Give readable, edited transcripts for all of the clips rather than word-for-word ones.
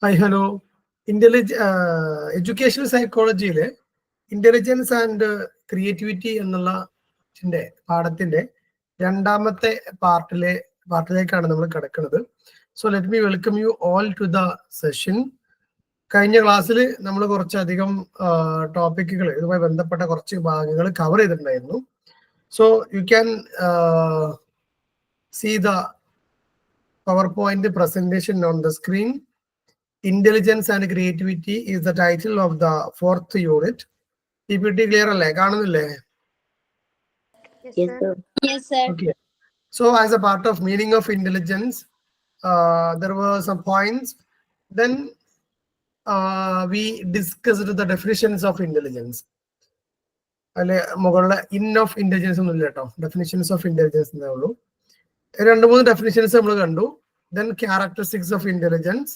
Hi, hello. Educational psychology intelligence and creativity എന്നുള്ള പാഠത്തിന്റെ രണ്ടാമത്തെ പാർട്ടിലേക്കാണ് നമ്മൾ കിടക്കുന്നത്. So let me welcome you all to the session. കഴിഞ്ഞ ക്ലാസ്സിൽ നമ്മൾ കുറച്ചധികം ടോപ്പിക്കുകൾ ഇതുമായി ബന്ധപ്പെട്ട കുറച്ച് ഭാഗങ്ങൾ കവർ ചെയ്തിട്ടുണ്ടായിരുന്നു. So you can see the PowerPoint presentation on the screen. Intelligence and creativity is the title of the 4th unit. PPT clear alle കാണുന്നില്ലേ? Yes, sir. Yes, sir. Okay. So as a part of meaning of intelligence, there were some points. Then we discussed the definitions of intelligence. അല്ലെ മുകളിലെ in of intelligence ഒന്നും ഇല്ല കേട്ടോ, definitions of intelligence എന്നേ ഉള്ളൂ. 2-3 definitions നമ്മൾ കണ്ടു. Then characteristics of intelligence.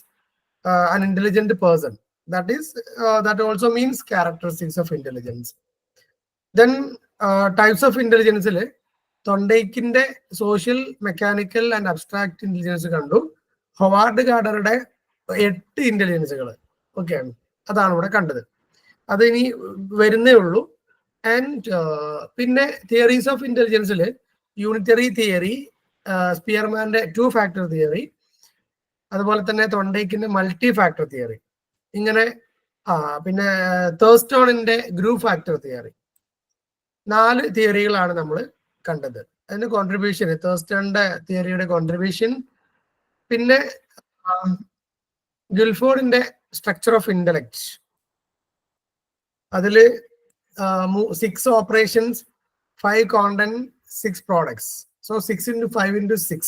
An intelligent person, that also means characteristics of intelligence. Then types of intelligence le Thorndikeന്റെ social, mechanical and abstract intelligence kandu. Howard Gardnerയുടെ 8 ഇന്റലിജൻസുകൾ ഓക്കെ ആണ്, അതാണ് ഇവിടെ കണ്ടത്. അത് ഇനി വരുന്നേ ഉള്ളൂ. ആൻഡ് പിന്നെ തിയറീസ് ഓഫ് ഇന്റലിജൻസിൽ യൂണിറ്ററി തിയറി, സ്പിയർമാന്റെ 2 ഫാക്ടർ തിയറി, അതുപോലെ തന്നെ തൊണ്ടൈക്കിന്റെ മൾട്ടി ഫാക്ടർ തിയറി, ഇങ്ങനെ പിന്നെ തേഴ്സ്റ്റോണിന്റെ ഗ്രൂപ്പ് ഫാക്ടർ തിയറി, 4 തിയറികളാണ് നമ്മൾ കണ്ടത്. അതിന്റെ കോൺട്രിബ്യൂഷൻ, തേഴ്സ്റ്റോണിന്റെ തിയറിയുടെ കോൺട്രിബ്യൂഷൻ, പിന്നെ ഗിൽഫോർഡിന്റെ സ്ട്രക്ചർ ഓഫ് ഇന്റലക്ട്, അതില് 6 operations, 5 content, 6 products. So 6 into 5 into 6.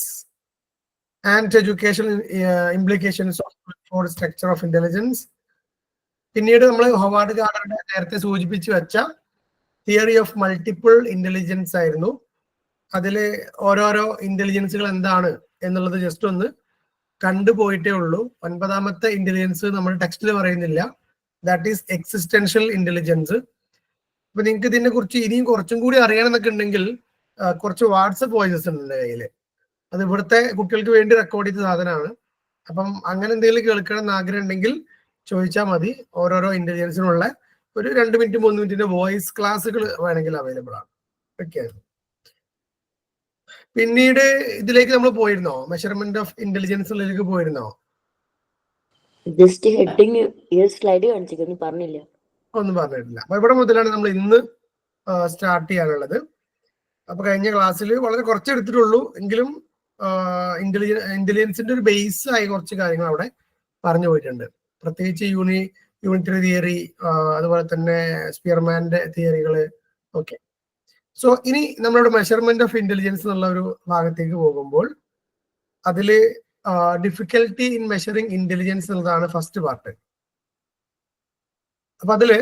And educational implications for structure of intelligence. പിന്നീട് നമ്മൾ ഹൊവാർഡ് ഗാർഡനറുടെ നേരത്തെ സൂചിപ്പിച്ചു വെച്ച തിയറി ഓഫ് മൾട്ടിപ്പിൾ ഇന്റലിജൻസ് ആയിരുന്നു. അതിൽ ഓരോരോ ഇന്റലിജൻസുകൾ എന്താണ് എന്നുള്ളത് ജസ്റ്റ് ഒന്ന് കണ്ടുപോയിട്ടേ ഉള്ളൂ. 9ാമത്തെ ഇന്റലിജൻസ് നമ്മൾ ടെക്സ്റ്റിൽ പറയുന്നില്ല, ദാറ്റ് ഈസ് എക്സിസ്റ്റൻഷ്യൽ ഇന്റലിജൻസ്. അപ്പൊ നിങ്ങൾക്ക് ഇതിനെ കുറിച്ച് ഇനിയും കുറച്ചും കൂടി അറിയണമെന്നൊക്കെ ഉണ്ടെങ്കിൽ കുറച്ച് വാട്സപ്പ് വോയിസസ് ഉണ്ട് എൻ്റെ കയ്യിൽ. അത് ഇവിടുത്തെ കുട്ടികൾക്ക് വേണ്ടി റെക്കോർഡ് ചെയ്ത സാധനമാണ്. അപ്പം അങ്ങനെ എന്തെങ്കിലും കേൾക്കണം എന്ന് ആഗ്രഹം ഉണ്ടെങ്കിൽ ചോദിച്ചാൽ മതി. ഓരോരോ ഇന്റലിജൻസിനുള്ള ഒരു 2 മിനിറ്റ് 3 മിനിറ്റിന്റെ വോയിസ് ക്ലാസ്സുകൾ വേണമെങ്കിൽ അവൈലബിൾ ആണ്. ഓക്കെ, പിന്നീട് ഇതിലേക്ക് നമ്മൾ പോയിരുന്നോ? മെഷർമെന്റ് ഓഫ് ഇന്റലിജൻസിലേക്ക് പോയിരുന്നോ? ജസ്റ്റ് ഹെഡിങ് സ്ലൈഡ് കാണിച്ചിരുന്നു, പറഞ്ഞില്ല, ഒന്നും പറഞ്ഞിട്ടില്ല. അപ്പൊ ഇവിടെ മുതലാണ് നമ്മൾ ഇന്ന് സ്റ്റാർട്ട് ചെയ്യാനുള്ളത്. അപ്പൊ കഴിഞ്ഞ ക്ലാസ്സിൽ വളരെ കുറച്ച് എടുത്തിട്ടുള്ളൂ, എങ്കിലും ഇന്റലിജൻസിന്റെ ഒരു ബേസ് ആയി കുറച്ച് കാര്യങ്ങൾ അവിടെ പറഞ്ഞു പോയിട്ടുണ്ട്. പ്രത്യേകിച്ച് യൂണിറ്ററി തിയറി, അതുപോലെ തന്നെ സ്പിയർമാന്റെ തിയറികള്. ഓക്കെ, സോ ഇനി നമ്മളുടെ മെഷർമെന്റ് ഓഫ് ഇന്റലിജൻസ് എന്നുള്ള ഒരു ഭാഗത്തേക്ക് പോകുമ്പോൾ അതില് ഡിഫിക്കൽട്ടി ഇൻ മെഷറിംഗ് ഇന്റലിജൻസ് എന്നുള്ളതാണ് ഫസ്റ്റ് പാർട്ട്. അപ്പൊ അതില്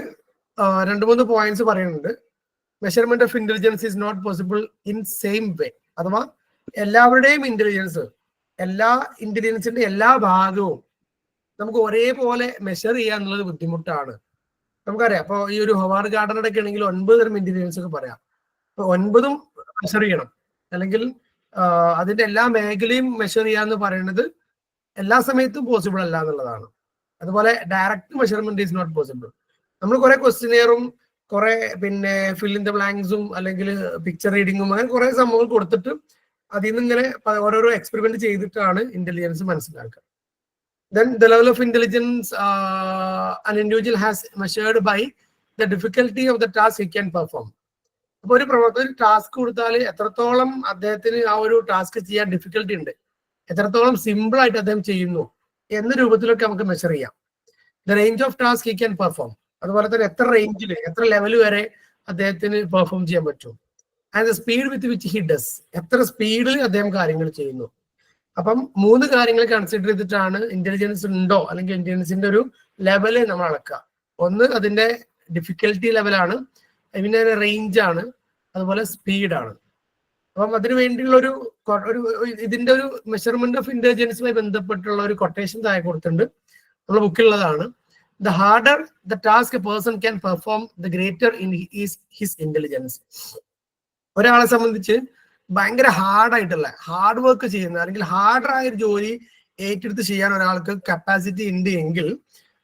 2-3 പോയിന്റ്സ് പറയുന്നുണ്ട്. Measurement of intelligence is not possible in same way, അഥവാ എല്ലാവരുടെയും ഇന്റലിജൻസ്, എല്ലാ ഇന്റലിജൻസിന്റെ എല്ലാ ഭാഗവും നമുക്ക് ഒരേപോലെ മെഷർ ചെയ്യുക എന്നുള്ളത് ബുദ്ധിമുട്ടാണ്. നമുക്കറിയാം. അപ്പൊ ഈ ഒരു ഹൊവാർഡ് ഗാർഡനറുടെ ഒക്കെ ആണെങ്കിൽ 9 തരം ഇന്റലിജൻസ് ഒക്കെ പറയാം. അപ്പൊ 9ഉം മെഷർ ചെയ്യണം, അല്ലെങ്കിൽ അതിന്റെ എല്ലാ മേഖലയും മെഷർ ചെയ്യാന്ന് പറയുന്നത് എല്ലാ സമയത്തും പോസിബിൾ അല്ല എന്നുള്ളതാണ്. അതുപോലെ direct measurement is not possible. നമ്മൾ കുറെ ക്വസ്റ്റിനെയറും കുറെ പിന്നെ ഫിൽ ഇൻ ദ ബ്ലാങ്ക്സും അല്ലെങ്കിൽ പിക്ചർ റീഡിങ്ങും അങ്ങനെ കുറെ സംഭവങ്ങൾ കൊടുത്തിട്ട് അതിൽ നിന്ന് ഇങ്ങനെ ഓരോരോ എക്സ്പെരിമെന്റ് ചെയ്തിട്ടാണ് ഇന്റലിജൻസ് മനസ്സിലാക്കുക. Then the level of intelligence an individual has measured by the difficulty of the task he can perform. അപ്പോൾ ഒരു പ്രവർത്തകർ ടാസ്ക് കൊടുത്താൽ എത്രത്തോളം അദ്ദേഹത്തിന് ആ ഒരു ടാസ്ക് ചെയ്യാൻ ഡിഫിക്കൽട്ടി ഉണ്ട്, എത്രത്തോളം സിമ്പിൾ ആയിട്ട് അദ്ദേഹം ചെയ്യുന്നു എന്ന രൂപത്തിലൊക്കെ നമുക്ക് മെഷർ ചെയ്യാം. The range of task he can perform, അതുപോലെ തന്നെ എത്ര റേഞ്ചിൽ എത്ര ലെവൽ വരെ അദ്ദേഹത്തിന് പെർഫോം ചെയ്യാൻ പറ്റും. And the speed with which he does, എത്ര സ്പീഡിൽ അദ്ദേഹം കാര്യങ്ങൾ ചെയ്യുന്നു. അപ്പം 3 കാര്യങ്ങൾ കൺസിഡർ ചെയ്തിട്ടാണ് ഇന്റലിജൻസ് ഉണ്ടോ അല്ലെങ്കിൽ ഇന്റലിജൻസിന്റെ ഒരു ലെവല് നമ്മൾ അളക്കുക. ഒന്ന് അതിന്റെ ഡിഫിക്കൽട്ടി ലെവലാണ്, പിന്നെ റേഞ്ച് ആണ്, അതുപോലെ സ്പീഡാണ്. അപ്പം അതിനു വേണ്ടിയുള്ള ഒരു ഇതിന്റെ ഒരു മെഷർമെന്റ് ഓഫ് ഇന്റലിജൻസുമായി ബന്ധപ്പെട്ടുള്ള ഒരു കൊട്ടേഷൻ താഴെ കൊടുത്തിട്ടുണ്ട്, നമ്മുടെ ബുക്കിലുള്ളതാണ്. The harder the task a person can perform the greater in his intelligence. ഒരാളെ സംബന്ധിച്ച് ഭയങ്കര ഹാർഡായിട്ടുള്ള ഹാർഡ് വർക്ക് ചെയ്യുന്ന അല്ലെങ്കിൽ ഹാർഡറായ ഒരു ജോലി ഏറ്റെടുത്ത് ചെയ്യാൻ ഒരാൾക്ക് കപ്പാസിറ്റി ഉണ്ട് എങ്കിൽ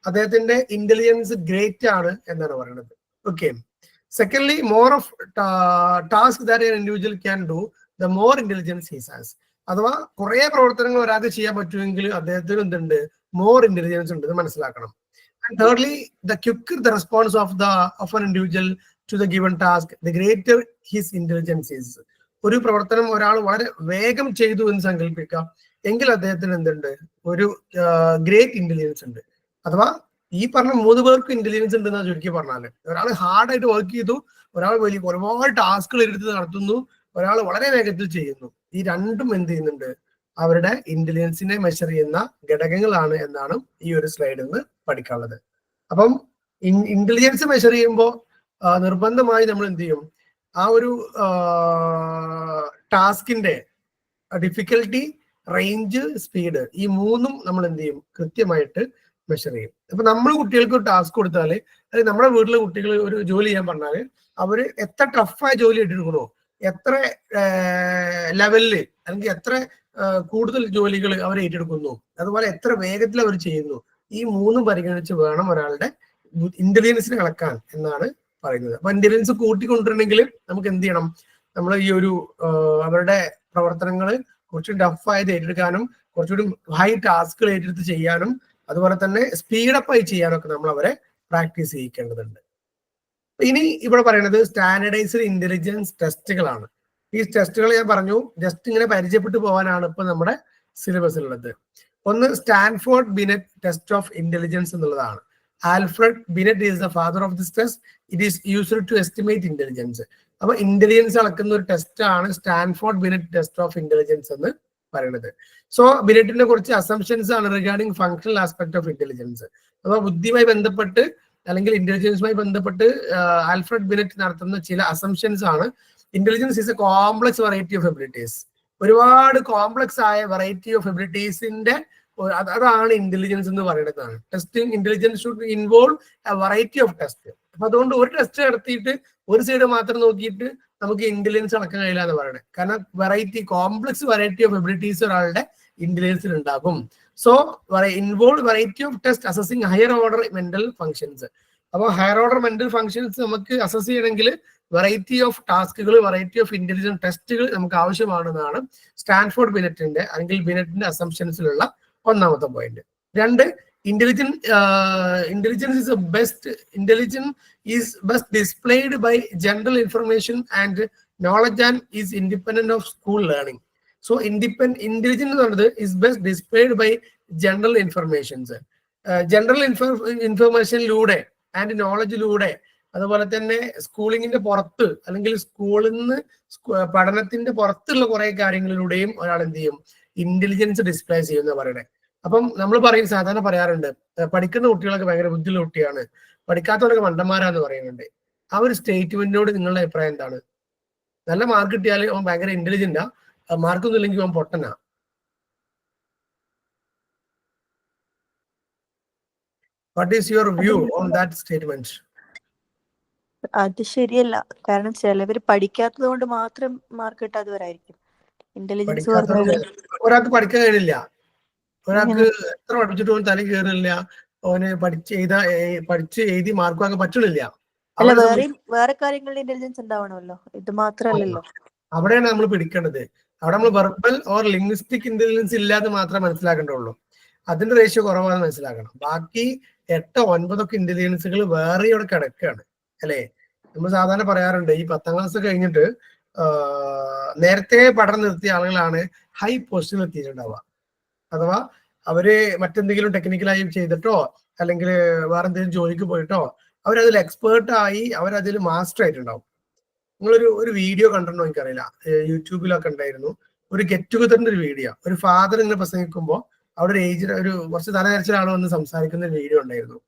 അദ്ദേഹത്തിന്റെ ഇന്റലിജൻസ് ഗ്രേറ്റ് ആണ് എന്നാണ് പറയുന്നത്. Okay. Secondly, more of task that an individual can do, the more intelligence he has. അഥവാ കുറെ പ്രവർത്തനങ്ങൾ ഒരാൾക്ക് ചെയ്യാൻ പറ്റുമെങ്കിൽ അദ്ദേഹത്തിന് എന്തുണ്ട്, മോർ ഇന്റലിജൻസ് ഉണ്ട് എന്ന് മനസ്സിലാക്കണം. And thirdly, the quicker the response of an individual to the given task, the greater his intelligence is. ഒരു പ്രവർത്തനം ഒരാൾ വളരെ വേഗം ചെയ്തു എന്ന് സങ്കല്പിക്കാം, എങ്കിൽ അദ്ദേഹത്തിന് എന്തുണ്ട്, ഒരു ഗ്രേറ്റ് ഇന്റലിജൻസ് ഉണ്ട്. അഥവാ ഈ പറഞ്ഞ 3 പേർക്ക് ഇന്റലിജൻസ് ഉണ്ടെന്നാ ചുരുക്കി പറഞ്ഞാല്, ഒരാൾ ഹാർഡായിട്ട് വർക്ക് ചെയ്തു, ഒരാൾ ഒരുപാട് ടാസ്കുകൾ എടുത്ത് നടത്തുന്നു, ഒരാൾ വളരെ വേഗത്തിൽ ചെയ്യുന്നു. ഈ രണ്ടും എന്ത് ചെയ്യുന്നുണ്ട്, അവരുടെ ഇന്റലിജൻസിനെ മെഷർ ചെയ്യുന്ന ഘടകങ്ങളാണ് എന്നാണ് ഈ ഒരു സ്ലൈഡിൽ നിന്ന് പഠിക്കാനുള്ളത്. അപ്പം ഇന്റലിജൻസ് മെഷർ ചെയ്യുമ്പോൾ നിർബന്ധമായി നമ്മൾ എന്ത് ചെയ്യും, ആ ഒരു ടാസ്കിന്റെ ഡിഫിക്കൽട്ടി, റേഞ്ച്, സ്പീഡ്, ഈ 3ഉം നമ്മൾ എന്ത് ചെയ്യും, കൃത്യമായിട്ട് മെഷർ ചെയ്യും. അപ്പൊ നമ്മൾ കുട്ടികൾക്ക് ഒരു ടാസ്ക് കൊടുത്താല്, അല്ലെങ്കിൽ നമ്മുടെ വീട്ടിലെ കുട്ടികൾ ഒരു ജോലി ചെയ്യാൻ പറഞ്ഞാല്, അവര് എത്ര ടഫായ ജോലി എടുക്കണോ, എത്ര ലെവലില് അല്ലെങ്കിൽ എത്ര കൂടുതൽ ജോലികൾ അവർ ഏറ്റെടുക്കുന്നു, അതുപോലെ എത്ര വേഗത്തിൽ അവർ ചെയ്യുന്നു, ഈ 3ഉം പരിഗണിച്ച് വേണം ഒരാളുടെ ഇന്റലിജൻസിനെ അളക്കാൻ എന്നാണ് പറയുന്നത്. അപ്പൊ ഇന്റലിജൻസ് കൂട്ടിക്കൊണ്ടിരണമെങ്കിൽ നമുക്ക് എന്ത് ചെയ്യണം, നമ്മൾ ഈ ഒരു അവരുടെ പ്രവർത്തനങ്ങൾ കുറച്ചുകൂടി ടഫായത് ഏറ്റെടുക്കാനും, കുറച്ചുകൂടി ഹൈ ടാസ്കുകൾ ഏറ്റെടുത്ത് ചെയ്യാനും, അതുപോലെ തന്നെ സ്പീഡപ്പായി ചെയ്യാനൊക്കെ നമ്മൾ അവരെ പ്രാക്ടീസ് ചെയ്യിക്കേണ്ടതുണ്ട്. ഇനി ഇവിടെ പറയുന്നത് സ്റ്റാൻഡർഡൈസ്ഡ് ഇന്റലിജൻസ് ടെസ്റ്റുകളാണ്. ഈ ടെസ്റ്റുകൾ ഞാൻ പറഞ്ഞു ജസ്റ്റ് ഇങ്ങനെ പരിചയപ്പെട്ടു പോകാനാണ് ഇപ്പൊ നമ്മുടെ സിലബസിലുള്ളത്. ഒന്ന് Stanford Binet test of intelligence എന്നുള്ളതാണ്. Alfred Binet is the father of this test. It is used to estimate intelligence. അപ്പൊ ഇന്റലിജൻസ് അളക്കുന്ന ഒരു ടെസ്റ്റ് ആണ് Stanford Binet test of intelligence എന്ന് പറയുന്നത്. സോ ബിനെറ്റിന്റെ കുറച്ച് അസംഷൻസ് ആണ് regarding functional aspect of intelligence. അപ്പൊ ബുദ്ധിയുമായി ബന്ധപ്പെട്ട് അല്ലെങ്കിൽ ഇന്റലിജൻസുമായി ബന്ധപ്പെട്ട് ആൽഫ്രഡ് ബിനെറ്റ് നടത്തുന്ന ചില അസംഷൻസ് ആണ്. Intelligence is A complex variety of abilities. ഒരുപാട് കോംപ്ലക്സ് ആയ വെറൈറ്റി ഓഫ് എബിലിറ്റീസിന്റെ അതാണ് ഇന്റലിജൻസ് എന്ന് പറയുന്നതാണ്. Testing intelligence should involve A variety of test. അപ്പൊ അതുകൊണ്ട് ഒരു ടെസ്റ്റ് നടത്തിയിട്ട് ഒരു സൈഡ് മാത്രം നോക്കിയിട്ട് നമുക്ക് ഇന്റലിജൻസ് അളക്കാൻ കഴിയില്ല എന്ന് പറയുന്നത്. കാരണം കോംപ്ലക്സ് വെറൈറ്റി ഓഫ് എബിലിറ്റീസ് ഒരാളുടെ ഇന്റലിജൻസിൽ ഉണ്ടാകും. So involve variety of test assessing higher order mental functions. അപ്പോൾ ഹയർ ഓർഡർ മെന്റൽ ഫങ്ഷൻസ് നമുക്ക് അസസ് ചെയ്യണമെങ്കിൽ വെറൈറ്റി ഓഫ് ടാസ്കുകൾ, വെറൈറ്റി ഓഫ് ഇന്റലിജൻസ് ടെസ്റ്റുകൾ നമുക്ക് ആവശ്യമാണെന്നാണ് സ്റ്റാൻഫോർഡ് ബിനെറ്റിന്റെ അല്ലെങ്കിൽ ബിനെറ്റിന്റെ അസംഷൻസിലുള്ള ഒന്നാമത്തെ point. 2, intelligence is best displayed by general information and knowledge and is independent of school learning. So intelligence is best displayed by general informations. General informationലൂടെ and നോളജിലൂടെ, അതുപോലെ തന്നെ സ്കൂളിങ്ങിന്റെ പുറത്ത് അല്ലെങ്കിൽ സ്കൂളിൽ നിന്ന് പഠനത്തിന്റെ പുറത്തുള്ള കുറെ കാര്യങ്ങളിലൂടെയും ഒരാൾ എന്ത് ചെയ്യും, ഇന്റലിജൻസ് ഡിസ്പ്ലേ ചെയ്യുന്ന പറയണേ. അപ്പം നമ്മൾ സാധാരണ പറയാറുണ്ട്, പഠിക്കുന്ന കുട്ടികളൊക്കെ ഭയങ്കര ബുദ്ധിയുള്ള കുട്ടിയാണ്, പഠിക്കാത്തവരൊക്കെ മണ്ടന്മാരാന്ന് പറയുന്നുണ്ട്. ആ ഒരു സ്റ്റേറ്റ്മെന്റിനോട് നിങ്ങളുടെ അഭിപ്രായം എന്താണ്? നല്ല മാർക്ക് കിട്ടിയാൽ അവൻ ഭയങ്കര ഇന്റലിജന്റാ, മാർക്കൊന്നും ഇല്ലെങ്കിൽ അവൻ പൊട്ടനാ. What is your view on that statement? അത് ശരിയല്ല. കാരണം ചിലവര് പഠിക്കാത്തത് കൊണ്ട് മാത്രം മാർക്ക് കിട്ടാത്തവരായിരിക്കും. ഇന്റലിജൻസ് ഒരാൾക്ക് പഠിക്കാൻ കഴിയില്ല, ഒരാൾക്ക് എത്ര പഠിച്ചിട്ട് അവൻ തല കയറില്ല, അവന് പഠിച്ച് എഴുതി മാർക്ക് വാങ്ങാൻ പറ്റണില്ല. അല്ല, വേറെ കാര്യങ്ങളിൽ ഇന്റലിജൻസ് ഉണ്ടാവണമല്ലോ, ഇത് മാത്രമല്ലല്ലോ. അവിടെയാണ് നമ്മൾ പിടിക്കേണ്ടത്. അവിടെ നമ്മൾ വെർബൽ ഓർ ലിംഗ്വിസ്റ്റിക് ഇന്റലിജൻസ് ഇല്ലാതെ മാത്രമേ മനസ്സിലാക്കേണ്ടുള്ളൂ. അതിന്റെ റേഷ്യോ കുറവാണെന്ന് മനസ്സിലാക്കണം. ബാക്കി 8, 9 ഇന്റലിജൻസുകൾ വേറെ ഇവിടെ കിടക്കുകയാണ് അല്ലെ. നമ്മൾ സാധാരണ പറയാറുണ്ട്, ഈ 10ാം ക്ലാസ് കഴിഞ്ഞിട്ട് നേരത്തെ പഠനം നിർത്തിയ ആളുകളാണ് ഹൈ പൊസിഷനിൽ എത്തിയിട്ടുണ്ടാവുക. അഥവാ അവര് മറ്റെന്തെങ്കിലും ടെക്നിക്കലായി ചെയ്തിട്ടോ അല്ലെങ്കിൽ വേറെ എന്തെങ്കിലും ജോലിക്ക് പോയിട്ടോ അവരതിൽ എക്സ്പേർട്ടായി അവരതിൽ മാസ്റ്റർ ആയിട്ടുണ്ടാവും. നിങ്ങളൊരു വീഡിയോ കണ്ടിട്ടുണ്ടോ എനിക്കറിയില്ല, യൂട്യൂബിലൊക്കെ ഉണ്ടായിരുന്നു. ഒരു ഗെറ്റ് ടുഗദറിന്റെ ഒരു വീഡിയോ, ഒരു ഫാദർ ഇങ്ങനെ പ്രസംഗിക്കുമ്പോൾ അവിടെ ഒരു കുറച്ച് തലനരച്ച ആൾ വന്ന് സംസാരിക്കുന്ന ഒരു വീഡിയോ ഉണ്ടായിരുന്നു.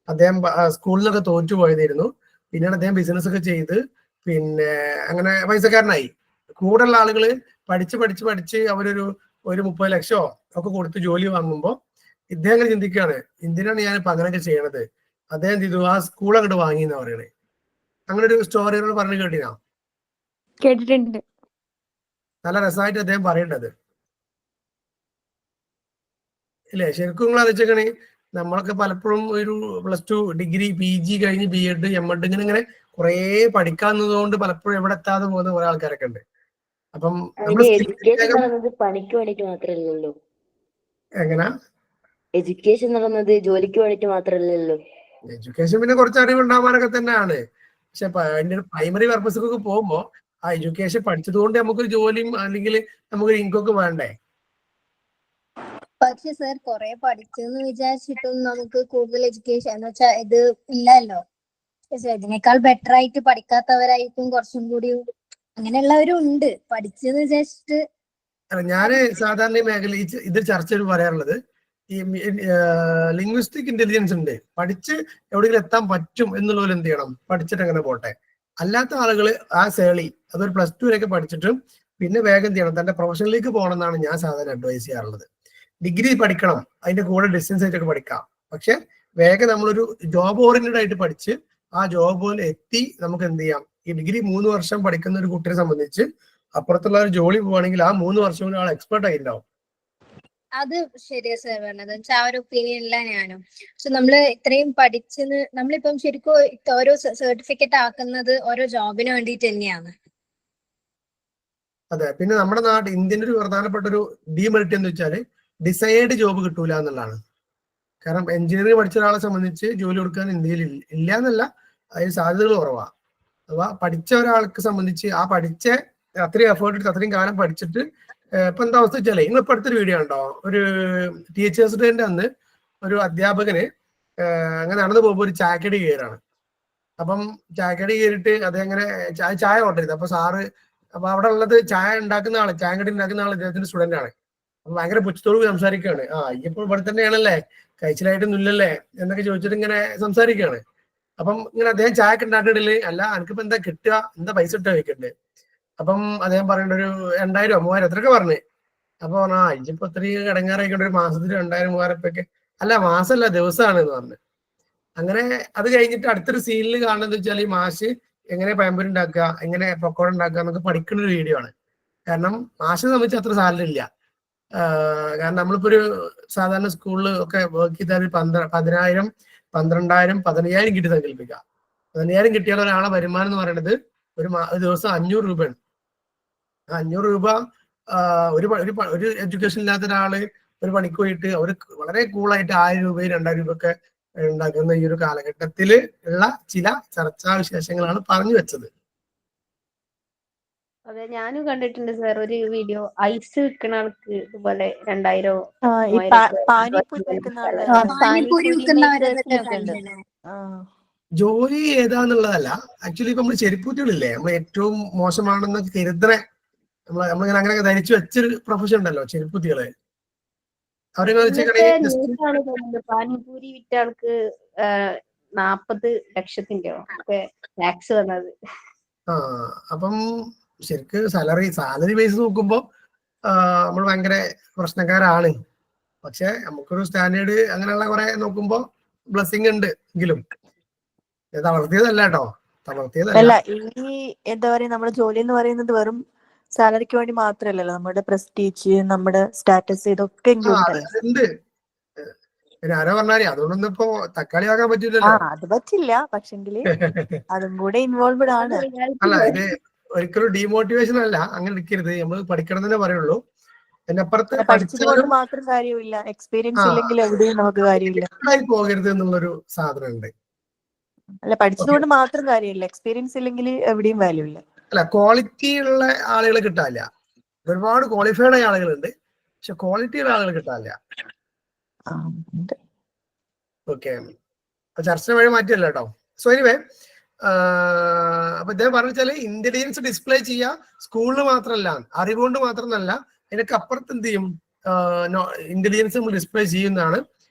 അദ്ദേഹം സ്കൂളിൽ നിന്നൊക്കെ തോറ്റുപോയതായിരുന്നു. പിന്നീട് അദ്ദേഹം ബിസിനസ് ഒക്കെ ചെയ്ത് പിന്നെ അങ്ങനെ പൈസക്കാരനായി. കൂടുതലുള്ള ആളുകള് പഠിച്ച് അവരൊരു 30 ലക്ഷമോ ഒക്കെ കൊടുത്ത് ജോലി വാങ്ങുമ്പോൾ ഇദ്ദേഹം അങ്ങനെ ചിന്തിക്കുകയാണ്, എന്തിനാണ് ഞാൻ ഇപ്പൊ അങ്ങനെയൊക്കെ ചെയ്യണത്? അദ്ദേഹം ചെയ്തു, ആ സ്കൂൾ അങ്ങോട്ട് വാങ്ങി എന്നാ പറയണേ. അങ്ങനെ ഒരു സ്റ്റോറികൾ പറഞ്ഞു കേട്ടിനാ? കേട്ടിട്ടുണ്ട്. നല്ല രസമായിട്ട് അദ്ദേഹം പറയേണ്ടത്. ഇല്ലേ? ശരിക്കും നിങ്ങൾ ആലോചിക്കണേ, നമ്മളൊക്കെ പലപ്പോഴും ഒരു +2 ഡിഗ്രി PG കഴിഞ്ഞ് B.Ed M.Ed ഇങ്ങനെ കുറേ പഠിക്കാവുന്നത് കൊണ്ട് പലപ്പോഴും എവിടെ എത്താതെ പോകുന്ന കുറെ ആൾക്കാരൊക്കെ ഉണ്ട്. അപ്പം നമ്മൾ എഡ്യൂക്കേഷൻ നടന്നത് പണിക്ക് വേണ്ടിട്ട് മാത്രമല്ലല്ലോ. എങ്ങനെ എഡ്യൂക്കേഷൻ നടന്നത് ജോലിക്ക് വേണ്ടിട്ട് മാത്രമല്ലല്ലോ. എഡ്യൂക്കേഷൻ പിന്നെ കുറച്ച് അറിവുണ്ടാവാനൊക്കെ തന്നെയാണ്. പക്ഷെ അതിന്റെ ഒരു പ്രൈമറി പർപ്പസൊക്കെ പോകുമ്പോൾ ആ എഡ്യൂക്കേഷൻ പഠിച്ചത് കൊണ്ട് നമുക്കൊരു ജോലിയും അല്ലെങ്കിൽ നമുക്കൊരു ഇൻകം ഒക്കെ വേണ്ടേ? പക്ഷെ സർ കുറെ പഠിച്ചെന്ന് വിചാരിച്ചിട്ടും നമുക്ക് കൂടുതൽ എഡ്യൂക്കേഷൻ എന്ന് വെച്ചാൽ ഇത് ഇല്ലല്ലോ. ഇതിനേക്കാൾ ബെറ്റർ ആയിട്ട് പഠിക്കാത്തവരായിരിക്കും കുറച്ചും കൂടി, അങ്ങനെയുള്ളവരും ഉണ്ട്. പഠിച്ചെന്ന് വിചാരിച്ചിട്ട് ഞാന് സാധാരണ ഈ മേഖല ഇത് ചർച്ചയിൽ പറയാറുള്ളത് ഈ ലിംഗ്വിസ്റ്റിക് ഇന്റലിജൻസ് ഉണ്ട്, പഠിച്ച് എവിടെയെങ്കിലും എത്താൻ പറ്റും എന്നുള്ളവർ എന്ത് ചെയ്യണം, പഠിച്ചിട്ട് അങ്ങനെ പോട്ടെ. അല്ലാത്ത ആളുകൾ ആ സേളി അതൊരു +2 വരെയൊക്കെ പഠിച്ചിട്ടും പിന്നെ വേഗം ചെയ്യണം, തന്റെ പ്രൊഫഷനിലേക്ക് പോകണം എന്നാണ് ഞാൻ സാധാരണ അഡ്വൈസ് ചെയ്യാറുള്ളത്. ഡിഗ്രി പഠിക്കണം, അതിന്റെ കൂടെ ഡിസ്റ്റൻസ് ആയിട്ടൊക്കെ പഠിക്കാം. പക്ഷെ വേഗം നമ്മളൊരു ജോബ് ഓറിയന്റഡ് ആയിട്ട് പഠിച്ച് ആ ജോബിൽ എത്തി നമുക്ക് എന്ത് ചെയ്യാം. ഈ ഡിഗ്രി 3 വർഷം പഠിക്കുന്ന ഒരു കുട്ടിയെ സംബന്ധിച്ച് അപ്പുറത്തുള്ള ഒരു ജോലി പോവാണെങ്കിൽ ആ 3 വർഷം കൊണ്ട് ആൾ എക്സ്പെർട്ട് ആയിട്ടുണ്ടാവും. അത് ശരിയാ സർ പറഞ്ഞത്. ആ ഒരു ഒപ്പീനിയനില്ല ഞാനും. പക്ഷെ നമ്മള് ഇത്രയും പഠിച്ചെന്ന് നമ്മളിപ്പം ശരിക്കും ഓരോ സർട്ടിഫിക്കറ്റ് ആക്കുന്നത് ഓരോ ജോബിന് വേണ്ടിയിട്ട് തന്നെയാണ്. അതെ, പിന്നെ നമ്മുടെ നാട് ഇന്ത്യൻ്റെ ഒരു പ്രധാനപ്പെട്ട ഒരു ഡീമെറിറ്റ് എന്ന് വെച്ചാല് ഡിസൈഡ് ജോബ് കിട്ടൂല എന്നുള്ളതാണ്. കാരണം എഞ്ചിനീയറിംഗ് പഠിച്ച ഒരാളെ സംബന്ധിച്ച് ജോലി കൊടുക്കാൻ ഇന്ത്യയിൽ ഇല്ല എന്നല്ല, അതിന് സാധ്യതകൾ കുറവാണ്. അഥവാ പഠിച്ച ഒരാൾക്ക് സംബന്ധിച്ച് ആ പഠിച്ച അത്രയും എഫേർട്ട് എടുത്ത് അത്രയും കാലം പഠിച്ചിട്ട് ഇപ്പൊ എന്താ അവസ്ഥ വെച്ചാലേ, നിങ്ങളിപ്പോ അടുത്തൊരു വീഡിയോ ഉണ്ടോ, ഒരു ടീച്ചേഴ്സ് ഡേന്റെ അന്ന് ഒരു അധ്യാപകന് അങ്ങനെ നടന്നു പോകുമ്പോൾ ഒരു ചായക്കടി കയറാണ്. അപ്പം ചായക്കടി കയറിയിട്ട് അതങ്ങനെ ചായ ഓർഡർ ചെയ്ത്. അപ്പൊ സാറ് അപ്പൊ അവിടെ ഉള്ളത് ചായ ഉണ്ടാക്കുന്ന ആള്, ചായക്കടി ഉണ്ടാക്കുന്ന ആൾ ഇദ്ദേഹത്തിന്റെ സ്റ്റുഡന്റ് ആണ്. അപ്പൊ ഭയങ്കര പുച്ഛത്തോട് സംസാരിക്കുകയാണ്. ഇപ്പോൾ ഇവിടെ തന്നെയാണല്ലേ, കഴിച്ചിലായിട്ടൊന്നും ഇല്ലല്ലേ എന്നൊക്കെ ചോദിച്ചിട്ട് ഇങ്ങനെ സംസാരിക്കുകയാണ്. അപ്പം ഇങ്ങനെ അദ്ദേഹം ചായക്ക് ഉണ്ടാക്കണില്ല, അല്ല എനിക്കിപ്പോ എന്താ കിട്ടുക, എന്താ പൈസ ഇട്ടാ വെക്കണ്ടേ. അപ്പം അദ്ദേഹം പറയേണ്ട ഒരു 2000 3000 എത്രയൊക്കെ പറഞ്ഞു. അപ്പൊ പറഞ്ഞാ ഇതിപ്പോ ഇത്രയും ഇടങ്ങാറായിക്കൊണ്ട് ഒരു മാസത്തിൽ 2000 3000 അല്ല മാസമല്ല ദിവസമാണ് എന്ന് പറഞ്ഞു. അങ്ങനെ അത് കഴിഞ്ഞിട്ട് അടുത്തൊരു സീനിൽ കാണുന്നത് വെച്ചാൽ ഈ മാഷ് എങ്ങനെ പഴംപൊരി ഉണ്ടാക്കുക, എങ്ങനെ പക്കോട ഉണ്ടാക്കുക എന്നൊക്കെ പഠിക്കുന്ന ഒരു വീഡിയോ ആണ്. കാരണം മാഷിനെ സംബന്ധിച്ച് അത്ര സാലറി ഇല്ല. കാരണം നമ്മളിപ്പോ ഒരു സാധാരണ സ്കൂളിൽ ഒക്കെ വർക്ക് ചെയ്താൽ 10,000 12,000 15,000 കിട്ടി സങ്കല്പിക്കുക. 15,000 കിട്ടിയാൽ ഒരാളെ വരുമാനം എന്ന് പറയുന്നത് ഒരു ദിവസം 500 രൂപയാണ്. 500 രൂപ ഒരു എഡ്യൂക്കേഷൻ ഇല്ലാത്ത ഒരാള് ഒരു പണിക്ക് പോയിട്ട് അവർ വളരെ കൂളായിട്ട് 1000 രൂപയും 2000 രൂപ ഒക്കെ ഉണ്ടാക്കുന്ന ഈ ഒരു കാലഘട്ടത്തിൽ ഉള്ള ചില ചർച്ചാ വിശേഷങ്ങളാണ് പറഞ്ഞു വെച്ചത്. അതെ, ഞാനും കണ്ടിട്ടുണ്ട് സാർ ഒരു വീഡിയോ. ഐസ് വിൽക്കുന്ന ആൾക്ക് ഇതുപോലെ 2000 ഈ പാനിപ്പൂരി വിൽക്കുന്ന ആള് പാനിപൂരി വിൽക്കുന്നവരൊക്കെ ഒക്കെ ഉണ്ട്. ജോലി ഏതാന്നുള്ളതല്ല, ആക്ച്വലി ഇപ്പൊ നമ്മള് ചെരുപ്പൂത്തികളില്ലേ, നമ്മൾ ഏറ്റവും മോശമാണെന്ന് കരുതണേ നമ്മളിങ്ങനെ അങ്ങനെ ധരിച്ചു വെച്ചൊരു പ്രൊഫഷൻ ഉണ്ടല്ലോ ചെരുപ്പൂത്തികള്. പാനിപൂരി വിറ്റ ആൾക്ക് 40 ലക്ഷത്തിന്റെ ഒക്കെ ടാക്സ് വന്നത്. അപ്പം ശരിക്ക് സാലറി ബേസ് നോക്കുമ്പോ നമ്മൾ ഭയങ്കര പ്രശ്നക്കാരാണ്. പക്ഷെ നമുക്കൊരു സ്റ്റാൻഡേർഡ് അങ്ങനെയുള്ള കുറെ നോക്കുമ്പോ ബ്ലെസ്സിങ് ഉണ്ട്. എങ്കിലും തളർത്തിയതല്ല കേട്ടോ, അല്ല, ഈ എന്താ പറയാ, നമ്മുടെ ജോലി എന്ന് പറയുന്നത് വെറും സാലറിക്ക് വേണ്ടി മാത്രമല്ലല്ലോ, നമ്മുടെ പ്രസ്റ്റീജ്, നമ്മുടെ സ്റ്റാറ്റസ്, ഇതൊക്കെ ഉണ്ട്. പിന്നെ ആരോ പറഞ്ഞാലേ അതുകൊണ്ടൊന്നും ഇപ്പൊ തക്കാളി ആകാൻ പറ്റില്ലല്ലോ. അത് പറ്റില്ല, പക്ഷെങ്കില് അതും കൂടെ ഇൻവോൾവ്ഡ് ആണ്. അല്ല, ഇത് ഒരിക്കലും ഡീമോട്ടിവേഷൻ അല്ല, അങ്ങനെ ഇരിക്കരുത്. നമ്മൾ പഠിക്കണം തന്നെ പറയുള്ളൂ. അതിനപ്പുറത്ത് പഠിച്ചത് കൊണ്ട് മാത്രം കാര്യമില്ല, എക്സ്പീരിയൻസ് ഇല്ലെങ്കിൽ എവിടെയും നമുക്ക് കാര്യമില്ല. പോകരുത് എന്നുള്ളൊരു സാധനം ഉണ്ട്. അല്ല, പഠിച്ചത് കൊണ്ട് മാത്രം കാര്യമില്ല, എക്സ്പീരിയൻസ് ഇല്ലെങ്കിൽ എവിടെയും വാല്യൂ ഇല്ല. അല്ല, ക്വാളിറ്റി ഉള്ള ആളുകളെ കിട്ടാനില്ല. ഒരുപാട് ക്വാളിഫൈഡ് ആയ ആളുകളുണ്ട്, പക്ഷെ ക്വാളിറ്റി ഉള്ള ആളുകൾ കിട്ടാനില്ല. ഓക്കെ, ചർച്ച വഴി മാറ്റിയല്ല കേട്ടോ. സോ എനിവേ, അപ്പൊ ഇദ്ദേഹം പറഞ്ഞാല് ഇന്റലിജൻസ് ഡിസ്പ്ലേ ചെയ്യുക സ്കൂളിൽ മാത്രമല്ല, അറിവുകൊണ്ട് മാത്രമല്ല, അതിനൊക്കെ അപ്പുറത്ത് എന്ത് ചെയ്യും, ഇന്റലിജൻസ് നമ്മൾ ഡിസ്പ്ലേ ചെയ്യുന്നതാണ്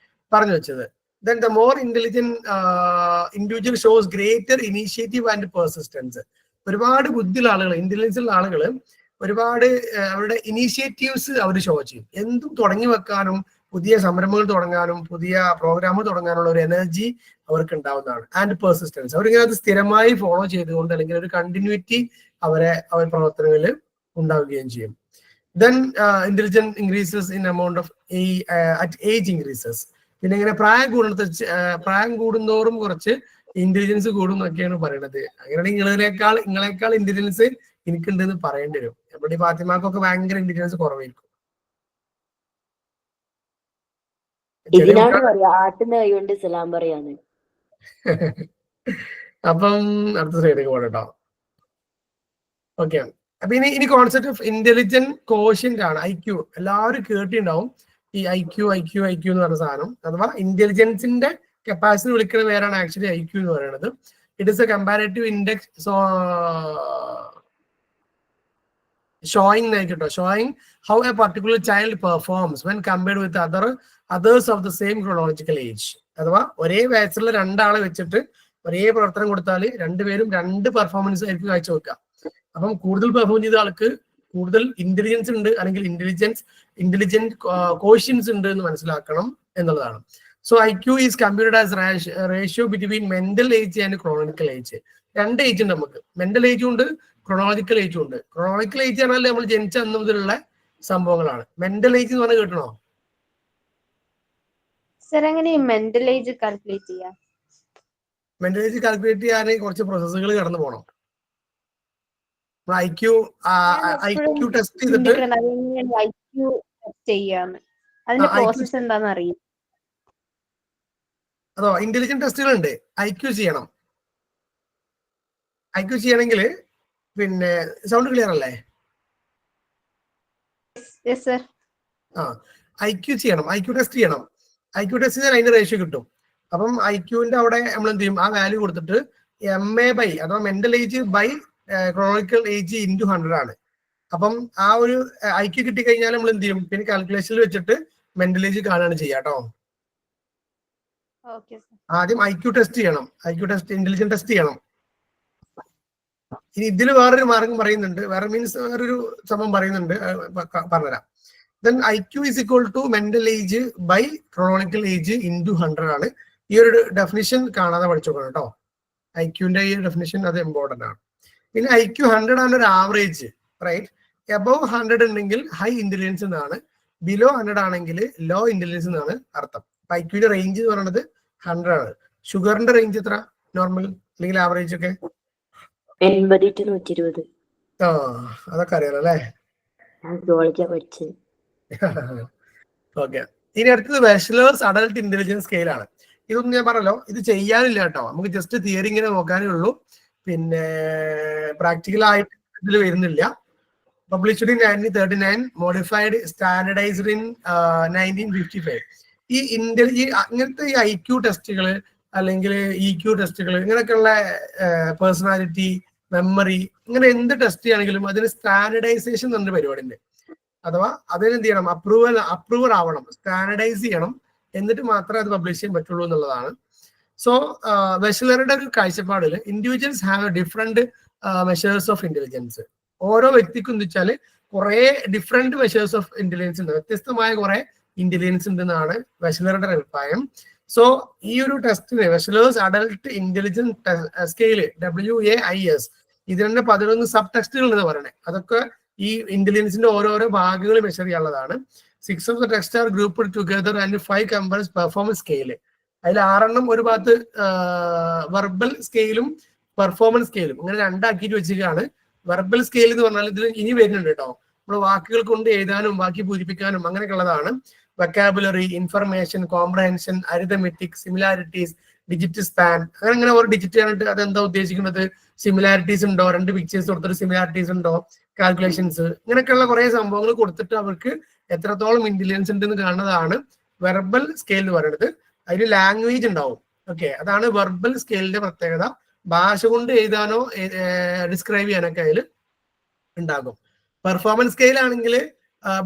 പറഞ്ഞു വെച്ചത്. Then the more intelligent individual shows greater initiative and persistence. ഒരുപാട് ബുദ്ധിയുള്ള ആളുകൾ, ഇന്റലിജൻസ് ഉള്ള ആളുകൾ ഒരുപാട് അവരുടെ ഇനീഷ്യേറ്റീവ്സ് അവർ ഷോ ചെയ്യും. എന്തും തുടങ്ങി വെക്കാനും പുതിയ സംരംഭങ്ങൾ തുടങ്ങാനും പുതിയ പ്രോഗ്രാമുകൾ തുടങ്ങാനുള്ള ഒരു എനർജി അവർക്ക് ഉണ്ടാവുന്നതാണ്. ആൻഡ് പെർസിസ്റ്റൻസ്, അവരിങ്ങനെ അത് സ്ഥിരമായി ഫോളോ ചെയ്തുകൊണ്ട് അല്ലെങ്കിൽ ഒരു കണ്ടിന്യൂറ്റി അവർ പ്രവർത്തനങ്ങളിൽ ഉണ്ടാവുകയും ചെയ്യും. Then intelligence increases in amount of ഈ അറ്റ് ഏജ് ഇൻക്രീസസ്. പിന്നെ ഇങ്ങനെ പ്രായം കൂടുന്തോറും കുറച്ച് ഇന്റലിജൻസ് കൂടും എന്നൊക്കെയാണ് പറയുന്നത്. അങ്ങനെയാണെങ്കിൽ നിങ്ങളെക്കാൾ ഇന്റലിജൻസ് എനിക്കുണ്ടെന്ന് പറയേണ്ടി വരും. നമ്മുടെ ഈ ഫാത്തിമാക്കൊക്കെ ഭയങ്കര ഇന്റലിജൻസ് കുറവായിരിക്കും. ഇതിനാണ് പറയാ ആട്ടുന്ന കൈ കൊണ്ട് സലാം പറയാന്ന്. അപ്പം അടുത്ത സൈഡിലേക്ക് പോകണം കേട്ടോ. ഓക്കെ, അപ്പൊ ഇനി കോൺസെപ്റ്റ് ഓഫ് ഇന്റലിജന്റ് കോഷ്യന്റ് ആണ് IQ. എല്ലാവരും കേട്ടിട്ടുണ്ടാവും ഈ IQ എന്ന് പറഞ്ഞ സാധനം, അഥവാ ഇന്റലിജൻസിന്റെ കപ്പാസിറ്റി വിളിക്കുന്ന പേരാണ് ആക്ച്വലി IQ എന്ന് പറയുന്നത്. It is A comparative index showing how A particular child performs when compared with others of the same chronological age. അഥവാ ഒരേ വയസ്സിലുള്ള രണ്ടാളെ വെച്ചിട്ട് ഒരേ പ്രവർത്തനം കൊടുത്താൽ രണ്ടുപേരും രണ്ട് പെർഫോമൻസ് ആയിരിക്കും കാഴ്ച വെക്കുക. അപ്പം കൂടുതൽ പെർഫോം ചെയ്ത ആൾക്ക് കൂടുതൽ ഇന്റലിജൻസ് ഉണ്ട്, അല്ലെങ്കിൽ ഇന്റലിജന്റ് കോഷ്യൻസ് ഉണ്ട് എന്ന് മനസ്സിലാക്കണം എന്നുള്ളതാണ്. So IQ is computed as ratio between mental age and chronological age. രണ്ട് ഏജ് ഉണ്ട് നമുക്ക്, മെന്റൽ ഏജും ഉണ്ട്, ക്രോണോളജിക്കൽ ഏജും ഉണ്ട്. ക്രോണോളജിക്കൽ ഏജ് പറഞ്ഞാൽ നമ്മൾ ജനിച്ച അന്ന് മുതലുള്ള സംഭവങ്ങളാണ്. മെന്റൽ ഏജ് എന്ന് പറഞ്ഞാൽ കേട്ടണോ? സർ എങ്ങനെ മെന്റൽ ഏജ് കാൽക്കുലേറ്റ് ചെയ്യാം? മെന്റൽ ഏജ് കാൽക്കുലേറ്റ് ചെയ്യാൻ കുറച്ച് പ്രോസസ്സുകൾ കടന്നു പോകണം. IQ ടെസ്റ്റ് ചെയ്തിട്ട് IQ ടെസ്റ്റ് ചെയ്യാന്ന്, അതിന്റെ പ്രോസസ് എന്താന്ന് അറിയാം. അതോ ഇന്റലിജന്റ് ടെസ്റ്റുകളുണ്ട്. IQ ചെയ്യണമെങ്കിൽ പിന്നെ സൗണ്ട് ക്ലിയർ അല്ലേ? IQ ചെയ്യണം, IQ ടെസ്റ്റ് ചെയ്യണം. IQ ടെസ്റ്റ് ചെയ്താൽ അതിന്റെ റേഷ്യോ കിട്ടും. അപ്പം IQന്റെ അവിടെ നമ്മൾ എന്ത് ചെയ്യും, ആ വാല്യൂ കൊടുത്തിട്ട് MA ബൈ അഥവാ mental age by chronological age into 100 ആണ്. അപ്പം ആ ഒരു IQ കിട്ടിക്കഴിഞ്ഞാൽ നമ്മൾ എന്ത് ചെയ്യും, പിന്നെ കാൽക്കുലേഷനിൽ വെച്ചിട്ട് മെന്റൽ ഏജ് കാണുകയാണ് ചെയ്യുക കേട്ടോ. ആദ്യം IQ ടെസ്റ്റ് ചെയ്യണം, ഇന്റലിജന്റ് ടെസ്റ്റ് ചെയ്യണം. ഇനി ഇതിൽ വേറൊരു മാർഗം പറയുന്നുണ്ട്, വേറൊരു സംഭവം പറയുന്നുണ്ട്, പറഞ്ഞുതരാം. Then IQ is equal to mental age by chronological age into 100 ആണ്. ഈ ഒരു ഡെഫിനിഷൻ കാണാതെ പഠിച്ചോക്കണം കേട്ടോ. IQന്റെ ഈ ഡെഫിനിഷൻ അത് ഇമ്പോർട്ടന്റ് ആണ്. പിന്നെ IQ 100 ആണ് ഒരു ആവറേജ്, റൈറ്റ്? എബവ് 100 ഉണ്ടെങ്കിൽ ഹൈ ഇന്റലിജൻസ് എന്നാണ്, ബിലോ 100 ആണെങ്കിൽ ലോ ഇന്റലിജൻസ് എന്നാണ് അർത്ഥം. IQന്റെ റേഞ്ച് എന്ന് പറയുന്നത് 100 ആണ്. ഷുഗറിന്റെ റേഞ്ച് എത്ര നോർമൽ അല്ലെങ്കിൽ ആവറേജ് ഒക്കെ? 80 to 120. അതൊക്കെ അറിയാലോ അല്ലേ? പഠിച്ചത്. ഓക്കെ, ഇനി അടുത്തത് വെഷ്ലേഴ്സ് അഡൽട്ട് ഇന്റലിജൻസ് സ്കെയിൽ ആണ്. ഇതൊന്നും ഞാൻ പറഞ്ഞല്ലോ, ഇത് ചെയ്യാനില്ല കേട്ടോ, നമുക്ക് ജസ്റ്റ് തിയറി ഇങ്ങനെ നോക്കാനേ ഉള്ളൂ. പിന്നെ പ്രാക്ടിക്കൽ ആയിട്ട് ഇതിൽ വരുന്നില്ല. Published in 1939, modified standardised in 1955. ഈ ഇങ്ങനത്തെ ഈ IQ ടെസ്റ്റുകൾ അല്ലെങ്കിൽ EQ ടെസ്റ്റുകൾ ഇങ്ങനെയൊക്കെയുള്ള പേഴ്സണാലിറ്റി, മെമ്മറി, ഇങ്ങനെ എന്ത് ടെസ്റ്റ് ചെയ്യുകയാണെങ്കിലും അതിന് സ്റ്റാൻഡർഡൈസേഷൻ എന്ന പരിപാടി ഉണ്ട്. അഥവാ അതിന് എന്ത് ചെയ്യണം, അപ്രൂവർ ആവണം, സ്റ്റാൻഡർഡൈസ് ചെയ്യണം, എന്നിട്ട് മാത്രമേ അത് പബ്ലിഷ് ചെയ്യാൻ പറ്റുള്ളൂ എന്നുള്ളതാണ്. സോ വെഷ്ലറുടെ ഒരു കാഴ്ചപ്പാടിൽ individuals have different measures of intelligence. ഓരോ വ്യക്തിക്കും എന്ന് വെച്ചാൽ കുറെ ഡിഫറെന്റ് മെഷേഴ്സ് ഓഫ് ഇന്റലിജൻസ് ഉണ്ട്, വ്യത്യസ്തമായ കുറെ ഇന്റലിജൻസ് ഉണ്ടെന്നാണ് വെഷ്ലറുടെ അഭിപ്രായം. സോ ഈ ഒരു ടെസ്റ്റിന് വെഷ്ലേഴ്സ് അഡൽട്ട് ഇന്റലിജൻസ് സ്കെയില് WAIS, ഇതിൽ തന്നെ 11 സബ് ടെസ്റ്റുകൾ എന്ന് പറയണേ. അതൊക്കെ ഈ ഇന്റലിജൻസിന്റെ ഓരോരോ ഭാഗങ്ങൾ measure ചെയ്യാനുള്ളതാണ്. 6 of the tests are grouped together and 5 compares performance scale. അതിൽ 6 ഒരു ഭാഗത്ത് വെർബൽ സ്കെയിലും പെർഫോമൻസ് സ്കെയിലും ഇങ്ങനെ രണ്ടാക്കിയിട്ട് വെച്ചിട്ടാണ്. വെർബൽ സ്കെയിൽ എന്ന് പറഞ്ഞാൽ ഇതിൽ ഇനി വരുന്നുണ്ട് കേട്ടോ, നമ്മൾ വാക്കുകൾ കൊണ്ട് എഴുതാനും ബാക്കി പൂരിപ്പിക്കാനും അങ്ങനെയൊക്കെ ഉള്ളതാണ്. Vocabulary, information, comprehension, arithmetic, similarities, digit span, അങ്ങനെ ഒരു ഡിജിറ്റ് ആയിട്ട് അതെന്താ ഉദ്ദേശിക്കുന്നത്, സിമിലാരിറ്റീസ് ഉണ്ടോ, 2 പിക്ചേഴ്സ് കൊടുത്തിട്ട് സിമിലാരിറ്റീസ് ഉണ്ടോ, കാൽക്കുലേഷൻസ്, ഇങ്ങനെയൊക്കെയുള്ള കുറെ സംഭവങ്ങൾ കൊടുത്തിട്ട് അവർക്ക് എത്രത്തോളം ഇന്റലിജൻസ് ഉണ്ടെന്ന് കാണുന്നതാണ് വെർബൽ സ്കെയിൽ എന്ന് പറയുന്നത്. അതിൽ ലാംഗ്വേജ് ഉണ്ടാവും. ഓക്കെ, അതാണ് വെർബൽ സ്കെയിലിന്റെ പ്രത്യേകത. ഭാഷ കൊണ്ട് എഴുതാനോ ഡിസ്ക്രൈബ് ചെയ്യാനൊക്കെ അതിൽ ഉണ്ടാകും. പെർഫോമൻസ് സ്കെയിൽ ആണെങ്കിൽ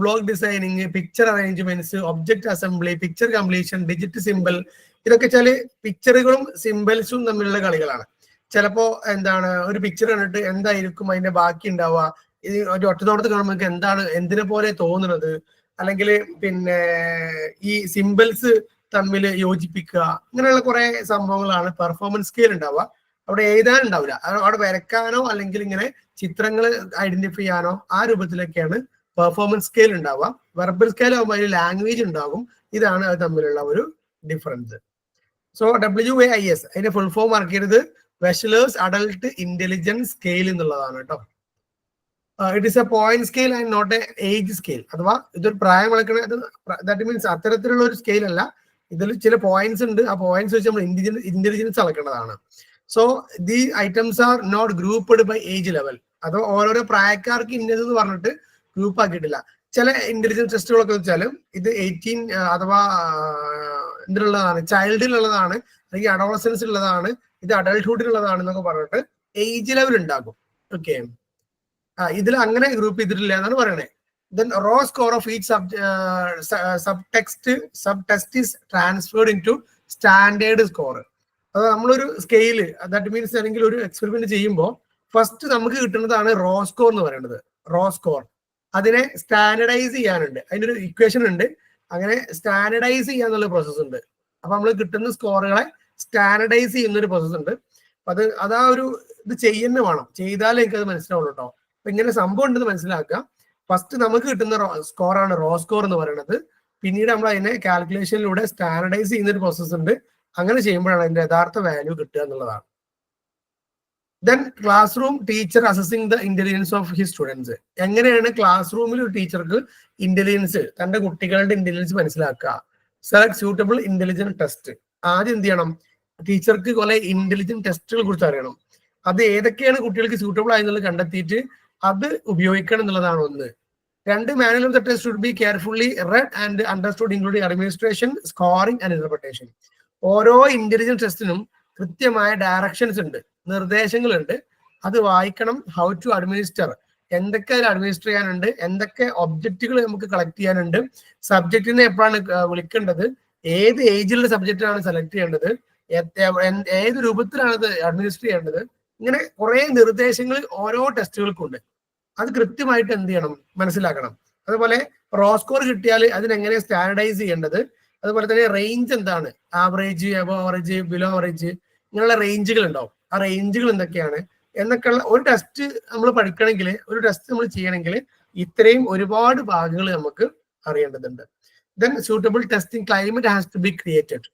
block designing, picture arrangements, object assembly, picture completion, digit simple, ഇതൊക്കെ വെച്ചാല് പിക്ചറുകളും സിമ്പിൾസും തമ്മിലുള്ള കളികളാണ്. ചിലപ്പോ എന്താണ് ഒരു പിക്ചർ കണ്ടിട്ട് എന്തായിരിക്കും അതിന്റെ ബാക്കി ഉണ്ടാവുക, ഇത് ഒരു ഒറ്റത്തോടത്ത് കാണുമ്പോൾ എന്താണ് എന്തിനെ പോലെ തോന്നുന്നത്, അല്ലെങ്കിൽ പിന്നെ ഈ സിമ്പിൾസ് തമ്മിൽ യോജിപ്പിക്കുക, ഇങ്ങനെയുള്ള കുറെ സംഭവങ്ങളാണ് പെർഫോമൻസ് സ്കെയിൽ ഉണ്ടാവുക. അവിടെ എഴുതാനുണ്ടാവില്ല, അവിടെ വരയ്ക്കാനോ അല്ലെങ്കിൽ ഇങ്ങനെ ചിത്രങ്ങൾ ഐഡന്റിഫൈ ചെയ്യാനോ ആ രൂപത്തിലൊക്കെയാണ് പെർഫോമൻസ് സ്കെയിൽ ഉണ്ടാവുക. വെർബൽ സ്കെയിൽ ആകുമ്പോൾ അതിൽ ലാംഗ്വേജ് ഉണ്ടാകും. ഇതാണ് അത് തമ്മിലുള്ള ഒരു ഡിഫറൻസ്. സോ WAIS അതിന്റെ ഫുൾ ഫോം ആക്കിയത് വെഷലേഴ്സ് അഡൽട്ട് ഇന്റലിജൻസ് സ്കെയിൽ എന്നുള്ളതാണ് കേട്ടോ. It is a point scale and not a age scale. അഥവാ ഇതൊരു പ്രായം അളക്കണ, ദാറ്റ് മീൻസ് അത്തരത്തിലുള്ള ഒരു സ്കെയിൽ അല്ല. ഇതിൽ ചില പോയിന്റ്സ് ഉണ്ട്. ആ പോയിന്റ്സ് വെച്ച് നമ്മൾ ഇന്റലിജൻസ് അളക്കേണ്ടതാണ്. So the items are not grouped by age level. അതോ ഓരോരോ പ്രായക്കാർക്ക് ഇന്നതെന്ന് പറഞ്ഞിട്ട് ഗ്രൂപ്പ് ആക്കിയിട്ടില്ല. ചില ഇന്റലിജൻസ് ടെസ്റ്റുകളൊക്കെ വെച്ചാൽ ഇത് 18 അഥവാ ഇതിലുള്ളതാണ്, ചൈൽഡിലുള്ളതാണ്, അല്ലെങ്കിൽ അഡോളസൻസിലുള്ളതാണ്, ഇത് അഡൾട്ട്ഹുഡിലുള്ളതാണ് എന്നൊക്കെ പറഞ്ഞിട്ട് ഏജ് ലെവൽ ഉണ്ടാകും. ഓക്കെ, ഇതിൽ അങ്ങനെ ഗ്രൂപ്പ് ചെയ്തിട്ടില്ല എന്നാണ് പറയണേ. Then raw score of each subtest is transferred into standard score. അത് നമ്മളൊരു സ്കെയില്, ദാറ്റ് മീൻസ് അല്ലെങ്കിൽ ഒരു എക്സ്പെരിമെന്റ് ചെയ്യുമ്പോൾ ഫസ്റ്റ് നമുക്ക് കിട്ടുന്നതാണ് റോ സ്കോർ എന്ന് പറയുന്നത്. റോ സ്കോർ അതിനെ സ്റ്റാൻഡർഡൈസ് ചെയ്യാനുണ്ട്, അതിനൊരു ഇക്വേഷൻ ഉണ്ട്. അങ്ങനെ സ്റ്റാൻഡർഡൈസ് ചെയ്യാന്നുള്ള പ്രോസസ് ഉണ്ട്. അപ്പൊ നമ്മൾ കിട്ടുന്ന സ്കോറുകളെ സ്റ്റാൻഡർഡൈസ് ചെയ്യുന്ന ഒരു പ്രോസസ് ഉണ്ട്. അപ്പൊ അതാ ഒരു ഇത് ചെയ്യുന്ന വേണം, ചെയ്താലേ എനിക്കത് മനസ്സിലാവുള്ളൂ കേട്ടോ. അപ്പൊ ഇങ്ങനെ സംഭവം ഉണ്ടെന്ന് മനസ്സിലാക്കുക. ഫസ്റ്റ് നമുക്ക് കിട്ടുന്ന സ്കോറാണ് റോ സ്കോർ എന്ന് പറയുന്നത്. പിന്നീട് നമ്മൾ അതിനെ കാൽക്കുലേഷനിലൂടെ സ്റ്റാൻഡർഡൈസ് ചെയ്യുന്ന ഒരു പ്രോസസ് ഉണ്ട്. അങ്ങനെ ചെയ്യുമ്പോഴാണ് അതിന്റെ യഥാർത്ഥ വാല്യൂ കിട്ടുക എന്നുള്ളതാണ്. Then class room teacher assessing the intelligence of his students. എങ്ങനെയാണ് ക്ലാസ് റൂമിൽ ഒരു ടീച്ചർക്ക് ഇന്റലിജൻസ്, തന്റെ കുട്ടികളുടെ ഇന്റലിജൻസ് മനസ്സിലാക്കുക? Select suitable intelligence test. ആദ്യം എന്ത് ചെയ്യണം? ടീച്ചർക്ക് കുറെ ഇന്റലിജൻസ് ടെസ്റ്റുകളെ കുറിച്ച് അറിയണം. അത് ഏതൊക്കെയാണ് കുട്ടികൾക്ക് സ്യൂട്ടബിൾ ആയെന്നുള്ളത് കണ്ടെത്തിയിട്ട് അത് ഉപയോഗിക്കണം എന്നുള്ളതാണ് ഒന്ന്. രണ്ട്, manual of the test should be carefully read and understood including administration, scoring and interpretation. ഓരോ ഇന്റലിജൻസ് ടെസ്റ്റിനും കൃത്യമായ ഡയറക്ഷൻസ് ഉണ്ട്, നിർദ്ദേശങ്ങളുണ്ട്. അത് വായിക്കണം. ഹൗ ടു അഡ്മിനിസ്റ്റർ, എന്തൊക്കെ അതിൽ അഡ്മിനിസ്റ്റർ ചെയ്യാനുണ്ട്, എന്തൊക്കെ ഒബ്ജക്റ്റുകൾ നമുക്ക് കളക്ട് ചെയ്യാനുണ്ട്, സബ്ജക്റ്റിനെ എപ്പോഴാണ് വിളിക്കേണ്ടത്, ഏത് ഏജിലുള്ള സബ്ജക്റ്റാണ് സെലക്ട് ചെയ്യേണ്ടത്, ഏത് രൂപത്തിലാണ് ഇത് അഡ്മിനിസ്റ്റർ ചെയ്യേണ്ടത്. ഇങ്ങനെ കുറെ നിർദ്ദേശങ്ങൾ ഓരോ ടെസ്റ്റുകൾക്കും ഉണ്ട്. അത് കൃത്യമായിട്ട് എന്ത് ചെയ്യണം? മനസ്സിലാക്കണം. അതുപോലെ റോ സ്കോർ കിട്ടിയാൽ അതിനെങ്ങനെ സ്റ്റാൻഡർഡൈസ് ചെയ്യേണ്ടത്, അതുപോലെ തന്നെ റേഞ്ച് എന്താണ്, ആവറേജ്, അബോ ആവറേജ്, ബിലോ ആവറേജ്, ഇങ്ങനെയുള്ള റേഞ്ചുകൾ ഉണ്ടാവും. ആ റേഞ്ചുകൾ എന്തൊക്കെയാണ് എന്നൊക്കെയുള്ള ഒരു ടെസ്റ്റ് നമ്മൾ പഠിക്കണമെങ്കിൽ, ഒരു ടെസ്റ്റ് നമ്മൾ ചെയ്യണമെങ്കിൽ ഇത്രയും ഒരുപാട് ഭാഗങ്ങൾ നമുക്ക് അറിയേണ്ടതുണ്ട്. Then suitable testing climate has to be created.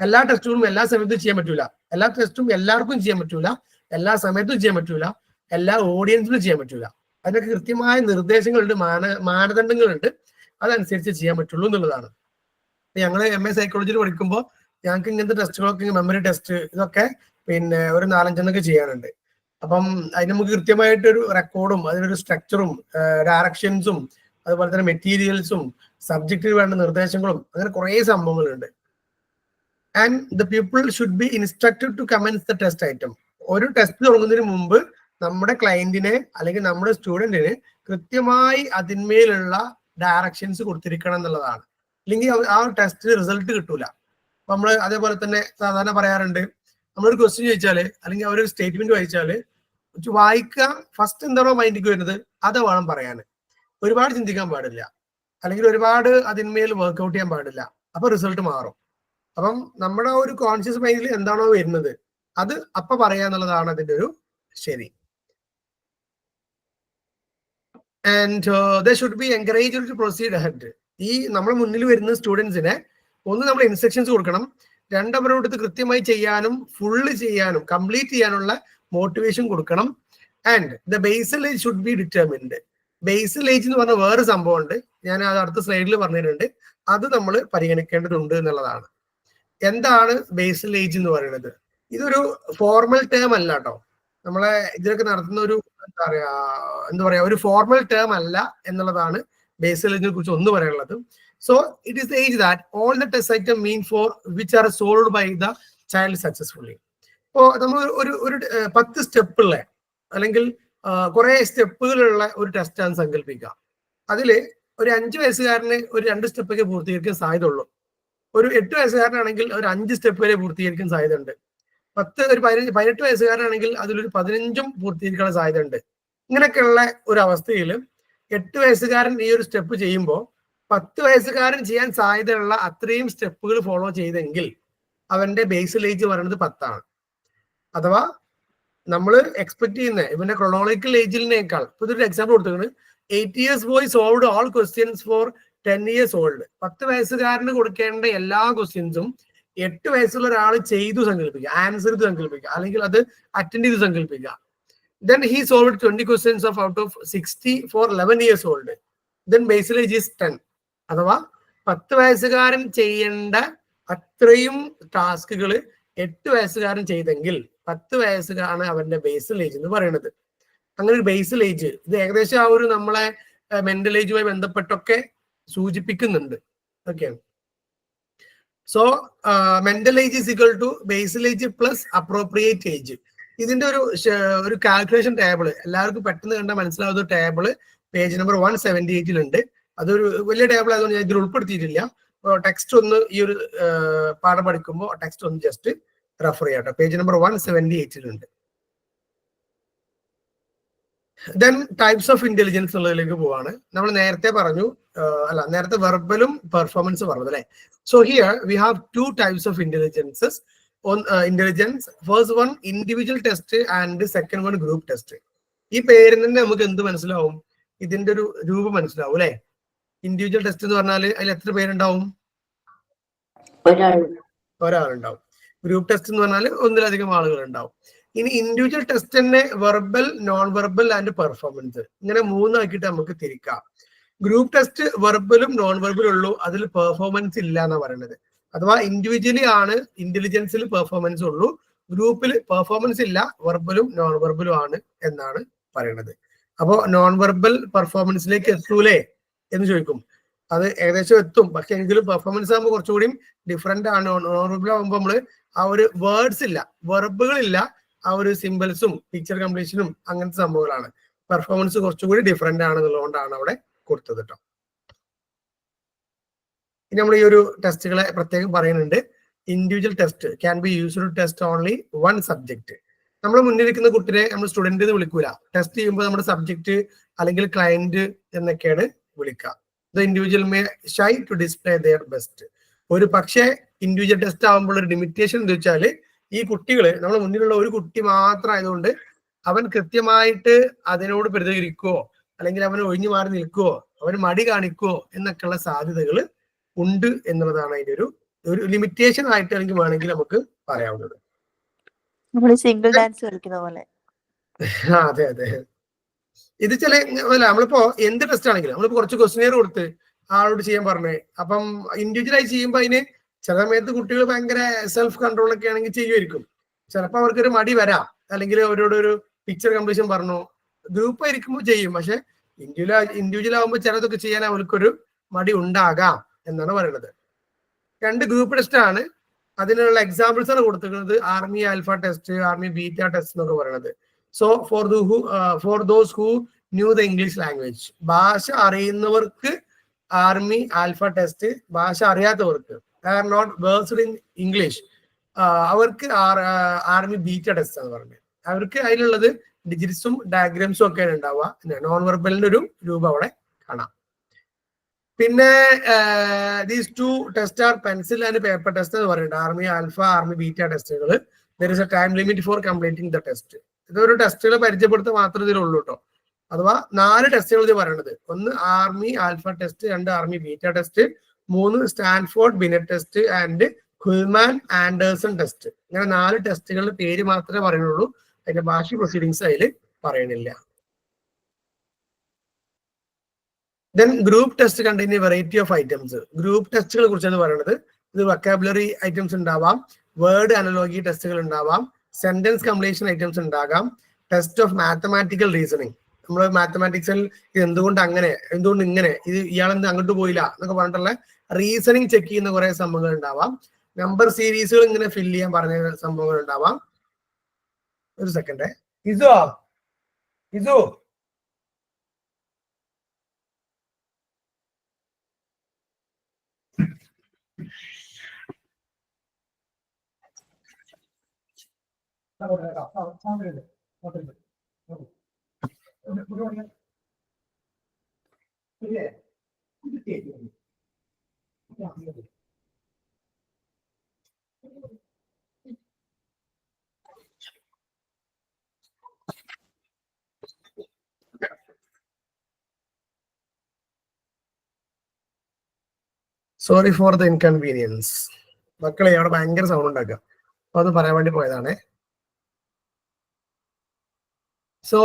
എല്ലാ ടെസ്റ്റുകളും എല്ലാ സമയത്തും ചെയ്യാൻ പറ്റൂല, എല്ലാ ടെസ്റ്റും എല്ലാവർക്കും ചെയ്യാൻ പറ്റൂല, എല്ലാ സമയത്തും ചെയ്യാൻ പറ്റൂല, എല്ലാ ഓഡിയൻസിനും ചെയ്യാൻ പറ്റൂല. അതിനൊക്കെ കൃത്യമായ നിർദ്ദേശങ്ങളുണ്ട്, മാനദണ്ഡങ്ങളുണ്ട്. അതനുസരിച്ച് ചെയ്യാൻ പറ്റുള്ളൂ എന്നുള്ളതാണ്. ഞങ്ങൾ MA സൈക്കോളജിയിൽ പഠിക്കുമ്പോൾ ഞങ്ങൾക്ക് ഇങ്ങനത്തെ ടെസ്റ്റുകളൊക്കെ, മെമ്മറി ടെസ്റ്റ്, ഇതൊക്കെ പിന്നെ ഒരു 4-5 ചെയ്യാനുണ്ട്. അപ്പം അതിന് നമുക്ക് കൃത്യമായിട്ടൊരു റെക്കോർഡും അതിനൊരു സ്ട്രക്ചറും ഡയറക്ഷൻസും അതുപോലെ തന്നെ മെറ്റീരിയൽസും സബ്ജക്റ്റിന് വേണ്ട നിർദ്ദേശങ്ങളും അങ്ങനെ കുറേ സംഭവങ്ങളുണ്ട്. And the people should be instructed to commence the test item. ഒരു ടെസ്റ്റ് തുടങ്ങുന്നതിന് മുമ്പ് നമ്മുടെ ക്ലയന്റിനെ അല്ലെങ്കിൽ നമ്മുടെ സ്റ്റുഡന്റിന് കൃത്യമായി അതിന്മേലുള്ള ഡയറക്ഷൻസ് കൊടുത്തിരിക്കണം എന്നുള്ളതാണ്. അല്ലെങ്കിൽ ആ ടെസ്റ്റ് റിസൾട്ട് കിട്ടൂല. അപ്പൊ നമ്മള് അതേപോലെ തന്നെ സാധാരണ പറയാറുണ്ട്, നമ്മളൊരു ക്വസ്റ്റ്യൻ ചോദിച്ചാല് അല്ലെങ്കിൽ അവരൊരു സ്റ്റേറ്റ്മെന്റ് വായിച്ചാല് വായിക്കുക, ഫസ്റ്റ് എന്താണോ മൈൻഡിലേക്ക് വരുന്നത് അത് വേണം പറയാൻ. ഒരുപാട് ചിന്തിക്കാൻ പാടില്ല, അല്ലെങ്കിൽ ഒരുപാട് അതിന്മേൽ വർക്ക്ഔട്ട് ചെയ്യാൻ പാടില്ല. അപ്പൊ റിസൾട്ട് മാറും. അപ്പം നമ്മുടെ ഒരു കോൺഷ്യസ് മൈൻഡിൽ എന്താണോ വരുന്നത് അത് അപ്പൊ പറയാന്നുള്ളതാണ് അതിന്റെ ഒരു ശരി. And they should be encouraged to proceed ahead. ഈ നമ്മുടെ മുന്നിൽ വരുന്ന സ്റ്റുഡൻസിനെ ഒന്ന് നമ്മൾ ഇൻസ്ട്രക്ഷൻസ് കൊടുക്കണം, രണ്ടവരോട് കൃത്യമായി ചെയ്യാനും ഫുള്ള് ചെയ്യാനും കംപ്ലീറ്റ് ചെയ്യാനുള്ള മോട്ടിവേഷൻ കൊടുക്കണം. And the basal age should be determined. Basal age എന്ന് പറഞ്ഞ വേറെ സംഭവം ഉണ്ട്, ഞാൻ അത് അടുത്ത സ്ലൈഡിൽ പറഞ്ഞിട്ടുണ്ട്. അത് നമ്മൾ പരിഗണിക്കേണ്ടതുണ്ട് എന്നുള്ളതാണ്. എന്താണ് ബേസൽ ഏജ് എന്ന് പറയുന്നത്? ഇതൊരു ഫോർമൽ ടേം അല്ല കേട്ടോ. നമ്മളെ ഇതിലൊക്കെ നടത്തുന്ന ഒരു എന്താ പറയാ ഒരു ഫോർമൽ ടേം അല്ല എന്നുള്ളതാണ് ബേസൽ ഏജിനെ കുറിച്ച് ഒന്ന് പറയാനുള്ളത്. So it is the age that all the test item mean for which are solved by the child successfully. ഇപ്പോ നമ്മൾ ഒരു 10 സ്റ്റെപ്പുള്ള അല്ലെങ്കിൽ കുറെ സ്റ്റെപ്പുകളുള്ള ഒരു ടെസ്റ്റാണ് സങ്കല്പിക്കുക. അതില് ഒരു 5 വയസ്സുകാരന് ഒരു 2 സ്റ്റെപ്പൊക്കെ പൂർത്തീകരിക്കാൻ സാധ്യത ഉള്ളൂ. ഒരു 8 വയസ്സുകാരനാണെങ്കിൽ ഒരു 5 സ്റ്റെപ്പ് വരെ പൂർത്തീകരിക്കാൻ സാധ്യത ഉണ്ട്. 18 വയസ്സുകാരനാണെങ്കിൽ അതിലൊരു 15 പൂർത്തീകരിക്കാനുള്ള സാധ്യത ഉണ്ട്. ഇങ്ങനെയൊക്കെയുള്ള ഒരു അവസ്ഥയിൽ 8 വയസ്സുകാരൻ ഈ ഒരു സ്റ്റെപ്പ് ചെയ്യുമ്പോൾ 10 വയസ്സുകാരൻ ചെയ്യാൻ സാധ്യതയുള്ള അത്രയും സ്റ്റെപ്പുകൾ ഫോളോ ചെയ്തെങ്കിൽ അവന്റെ ബേസൽ ഏജ് പറയുന്നത് 10 ആണ്. അഥവാ നമ്മൾ എക്സ്പെക്ട് ചെയ്യുന്ന ഇവന്റെ ക്രോണോളജിക്കൽ ഏജിനേക്കാൾ, ഇപ്പൊ ഇതൊരു എക്സാമ്പിൾ കൊടുത്തിട്ടുണ്ട്, 8 years boy solved all questions for 10 years old. 10 വയസ്സുകാരന് കൊടുക്കേണ്ട എല്ലാ ക്വസ്റ്റ്യൻസും 8 വയസ്സുള്ള ഒരാൾ ചെയ്തു സങ്കല്പിക്കുക, ആൻസർ ചെയ്ത് സങ്കല്പിക്കുക, അല്ലെങ്കിൽ അത് അറ്റൻഡ് ചെയ്ത് സങ്കല്പിക്കുക. Then he solved 20 questions of out of 60 for 11 years old. Then basal age is 10. അഥവാ 10 വയസ്സുകാരൻ ചെയ്യേണ്ട അത്രയും ടാസ്കുകൾ 8 വയസ്സുകാരൻ ചെയ്തെങ്കിൽ 10 വയസ്സുകാരാണ് അവന്റെ ബേസൽ ഏജ് എന്ന് പറയുന്നത്. അങ്ങനെ ഒരു ബേസൽ ഏജ് ഇത് ഏകദേശം ആ ഒരു നമ്മളെ മെന്റൽ ഏജുമായി ബന്ധപ്പെട്ടൊക്കെ സൂചിപ്പിക്കുന്നുണ്ട്. Okay, so mental age is equal to basal age plus appropriate age. ഇതിന്റെ ഒരു കാൽക്കുലേഷൻ ടേബിൾ എല്ലാവർക്കും പെട്ടെന്ന് കണ്ടാൽ മനസ്സിലാവുന്ന ടേബിൾ പേജ് നമ്പർ 178 അതൊരു വലിയ ടേബിൾ ആയതുകൊണ്ട് ഞാൻ ഇതിൽ ഉൾപ്പെടുത്തിയിട്ടില്ല. ടെക്സ്റ്റ് ഒന്ന് ഈ ഒരു പാഠം പഠിക്കുമ്പോൾ ടെക്സ്റ്റ് ഒന്ന് ജസ്റ്റ് റെഫർ ചെയ്യാം. Page number 178 then types of intelligence എന്നുള്ളതിലേക്ക് പോവാണ്. നമ്മൾ നേരത്തെ പറഞ്ഞു, നേരത്തെ വെർബലും പെർഫോമൻസ് പറഞ്ഞു അല്ലെ. So here we have 2 types of intelligences. Intelligence first one individual test and second one group test. ഈ പേരിൽ തന്നെ നമുക്ക് എന്ത് മനസ്സിലാവും? ഇതിന്റെ ഒരു രൂപം മനസ്സിലാവും അല്ലെ. ഇൻഡിവിജ്വൽ ടെസ്റ്റ് എന്ന് പറഞ്ഞാൽ അതിൽ എത്ര പേരുണ്ടാവും? ഒരാളുണ്ടാവും. ഗ്രൂപ്പ് ടെസ്റ്റ് എന്ന് പറഞ്ഞാൽ ഒന്നിലധികം ആളുകൾ ഉണ്ടാവും. ഇനി ഇൻഡിവിജ്വൽ ടെസ്റ്റ് തന്നെ verbal, non verbal and performance, ഇങ്ങനെ 3 ആക്കിയിട്ട് നമുക്ക് തിരിക്കാം. ഗ്രൂപ്പ് ടെസ്റ്റ് വെർബലും നോൺ വെർബലും ഉള്ളൂ, അതിൽ പെർഫോമൻസ് ഇല്ല എന്നാണ് പറയുന്നത്. അഥവാ ഇൻഡിവിജ്വലി ആണ് ഇന്റലിജൻസിൽ പെർഫോമൻസ് ഉള്ളൂ, ഗ്രൂപ്പിൽ പെർഫോമൻസ് ഇല്ല, വെർബലും നോൺ വെർബലും ആണ് എന്നാണ് പറയുന്നത്. അപ്പോൾ നോൺ വെർബൽ പെർഫോമൻസിലേക്ക് എത്തൂലേ എന്ന് ചോദിക്കും. അത് ഏകദേശം എത്തും, പക്ഷെ എങ്കിലും പെർഫോമൻസ് ആകുമ്പോൾ കുറച്ചുകൂടി ഡിഫറെന്റ് ആണ്. നോൺ വെർബൽ ആകുമ്പോൾ നമ്മള് ആ ഒരു വേർഡ്സ് ഇല്ല, വെർബുകളില്ല, ആ ഒരു സിമ്പിൾസും പിക്ചർ കംപ്ലീഷനും അങ്ങനത്തെ സംഭവങ്ങളാണ്. പെർഫോമൻസ് കുറച്ചുകൂടി ഡിഫറെന്റ് ആണെന്നുള്ളതുകൊണ്ടാണ് അവിടെ കൊടുത്തത് കേട്ടോ. ഇനി നമ്മൾ ഈ ഒരു ടെസ്റ്റുകളെ പ്രത്യേകം പറയുന്നുണ്ട്. Individual test can be used to test only one subject. നമ്മൾ മുന്നിലിരിക്കുന്ന കുട്ടിനെ നമ്മൾ സ്റ്റുഡന്റ് എന്ന് വിളിക്കൂല. ടെസ്റ്റ് ചെയ്യുമ്പോൾ നമ്മുടെ സബ്ജക്ട് അല്ലെങ്കിൽ ക്ലയന്റ് എന്നൊക്കെയാണ് വിളിക്കുക. The individual may shy to display their best. ഒരു പക്ഷേ ഇൻഡിവിജ്വൽ ടെസ്റ്റ് ആകുമ്പോൾ ഒരു ലിമിറ്റേഷൻ എന്ന് വെച്ചാല് ഈ കുട്ടികള് നമ്മുടെ മുന്നിലുള്ള ഒരു കുട്ടി മാത്രം ആയതുകൊണ്ട് അവൻ കൃത്യമായിട്ട് അതിനോട് പ്രതികരിക്കുവോ അല്ലെങ്കിൽ അവന് ഒഴിഞ്ഞു മാറി നിൽക്കുവോ അവന് മടി കാണിക്കുവോ എന്നൊക്കെയുള്ള സാധ്യതകൾ ഉണ്ട് എന്നുള്ളതാണ് അതിന്റെ ഒരു ലിമിറ്റേഷൻ ആയിട്ട് അല്ലെങ്കിൽ വേണമെങ്കിൽ നമുക്ക് പറയാവുന്നത്. സിംഗിൾ ഡാൻസ് കളിക്കുന്ന പോലെ. അതെ അതെ. ഇത് നമ്മളിപ്പോ എന്ത് ടെസ്റ്റ് ആണെങ്കിലും നമ്മളിപ്പോ കുറച്ച് ക്വസ്റ്റ്യനെയർ കൊടുത്ത് ആളോട് ചെയ്യാൻ പറഞ്ഞേ, അപ്പം ഇൻഡിവിജ്വൽ ആയി ചെയ്യുമ്പോൾ അതിന് ചില സമയത്ത് കുട്ടികൾ ഭയങ്കര സെൽഫ് കൺട്രോൾ ഒക്കെ ആണെങ്കിൽ ചെയ്യുമായിരിക്കും. ചിലപ്പോൾ അവർക്കൊരു മടി വരാം, അല്ലെങ്കിൽ അവരോടൊരു പിക്ചർ കംപ്ലീഷൻ പറഞ്ഞു. ഗ്രൂപ്പ് ആയിരിക്കുമ്പോൾ ചെയ്യും, പക്ഷെ ഇൻഡിവിജ്വൽ ആകുമ്പോൾ ചിലതൊക്കെ ചെയ്യാൻ അവർക്കൊരു മടി ഉണ്ടാകാം എന്നാണ് പറയുന്നത്. 2 ഗ്രൂപ്പ് ടെസ്റ്റ് ആണ്. അതിനുള്ള എക്സാമ്പിൾസ് ആണ് കൊടുത്തിരിക്കുന്നത്. Army alpha test, army beta test എന്നൊക്കെ പറയുന്നത്. So for those who knew the English language, ഭാഷ അറിയുന്നവർക്ക് ആർമി ആൽഫ ടെസ്റ്റ്, ഭാഷ അറിയാത്തവർക്ക് are not versed in English അവർക്ക് ആർമി ബീറ്റ ടെസ്റ്റ് എന്ന് പറഞ്ഞത്. അവർക്ക് അതിലുള്ളത് ഡിജിറ്റ്സും ഡയഗ്രാംസും ഒക്കെയാണ് ഉണ്ടാവുക. നോൺ വെർബലിന്റെ ഒരു രൂപം അവിടെ കാണാം. പിന്നെ these 2 test are pencil and paper test എന്ന് പറയുന്നുണ്ട്. ആർമി ആൽഫ, ആർമി ബീറ്റ ടെസ്റ്റുകൾ. There is a time limit for completing the test. ഇതൊരു ടെസ്റ്റുകൾ പരിചയപ്പെടുത്താൻ മാത്രം ഇതിലുള്ളൂ കേട്ടോ. അഥവാ 4 ടെസ്റ്റുകൾ ഇത് പറയുന്നത്. 1 army alpha test, 2 army beta test, 3 Stanford Binet test and Kuhlmann Anderson test. ഇങ്ങനെ 4 ടെസ്റ്റുകളുടെ പേര് മാത്രമേ പറയുന്നുള്ളൂ, അതിന്റെ ബാക്കി പ്രൊസീഡിങ്സ് അതിൽ പറയണില്ല. Then group test contain variety of items. Group ടെസ്റ്റുകളെ കുറിച്ചാണ് പറയുന്നത്. ഇത് വൊക്കാബുലറി ഐറ്റംസ് ഉണ്ടാവാം, വേർഡ് അനലോഗി ടെസ്റ്റുകൾ ഉണ്ടാവാം, സെന്റൻസ് കംപ്ലീഷൻ ഐറ്റംസ് ഉണ്ടാകാം, ടെസ്റ്റ് ഓഫ് മാത്തമാറ്റിക്കൽ റീസണിങ്. നമ്മൾ മാത്തമാറ്റിക്സിൽ ഇത് എന്തുകൊണ്ട് അങ്ങനെ, എന്തുകൊണ്ട് ഇങ്ങനെ, ഇത് ഇയാളെന്ത് അങ്ങോട്ട് പോയില്ല എന്നൊക്കെ പറഞ്ഞിട്ടുള്ള റീസണിങ് ചെക്ക് ചെയ്യുന്ന കുറെ സംഭവങ്ങൾ ഉണ്ടാവാം. നമ്പർ സീരീസുകൾ ഇങ്ങനെ ഫില്ല് ചെയ്യാൻ പറഞ്ഞ സംഭവങ്ങൾ ഉണ്ടാവാം. ഒരു സെക്കൻഡ്, ഇസോ സോറി ഫോർ ദ ഇൻകൺവീനിയൻസ്. മക്കളെ അവിടെ ഭയങ്കര സൗണ്ട് ഉണ്ടാക്കുക, അപ്പൊ അത് പറയാൻ വേണ്ടി പോയതാണേ. സോ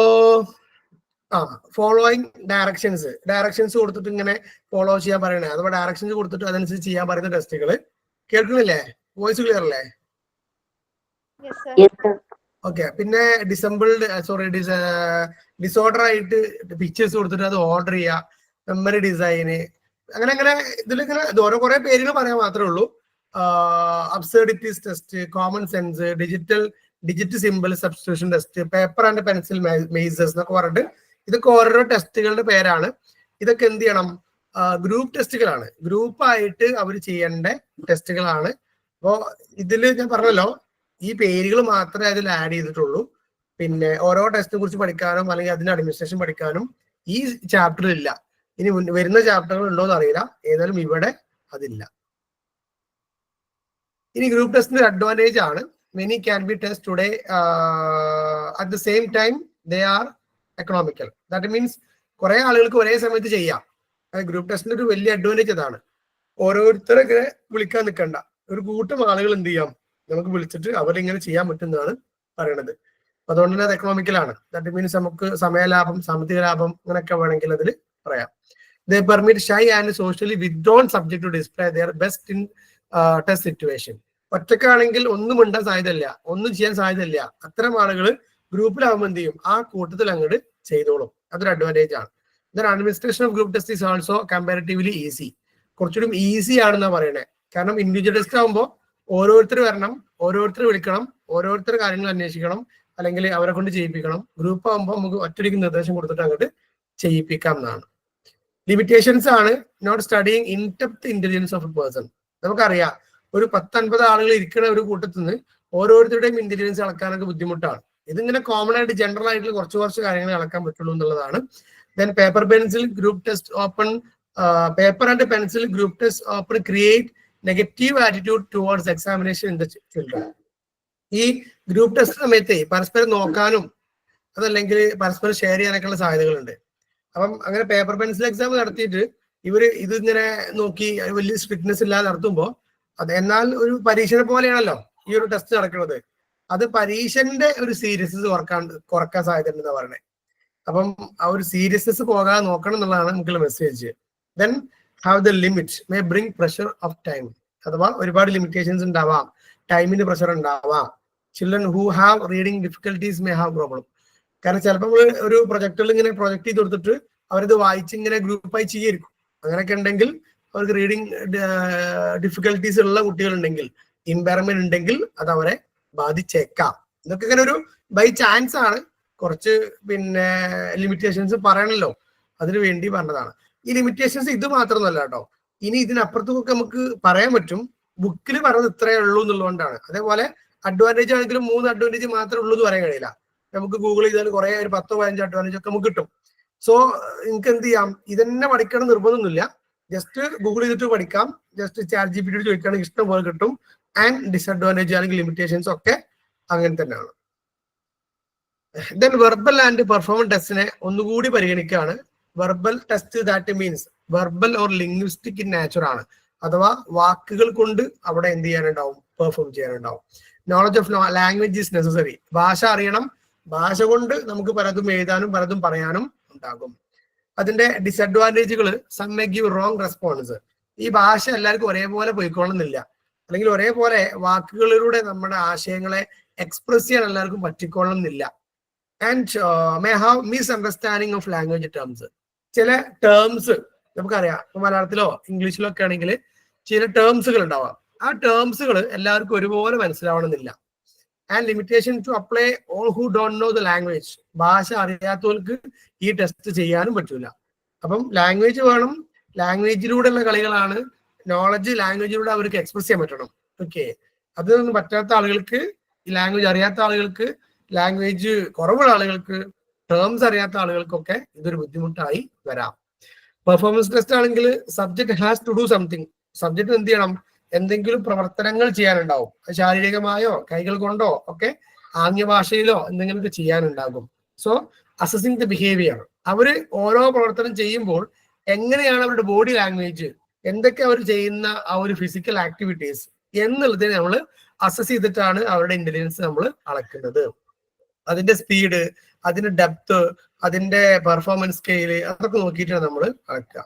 ഫോളോയിങ് ഡയറക്ഷൻസ് കൊടുത്തിട്ട് ഇങ്ങനെ ഫോളോ ചെയ്യാൻ പറയണേ, അഥവാ ഡയറക്ഷൻസ് കൊടുത്തിട്ട് അതനുസരിച്ച് ചെയ്യാൻ പറയുന്ന ടെസ്റ്റുകൾ. കേൾക്കണില്ലേ? വോയിസ് ക്ലിയർ അല്ലേ? ഓക്കെ. പിന്നെ ഡിസോർഡർ ആയിട്ട് പിക്ചേഴ്സ് കൊടുത്തിട്ട് അത് ഓർഡർ ചെയ്യുക, മെമ്മറി ഡിസൈന്, അങ്ങനെ ഇതിലിങ്ങനെ ഓരോ കുറെ പേരുകൾ പറയാൻ മാത്രമേ ഉള്ളൂ. Absurdities test, common sense, digit simple substitution test, paper and pencil mazes എന്നൊക്കെ പറഞ്ഞിട്ട് ഇതൊക്കെ ഓരോരോ ടെസ്റ്റുകളുടെ പേരാണ്. ഇതൊക്കെ എന്ത് ചെയ്യണം? ഗ്രൂപ്പ് ടെസ്റ്റുകളാണ്, ഗ്രൂപ്പായിട്ട് അവർ ചെയ്യേണ്ട ടെസ്റ്റുകളാണ്. അപ്പോൾ ഇതിൽ ഞാൻ പറഞ്ഞല്ലോ, ഈ പേരുകൾ മാത്രമേ അതിൽ ആഡ് ചെയ്തിട്ടുള്ളൂ. പിന്നെ ഓരോ ടെസ്റ്റിനെ കുറിച്ച് പഠിക്കാനും അല്ലെങ്കിൽ അതിന്റെ അഡ്മിനിസ്ട്രേഷൻ പഠിക്കാനും ഈ ചാപ്റ്ററിൽ ഇല്ല. ഇനി വരുന്ന ചാപ്റ്ററുകൾ ഉണ്ടോ എന്ന് അറിയില്ല, ഏതായാലും ഇവിടെ അതില്ല. ഇനി ഗ്രൂപ്പ് ടെസ്റ്റിന്റെ അഡ്വാൻറ്റേജ് ആണ്, many can be test today at the same time they are economical. That means കുറെ ആളുകൾക്ക് ഒരേ സമയത്ത് ചെയ്യാം. ഗ്രൂപ്പ് ടെസ്റ്റിന്റെ ഒരു വലിയ അഡ്വാൻറ്റേജ് അതാണ്. ഓരോരുത്തരൊക്കെ വിളിക്കാൻ നിൽക്കണ്ട, ഒരു കൂട്ടം ആളുകൾ എന്ത് ചെയ്യാം, നമുക്ക് വിളിച്ചിട്ട് അവരിങ്ങനെ ചെയ്യാൻ പറ്റുന്നതാണ് പറയണത്. അതുകൊണ്ട് തന്നെ അത് എക്കണോമിക്കലാണ്. ദാറ്റ് മീൻസ് നമുക്ക് സമയലാഭം, സാമ്പത്തിക ലാഭം അങ്ങനെയൊക്കെ വേണമെങ്കിൽ അതിൽ പറയാം. They permit shy and socially withdrawn subject to display their best in test situation. ഒറ്റക്കാണെങ്കിൽ ഒന്നും ഉണ്ടാൻ സാധ്യതയില്ല, ഒന്നും ചെയ്യാൻ സാധ്യതയില്ല. അത്തരം ആളുകൾ ഗ്രൂപ്പിലാവുമ്പോൾ എന്ത് ചെയ്യും, ആ കൂട്ടത്തിൽ അങ്ങോട്ട് ചെയ്തോളും. അതൊരു അഡ്വാൻറ്റേജ് ആണ്. Administration of group test is also comparatively easy. കുറച്ചുകൂടി ഈസി ആണെന്നാ പറയണേ. കാരണം ഇൻഡിവിജ്വൽ ടെസ്റ്റ് ആകുമ്പോൾ ഓരോരുത്തർ വരണം, ഓരോരുത്തർ വിളിക്കണം, ഓരോരുത്തർ കാര്യങ്ങൾ അന്വേഷിക്കണം, അല്ലെങ്കിൽ അവരെ കൊണ്ട് ചെയ്യിപ്പിക്കണം. ഗ്രൂപ്പ് ആകുമ്പോൾ നമുക്ക് ഒറ്റയ്ക്ക് നിർദ്ദേശം കൊടുത്തിട്ട് അങ്ങോട്ട് ചെയ്യിപ്പിക്കാം എന്നാണ്. ലിമിറ്റേഷൻസ് ആണ് not studying in depth intelligence of a person. നമുക്കറിയാം, ഒരു 10-50 ആളുകൾ ഇരിക്കുന്ന ഒരു കൂട്ടത്തിൽ നിന്ന് ഓരോരുത്തരുടെയും ഇന്റലിജൻസ് അളക്കാനൊക്കെ ബുദ്ധിമുട്ടാണ്. ഇതിങ്ങനെ കോമൺ ആയിട്ട് ജനറൽ ആയിട്ടുള്ള കുറച്ച് കാര്യങ്ങൾ അളക്കാൻ പറ്റുള്ളൂ എന്നുള്ളതാണ്. Then paper pencil group test open paper and pencil group test open create negative attitude towards examination in the children. ഈ ഗ്രൂപ്പ് ടെസ്റ്റ് സമയത്ത് പരസ്പരം നോക്കാനും അതല്ലെങ്കിൽ പരസ്പരം ഷെയർ ചെയ്യാനൊക്കെയുള്ള സാധ്യതകളുണ്ട്. അപ്പം അങ്ങനെ പേപ്പർ പെൻസിൽ എക്സാം നടത്തിയിട്ട് ഇവര് ഇതിങ്ങനെ നോക്കി വലിയ സ്ട്രിക്ട്നെസ് ഇല്ലാതെ നടത്തുമ്പോൾ അത് എന്നാൽ ഒരു പരീക്ഷനെ പോലെയാണല്ലോ ഈ ഒരു ടെസ്റ്റ് നടക്കുന്നത്. അത് പരീക്ഷന്റെ ഒരു സീരിയസ്നെസ് കുറക്കാൻ സാധ്യത ഉണ്ടെന്ന് പറയണേ. അപ്പം ആ ഒരു സീരിയസ്നെസ് പോകാതെ നോക്കണം എന്നുള്ളതാണ് നമുക്കുള്ള message. Then have the limit may bring pressure of time. അഥവാ ഒരുപാട് ലിമിറ്റേഷൻസ് ഉണ്ടാവാം, ടൈമിന്റെ പ്രഷർ ഉണ്ടാവാം. Children who have reading difficulties may have problem. കാരണം ചിലപ്പോൾ ഒരു പ്രൊജക്ടറിൽ ഇങ്ങനെ പ്രൊജക്ട് ചെയ്ത് കൊടുത്തിട്ട് അവരത് വായിച്ച് ഇങ്ങനെ ഗ്രൂപ്പായി ചെയ്യായിരിക്കും. അങ്ങനെയൊക്കെ ഉണ്ടെങ്കിൽ അവർക്ക് റീഡിങ് ഡിഫിക്കൽട്ടീസ് ഉള്ള കുട്ടികളുണ്ടെങ്കിൽ, ഇമ്പയർമെന്റ് ഉണ്ടെങ്കിൽ അത് അവരെ ബാധിച്ചേക്കാം. ഇതൊക്കെ ഇങ്ങനെ ഒരു ബൈ ചാൻസ് ആണ്. കുറച്ച് പിന്നെ ലിമിറ്റേഷൻസ് പറയണല്ലോ, അതിനു വേണ്ടി പറഞ്ഞതാണ്. ഈ ലിമിറ്റേഷൻസ് ഇത് മാത്രമല്ല കേട്ടോ, ഇനി ഇതിനപ്പുറത്തൊക്കെ നമുക്ക് പറയാൻ പറ്റും. ബുക്കിൽ പറഞ്ഞത് ഇത്രയേ ഉള്ളൂ എന്നുള്ളതുകൊണ്ടാണ്. അതേപോലെ അഡ്വാൻറ്റേജ് ആണെങ്കിലും 3 അഡ്വാൻറ്റേജ് മാത്രമേ ഉള്ളൂ എന്ന് പറയാൻ കഴിയില്ല. നമുക്ക് ഗൂഗിൾ ചെയ്താൽ കുറെ ഒരു 10-15 അഡ്വാൻറ്റേജ് ഒക്കെ നമുക്ക് കിട്ടും. സോ നിങ്ങൾക്ക് എന്ത് ചെയ്യാം, ഇതന്നെ പഠിക്കണം നിർബന്ധമൊന്നുമില്ല. ജസ്റ്റ് ഗൂഗിൾ ചെയ്തിട്ട് പഠിക്കാം, ജസ്റ്റ് ചാറ്റ് GPT ചോദിക്കുകയാണെങ്കിൽ ഇഷ്ടം പോലെ കിട്ടും. ആൻഡ് ഡിസഡ്വാൻറ്റേജ് അല്ലെങ്കിൽ ലിമിറ്റേഷൻസ് ഒക്കെ അങ്ങനെ തന്നെയാണ്. ദെൻ വെർബൽ ആൻഡ് പെർഫോമൻസ് ടെസ്റ്റിനെ ഒന്നുകൂടി പരിഗണിക്കുകയാണ്. Verbal test that means verbal or linguistic in nature ആണ്. അഥവാ വാക്കുകൾ കൊണ്ട് അവിടെ എന്ത് ചെയ്യാനുണ്ടാവും, പെർഫോം ചെയ്യാനുണ്ടാവും. Knowledge of language is necessary. ഭാഷ അറിയണം, ഭാഷ കൊണ്ട് നമുക്ക് പലതും എഴുതാനും പലതും പറയാനും ഉണ്ടാകും. അതിന്റെ ഡിസഡ്വാൻറ്റേജുകൾ, some may give wrong response. ഈ ഭാഷ എല്ലാവർക്കും ഒരേപോലെ പോയിക്കൊള്ളുന്നില്ല, അല്ലെങ്കിൽ ഒരേപോലെ വാക്കുകളിലൂടെ നമ്മുടെ ആശയങ്ങളെ എക്സ്പ്രസ് ചെയ്യാൻ എല്ലാവർക്കും പറ്റിക്കൊള്ളുന്നില്ല. And may have misunderstanding of language terms. ചില ടേംസ് നമുക്കറിയാം, മലയാളത്തിലോ ഇംഗ്ലീഷിലോ ഒക്കെ ആണെങ്കിൽ ചില ടേംസുകൾ ഉണ്ടാവാം. ആ ടേംസുകൾ എല്ലാവർക്കും ഒരുപോലെ മനസ്സിലാവണമെന്നില്ല. And limitation to apply all who don't know the language. ഭാഷ അറിയാത്തവർക്ക് ഈ ടെസ്റ്റ് ചെയ്യാനും പറ്റൂല. അപ്പം ലാംഗ്വേജ് വേണം, ലാംഗ്വേജിലൂടെയുള്ള കളികളാണ്. നോളജ് ലാംഗ്വേജിലൂടെ അവർക്ക് എക്സ്പ്രസ് ചെയ്യാൻ പറ്റണം. ഓക്കെ, അതൊന്നും പറ്റാത്ത ആളുകൾക്ക്, ഈ ലാംഗ്വേജ് അറിയാത്ത ആളുകൾക്ക്, ലാംഗ്വേജ് കുറവുള്ള ആളുകൾക്ക്, ടേംസ് അറിയാത്ത ആളുകൾക്കൊക്കെ ഇതൊരു ബുദ്ധിമുട്ടായി വരാം. പെർഫോമൻസ് ടെസ്റ്റ് ആണെങ്കിൽ subject has to do something. Subject എന്ത് ചെയ്യണം, എന്തെങ്കിലും പ്രവർത്തനങ്ങൾ ചെയ്യാനുണ്ടാവും. ശാരീരികമായോ കൈകൾ കൊണ്ടോ ഒക്കെ ആംഗ്യഭാഷയിലോ എന്തെങ്കിലുമൊക്കെ ചെയ്യാനുണ്ടാകും. So assessing the behaviour. അവര് ഓരോ പ്രവർത്തനം ചെയ്യുമ്പോൾ എങ്ങനെയാണ് അവരുടെ ബോഡി ലാംഗ്വേജ്, എന്തൊക്കെ അവർ ചെയ്യുന്ന ആ ഒരു ഫിസിക്കൽ ആക്ടിവിറ്റീസ് എന്നുള്ളതിനെ നമ്മൾ അസസ് ചെയ്തിട്ടാണ് അവരുടെ ഇന്റലിജൻസ് നമ്മൾ അളക്കുന്നത്. അതിന്റെ സ്പീഡ്, അതിന്റെ ഡെപ്ത്, അതിന്റെ പെർഫോമൻസ് സ്കെയില് അതൊക്കെ നോക്കിയിട്ടാണ് നമ്മൾ അളക്കുക.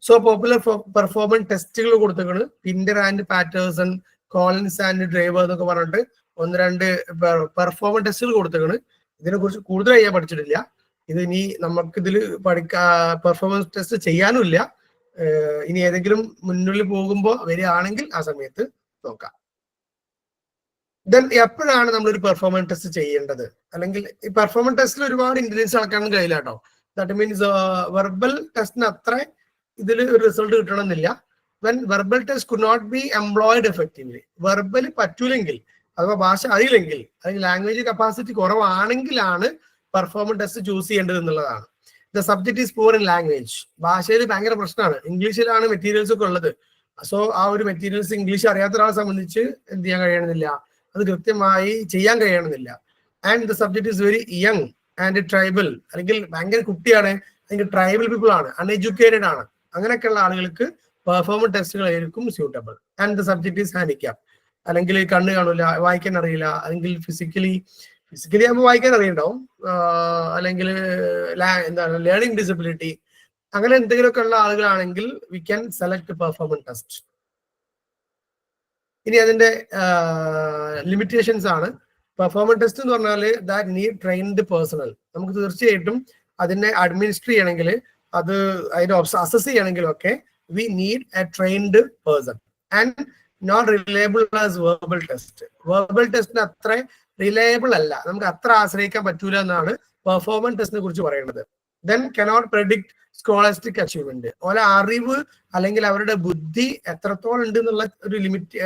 സോ പോപ്പുലർ പെർഫോമൻസ് ടെസ്റ്റുകൾ കൊടുത്തേക്കാണ്. Pintner and Paterson, Collins and Drever എന്നൊക്കെ പറഞ്ഞിട്ട് 1-2 പെർഫോമൻസ് ടെസ്റ്റുകൾ കൊടുത്തേക്കാണ്. ഇതിനെ കുറിച്ച് കൂടുതലായി ഞാൻ പഠിച്ചിട്ടില്ല. ഇത് ഇനി നമുക്കിതിൽ പെർഫോമൻസ് ടെസ്റ്റ് ചെയ്യാനുമില്ല. ഇനി ഏതെങ്കിലും മുന്നിൽ പോകുമ്പോൾ വരികയാണെങ്കിൽ ആ സമയത്ത് നോക്കാം. ദെൻ എപ്പോഴാണ് നമ്മളൊരു പെർഫോമൻസ് ടെസ്റ്റ് ചെയ്യേണ്ടത്? അല്ലെങ്കിൽ ഈ പെർഫോമൻസ് ടെസ്റ്റിൽ ഒരുപാട് ഇന്റലിജൻസ് അളക്കാനും കഴിയില്ല കേട്ടോ. ദാറ്റ് മീൻസ് വെർബൽ ടെസ്റ്റിന് അത്ര ഇതിൽ ഒരു റിസൾട്ട് കിട്ടണമെന്നില്ല. When verbal test could not be employed effectively, verbal പറ്റൂലെങ്കിൽ അഥവാ ഭാഷ അറിയില്ലെങ്കിൽ അല്ലെങ്കിൽ ലാംഗ്വേജ് കപ്പാസിറ്റി കുറവാണെങ്കിലാണ് പെർഫോമൻസ് ടെസ്റ്റ് ചൂസ് ചെയ്യേണ്ടത് എന്നുള്ളതാണ്. The subject is poor in language, ഭാഷയിൽ ഭയങ്കര പ്രശ്നമാണ്. ഇംഗ്ലീഷിലാണ് മെറ്റീരിയൽസ് ഒക്കെ ഉള്ളത്. സോ ആ ഒരു മെറ്റീരിയൽസ് ഇംഗ്ലീഷ് അറിയാത്ത ഒരാളെ സംബന്ധിച്ച് എന്ത് ചെയ്യാൻ കഴിയണമെന്നില്ല, അത് കൃത്യമായി ചെയ്യാൻ കഴിയണമെന്നില്ല. And the subject is very young and tribal, അല്ലെങ്കിൽ ഭയങ്കര കുട്ടിയാണ്, അല്ലെങ്കിൽ ട്രൈബൽ പീപ്പിൾ ആണ്, അൺഎഡ്യൂക്കേറ്റഡ് ആണ്, അങ്ങനെയൊക്കെയുള്ള ആളുകൾക്ക് പെർഫോമൻസ് ടെസ്റ്റുകൾ ആയിരിക്കും suitable. And the subject is handicap, അല്ലെങ്കിൽ കണ്ണ് കാണില്ല, വായിക്കാൻ അറിയില്ല, അല്ലെങ്കിൽ ഫിസിക്കലി ആകുമ്പോൾ വായിക്കാൻ അറിയണ്ടാവും, അല്ലെങ്കിൽ എന്താണ് ലേണിംഗ് ഡിസബിലിറ്റി, അങ്ങനെ എന്തെങ്കിലുമൊക്കെ ഉള്ള ആളുകളാണെങ്കിൽ we can select performance test. ഇനി അതിന്റെ ലിമിറ്റേഷൻസ് ആണ്. പെർഫോമൻസ് ടെസ്റ്റ് എന്ന് പറഞ്ഞാൽ ദാറ്റ് നീഡ് ട്രെയിൻഡ് പേഴ്സണൽ. നമുക്ക് തീർച്ചയായിട്ടും അതിനെ അഡ്മിനിസ്റ്റർ ചെയ്യണമെങ്കിൽ, അത് അതിനെ അസസ് ചെയ്യണമെങ്കിലും ഒക്കെ we need a trained person and not reliable as verbal test. Verbal ടെസ്റ്റിന് അത്ര റിലയബിൾ അല്ല, നമുക്ക് അത്ര ആശ്രയിക്കാൻ പറ്റൂല എന്നാണ് പെർഫോമൻസ് ടെസ്റ്റിനെ കുറിച്ച് പറയുന്നത്. Then cannot predict scholastic achievement, ഓരോ അറിവ് അല്ലെങ്കിൽ അവരുടെ ബുദ്ധി എത്രത്തോളം ഉണ്ട് എന്നുള്ള ഒരു ലിമിറ്റ്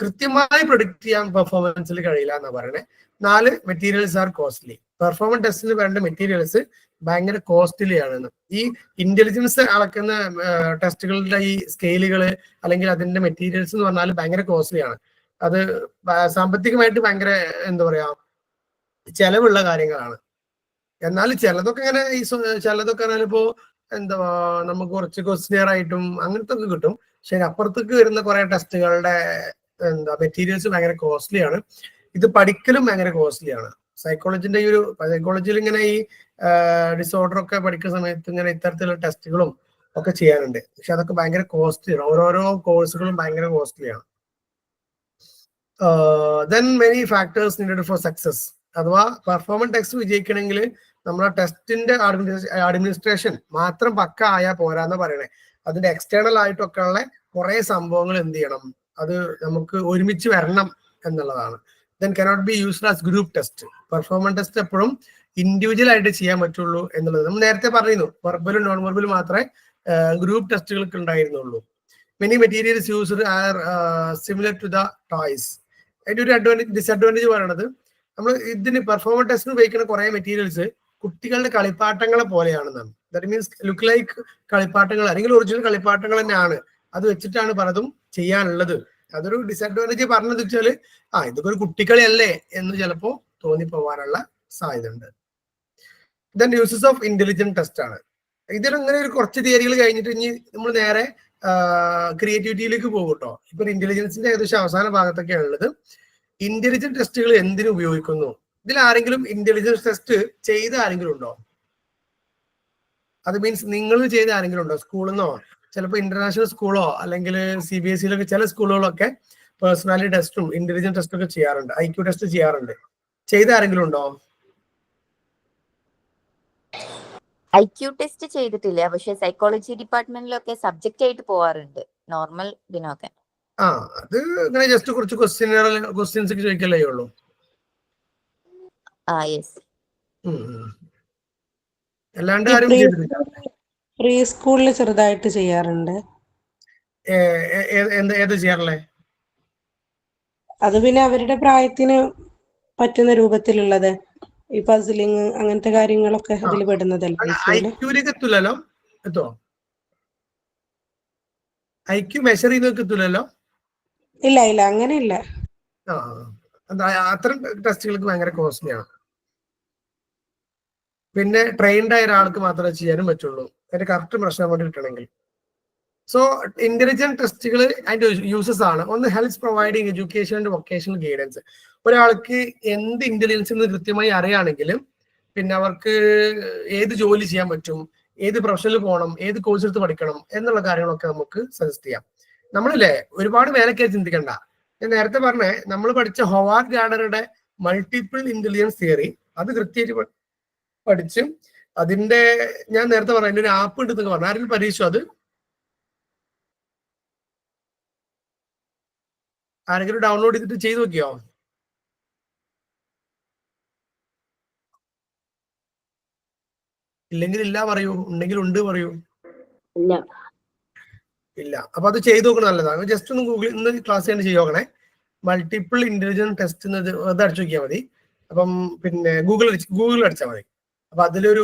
കൃത്യമായി പ്രൊഡിക്ട് ചെയ്യാൻ പെർഫോമൻസിൽ കഴിയില്ല എന്നാണ് പറയുന്നത്. 4 മെറ്റീരിയൽസ് ആർ കോസ്റ്റ്ലി. പെർഫോമൻസ് ടെസ്റ്റിന് വേണ്ട മെറ്റീരിയൽസ് ഭയങ്കര കോസ്റ്റ്ലി ആണ്. ഈ ഇന്റലിജൻസ് അളക്കുന്ന ടെസ്റ്റുകളുടെ ഈ സ്കെയിലുകൾ അല്ലെങ്കിൽ അതിന്റെ മെറ്റീരിയൽസ് എന്ന് പറഞ്ഞാൽ ഭയങ്കര കോസ്റ്റ്ലി ആണ്. അത് സാമ്പത്തികമായിട്ട് ഭയങ്കര എന്താ പറയാ ചെലവുള്ള കാര്യങ്ങളാണ്. എന്നാൽ ചിലതൊക്കെ ഇങ്ങനെ ചിലതൊക്കെ ഇപ്പോ എന്താ നമുക്ക് കുറച്ച് ക്വസ്റ്റ്യർ ആയിട്ടും അങ്ങനത്തെ ഒക്കെ കിട്ടും. പക്ഷെ അപ്പുറത്തേക്ക് വരുന്ന കുറെ ടെസ്റ്റുകളുടെ എന്താ മെറ്റീരിയൽസ് ഭയങ്കര കോസ്റ്റ്ലി ആണ്. ഇത് പഠിക്കലും ഭയങ്കര കോസ്റ്റ്ലി ആണ്. സൈക്കോളജിന്റെ ഈ ഒരു സൈക്കോളജിയിൽ ഇങ്ങനെ ഈ ഡിസോർഡർ ഒക്കെ പഠിക്കുന്ന സമയത്ത് ഇങ്ങനെ ഇത്തരത്തിലുള്ള ടെസ്റ്റുകളും ഒക്കെ ചെയ്യാനുണ്ട്. പക്ഷെ അതൊക്കെ ഭയങ്കര കോസ്റ്റ്ലിയാണ്. ഓരോരോ കോഴ്സുകളും ഭയങ്കര കോസ്റ്റ്ലിയാണ്. Then many factors needed for success. അഥവാ പെർഫോമൻസ് ടെസ്റ്റ് വിജയിക്കണമെങ്കിൽ നമ്മളെ ടെസ്റ്റിന്റെ അഡ്മിനിസ്ട്രേഷൻ മാത്രം പക്ക ആയാൽ പോരാന്ന് പറയണേ. അതിന്റെ എക്സ്റ്റേണൽ ആയിട്ടൊക്കെ ഉള്ള കുറെ സംഭവങ്ങൾ എന്ത് ചെയ്യണം, അത് നമുക്ക് ഒരുമിച്ച് വരണം എന്നുള്ളതാണ്. Then cannot be used as group test. Performance test എപ്പോഴും ഇൻഡിവിജ്വൽ ആയിട്ട് ചെയ്യാൻ പറ്റുള്ളൂ എന്നുള്ളത് നമ്മൾ നേരത്തെ പറയുന്നു. വെർബലും നോൺ വെർബലും മാത്രമേ ഗ്രൂപ്പ് ടെസ്റ്റുകൾക്ക് ഉണ്ടായിരുന്നുള്ളൂ. Many materials used are similar to the toys. അതിന്റെ ഒരു ഡിസഡ്വാൻറ്റേജ് പറയണത്, നമ്മൾ ഇതിന് പെർഫോമൻസ് ടെസ്റ്റിന് ഉപയോഗിക്കുന്ന കുറെ മെറ്റീരിയൽസ് കുട്ടികളുടെ കളിപ്പാട്ടങ്ങളെ പോലെയാണെന്നാണ്. ദാറ്റ് മീൻസ് ലുക്ക് ലൈക്ക് കളിപ്പാട്ടങ്ങൾ അല്ലെങ്കിൽ ഒറിജിനൽ കളിപ്പാട്ടങ്ങൾ തന്നെയാണ്, അത് വെച്ചിട്ടാണ് പലതും ചെയ്യാനുള്ളത്. അതൊരു ഡിസഡ്വാൻറ്റേജ് പറഞ്ഞത് വെച്ചാല് ഇതൊക്കെ ഒരു കുട്ടിക്കളിയല്ലേ എന്ന് ചിലപ്പോ തോന്നിപ്പോവാനുള്ള സാധ്യത ഉണ്ട്. Then uses of intelligent test ആണ്. ഇതിലങ്ങനെ ഒരു കുറച്ച് തിയറികൾ കഴിഞ്ഞിട്ട് ഇനി നമ്മൾ നേരെ ക്രിയേറ്റിവിറ്റിയിലേക്ക് പോകും കേട്ടോ. ഇപ്പൊ ഇന്റലിജൻസിന്റെ ഏകദേശം അവസാന ഭാഗത്തൊക്കെയാണ് ഉള്ളത്. ഇന്റലിജന്റ് ടെസ്റ്റുകൾ എന്തിനു ഉപയോഗിക്കുന്നു? ഇതിൽ ആരെങ്കിലും ഇന്റലിജൻസ് ടെസ്റ്റ് ചെയ്ത ആരെങ്കിലും ഉണ്ടോ? അത് മീൻസ് നിങ്ങൾ ചെയ്ത ആരെങ്കിലും ഉണ്ടോ? സ്കൂളിൽ നിന്നോ, ചിലപ്പോൾ ഇന്റർനാഷണൽ സ്കൂളോ അല്ലെങ്കിൽ CBSE ചില സ്കൂളുകളൊക്കെ പേഴ്സണാലിറ്റി ടെസ്റ്റും ഇന്റലിജൻസ് ടെസ്റ്റും ഒക്കെ ചെയ്യാറുണ്ട്, IQ ടെസ്റ്റ് ചെയ്യാറുണ്ട്. ചെയ്ത ആരെങ്കിലും ഉണ്ടോ? IQ ടെസ്റ്റ് ചെയ്തിട്ടില്ല, പക്ഷെ സൈക്കോളജി ഡിപ്പാർട്ട്മെന്റിലൊക്കെ സബ്ജക്റ്റ് ആയിട്ട് പോവാറുണ്ട്, നോർമൽ ഇതിനൊക്കെ. അത് ഇങ്ങനെ ജസ്റ്റ് കുറച്ച് ക്വസ്റ്റ്യൻസ് ഒക്കെ ചോദിക്കല്ലേ ഉള്ളൂ. യെസ്. അല്ലാണ്ട് ആരും ചെയ്തിട്ടില്ല. പ്രീ സ്കൂളിൽ ചെറുതായിട്ട് ചെയ്യാറുണ്ട്. ഏത് ചെയ്യാറില്ലേ? അത് പിന്നെ അവരുടെ പ്രായത്തിന് പറ്റുന്ന രൂപത്തിലുള്ളത്, ഈ പസിലിങ് അങ്ങനത്തെ കാര്യങ്ങളൊക്കെ അതിൽ പെടുന്നതല്ലേ. എത്തൂലല്ലോ, എത്തോ? IQ മെഷർ ചെയ്തൊക്കെ എത്തൂലല്ലോ. ഇല്ല അങ്ങനെയില്ല. അത്തരം ടെസ്റ്റുകൾക്ക് ഭയങ്കര കോസ്റ്റ്ലിയാണ്. പിന്നെ ട്രെയിൻഡ് ആയ ഒരാൾക്ക് മാത്രമേ ചെയ്യാനും പറ്റുള്ളൂ, അതിന്റെ കറക്റ്റ് പ്രശ്നം കൊണ്ട് കിട്ടണമെങ്കിൽ. സോ ഇന്റലിജന്റ് ടെസ്റ്റുകൾ അതിന്റെ യൂസസ് ആണ്. ഒന്ന്, helps providing education and vocational guidance. ഒരാൾക്ക് എന്ത് ഇന്റലിജൻസ് എന്ന് കൃത്യമായി അറിയുകയാണെങ്കിലും പിന്നെ അവർക്ക് ഏത് ജോലി ചെയ്യാൻ പറ്റും, ഏത് പ്രൊഫഷനിൽ പോകണം, ഏത് കോഴ്സ് എടുത്ത് പഠിക്കണം എന്നുള്ള കാര്യങ്ങളൊക്കെ നമുക്ക് സജസ്റ്റ് ചെയ്യാം. നമ്മളില്ലേ ഒരുപാട് മേലൊക്കെ ചിന്തിക്കണ്ട. ഞാൻ നേരത്തെ പറഞ്ഞേ, നമ്മൾ പഠിച്ച ഹൊവാർഡ് ഗാർഡറുടെ മൾട്ടിപ്പിൾ ഇന്റലിജൻസ് തിയറി അത് കൃത്യമായിട്ട് പഠിച്ച് അതിന്റെ ഞാൻ നേരത്തെ പറഞ്ഞ അതിന്റെ ഒരു ആപ്പ് ഉണ്ടെന്ന് പറഞ്ഞു. ആരെങ്കിലും പരീക്ഷിച്ചു? അത് ആരെങ്കിലും ഡൗൺലോഡ് ചെയ്തിട്ട് ചെയ്ത് നോക്കിയോ? ഇല്ലെങ്കിൽ ഇല്ല പറയൂ, ഉണ്ടെങ്കിൽ ഉണ്ട് പറയൂ. ഇല്ല. ഇല്ല. അപ്പൊ അത് ചെയ്ത് നോക്കണം, നല്ലതാണ്. ജസ്റ്റ് ഒന്ന് ഗൂഗിൾ ഇന്ന് ക്ലാസ് ചെയ്യാൻ ചെയ്ത് നോക്കണേ. മൾട്ടിപ്പിൾ ഇന്റലിജൻസ് ടെസ്റ്റ് അത് അടിച്ചു നോക്കിയാൽ മതി. അപ്പം പിന്നെ ഗൂഗിൾ അടിച്ചാൽ മതി. അപ്പൊ അതിലൊരു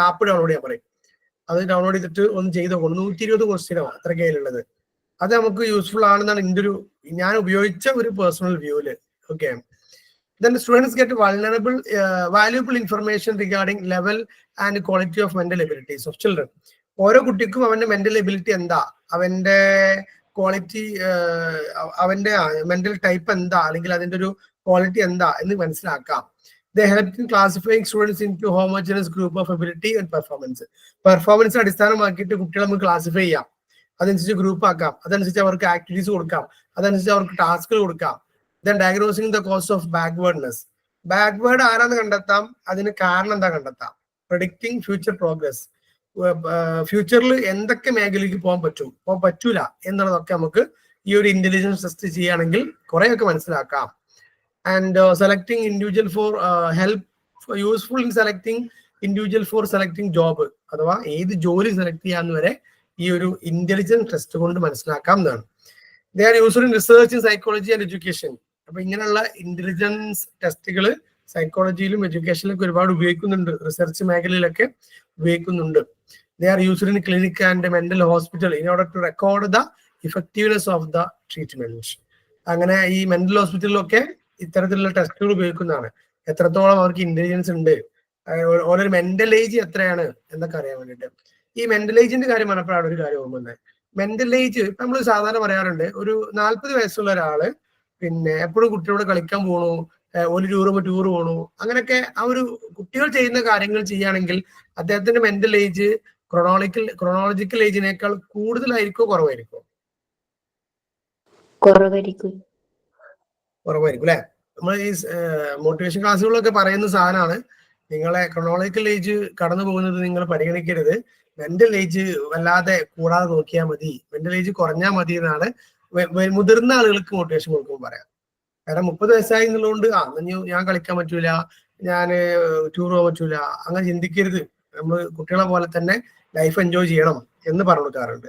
ആപ്പ് ഡൗൺലോഡ് ചെയ്യാൻ പറയും. അത് ഡൗൺലോഡ് ചെയ്തിട്ട് ഒന്ന് ചെയ്ത് നോക്കണം. 120 ക്വസ്റ്റ്യനോ അത്ര കയ്യിലുള്ളത്. അത് നമുക്ക് യൂസ്ഫുൾ ആണെന്നാണ് എൻ്റെ ഞാൻ ഉപയോഗിച്ച ഒരു പേഴ്സണൽ വ്യൂല്. Okay. Then students get valuable information regarding level and quality of mental abilities of children. ഓരോ കുട്ടിക്കും അവന്റെ മെന്റൽ എബിലിറ്റി എന്താ, അവന്റെ ക്വാളിറ്റി, അവന്റെ മെന്റൽ ടൈപ്പ് എന്താ, അല്ലെങ്കിൽ അതിന്റെ ഒരു ക്വാളിറ്റി എന്താ എന്ന് മനസ്സിലാക്കാം. They help in classifying students into homogeneous group of ability and performance. Performance അടിസ്ഥാനമാക്കിയിട്ട് കുട്ടികളെ നമുക്ക് ക്ലാസിഫൈ ചെയ്യാം. അതനുസരിച്ച് ഗ്രൂപ്പ് ആക്കാം, അതനുസരിച്ച് അവർക്ക് ആക്ടിവിറ്റീസ് കൊടുക്കാം, അതനുസരിച്ച് അവർക്ക് ടാസ്കുകൾ കൊടുക്കാം. Then diagnosing the cause of backwardness. Backward ആരാന്ന് കണ്ടെത്താം, അതിന് കാരണം എന്താ കണ്ടെത്താം. Predicting future progress. ഫ്യൂച്ചറിൽ എന്തൊക്കെ മേഖലയ്ക്ക് പോകാൻ പറ്റൂല എന്നുള്ളതൊക്കെ നമുക്ക് ഈ ഒരു ഇന്റലിജൻസ് ടെസ്റ്റ് ചെയ്യുകയാണെങ്കിൽ കുറെയൊക്കെ മനസ്സിലാക്കാം. And selecting individual for help useful in selecting individual four selecting job, അഥവാ ഏത് ജോലി സെലക്ട് ചെയ്യാന്ന് വരെ ഈ ഒരു ഇന്റലിജൻസ് ടെസ്റ്റ് കൊണ്ട് മനസ്സിലാക്കാം എന്നാണ്. They are used in research in psychology and education. അപ്പൊ ഇങ്ങനെയുള്ള ഇന്റലിജൻസ് ടെസ്റ്റുകൾ സൈക്കോളജിയിലും എഡ്യൂക്കേഷനിലൊക്കെ ഒരുപാട് ഉപയോഗിക്കുന്നുണ്ട്, റിസർച്ച് മേഖലയിലൊക്കെ ഉപയോഗിക്കുന്നുണ്ട്. They are used in clinic and mental hospital in order to record the effectiveness of the treatment. അങ്ങനെ ഈ മെന്റൽ ഹോസ്പിറ്റലിലൊക്കെ ഇത്തരത്തിലുള്ള ടെസ്റ്റുകൾ ഉപയോഗിക്കുന്നതാണ്. എത്രത്തോളം അവർക്ക് ഇന്റലിജൻസ് ഉണ്ട്, ഓരോ മെന്റൽ ഏജ് എത്രയാണ് എന്നൊക്കെ അറിയാൻ വേണ്ടിയിട്ട്. ഈ മെന്റൽ ഏജിന്റെ കാര്യം പറഞ്ഞപ്പോഴാണ് ഒരു കാര്യം ഓർമ്മ. മെന്റൽ ഏജ് ഇപ്പൊ നമ്മൾ സാധാരണ പറയാറുണ്ട്, ഒരു 40 വയസ്സുള്ള ഒരാള് പിന്നെ എപ്പോഴും കുട്ടികളോട് കളിക്കാൻ പോണു, ഒരു ടൂർ പോണു, അങ്ങനെയൊക്കെ ആ ഒരു കുട്ടികൾ ചെയ്യുന്ന കാര്യങ്ങൾ ചെയ്യുകയാണെങ്കിൽ അദ്ദേഹത്തിന്റെ മെന്റൽ ഏജ് ക്രോണോളജിക്കൽ ഏജിനേക്കാൾ കൂടുതലായിരിക്കോ കുറവായിരിക്കോ? കുറവായിരിക്കും അല്ലെ? നമ്മൾ ഈ മോട്ടിവേഷൻ ക്ലാസ്സുകളൊക്കെ പറയുന്ന സാധനമാണ്, നിങ്ങളെ ക്രോണോളജിക്കൽ ഏജ് കടന്നു പോകുന്നത് നിങ്ങൾ പരിഗണിക്കരുത്, മെന്റൽ ഏജ് വല്ലാതെ കൂടാതെ നോക്കിയാൽ മതി, മെന്റൽ ഏജ് കുറഞ്ഞാൽ മതി എന്നാണ് മുതിർന്ന ആളുകൾക്ക് മോട്ടിവേഷൻ കൊടുക്കുമ്പോൾ പറയാം. കാരണം 30 വയസ്സായി എന്നുള്ളതുകൊണ്ട് ഞാൻ കളിക്കാൻ പറ്റൂല, ഞാൻ ടൂർ പോകാൻ പറ്റൂല, അങ്ങനെ ചിന്തിക്കരുത്. നമ്മൾ കുട്ടികളെ പോലെ തന്നെ ലൈഫ് എൻജോയ് ചെയ്യണം എന്ന് പറഞ്ഞു കൊടുക്കാറുണ്ട്.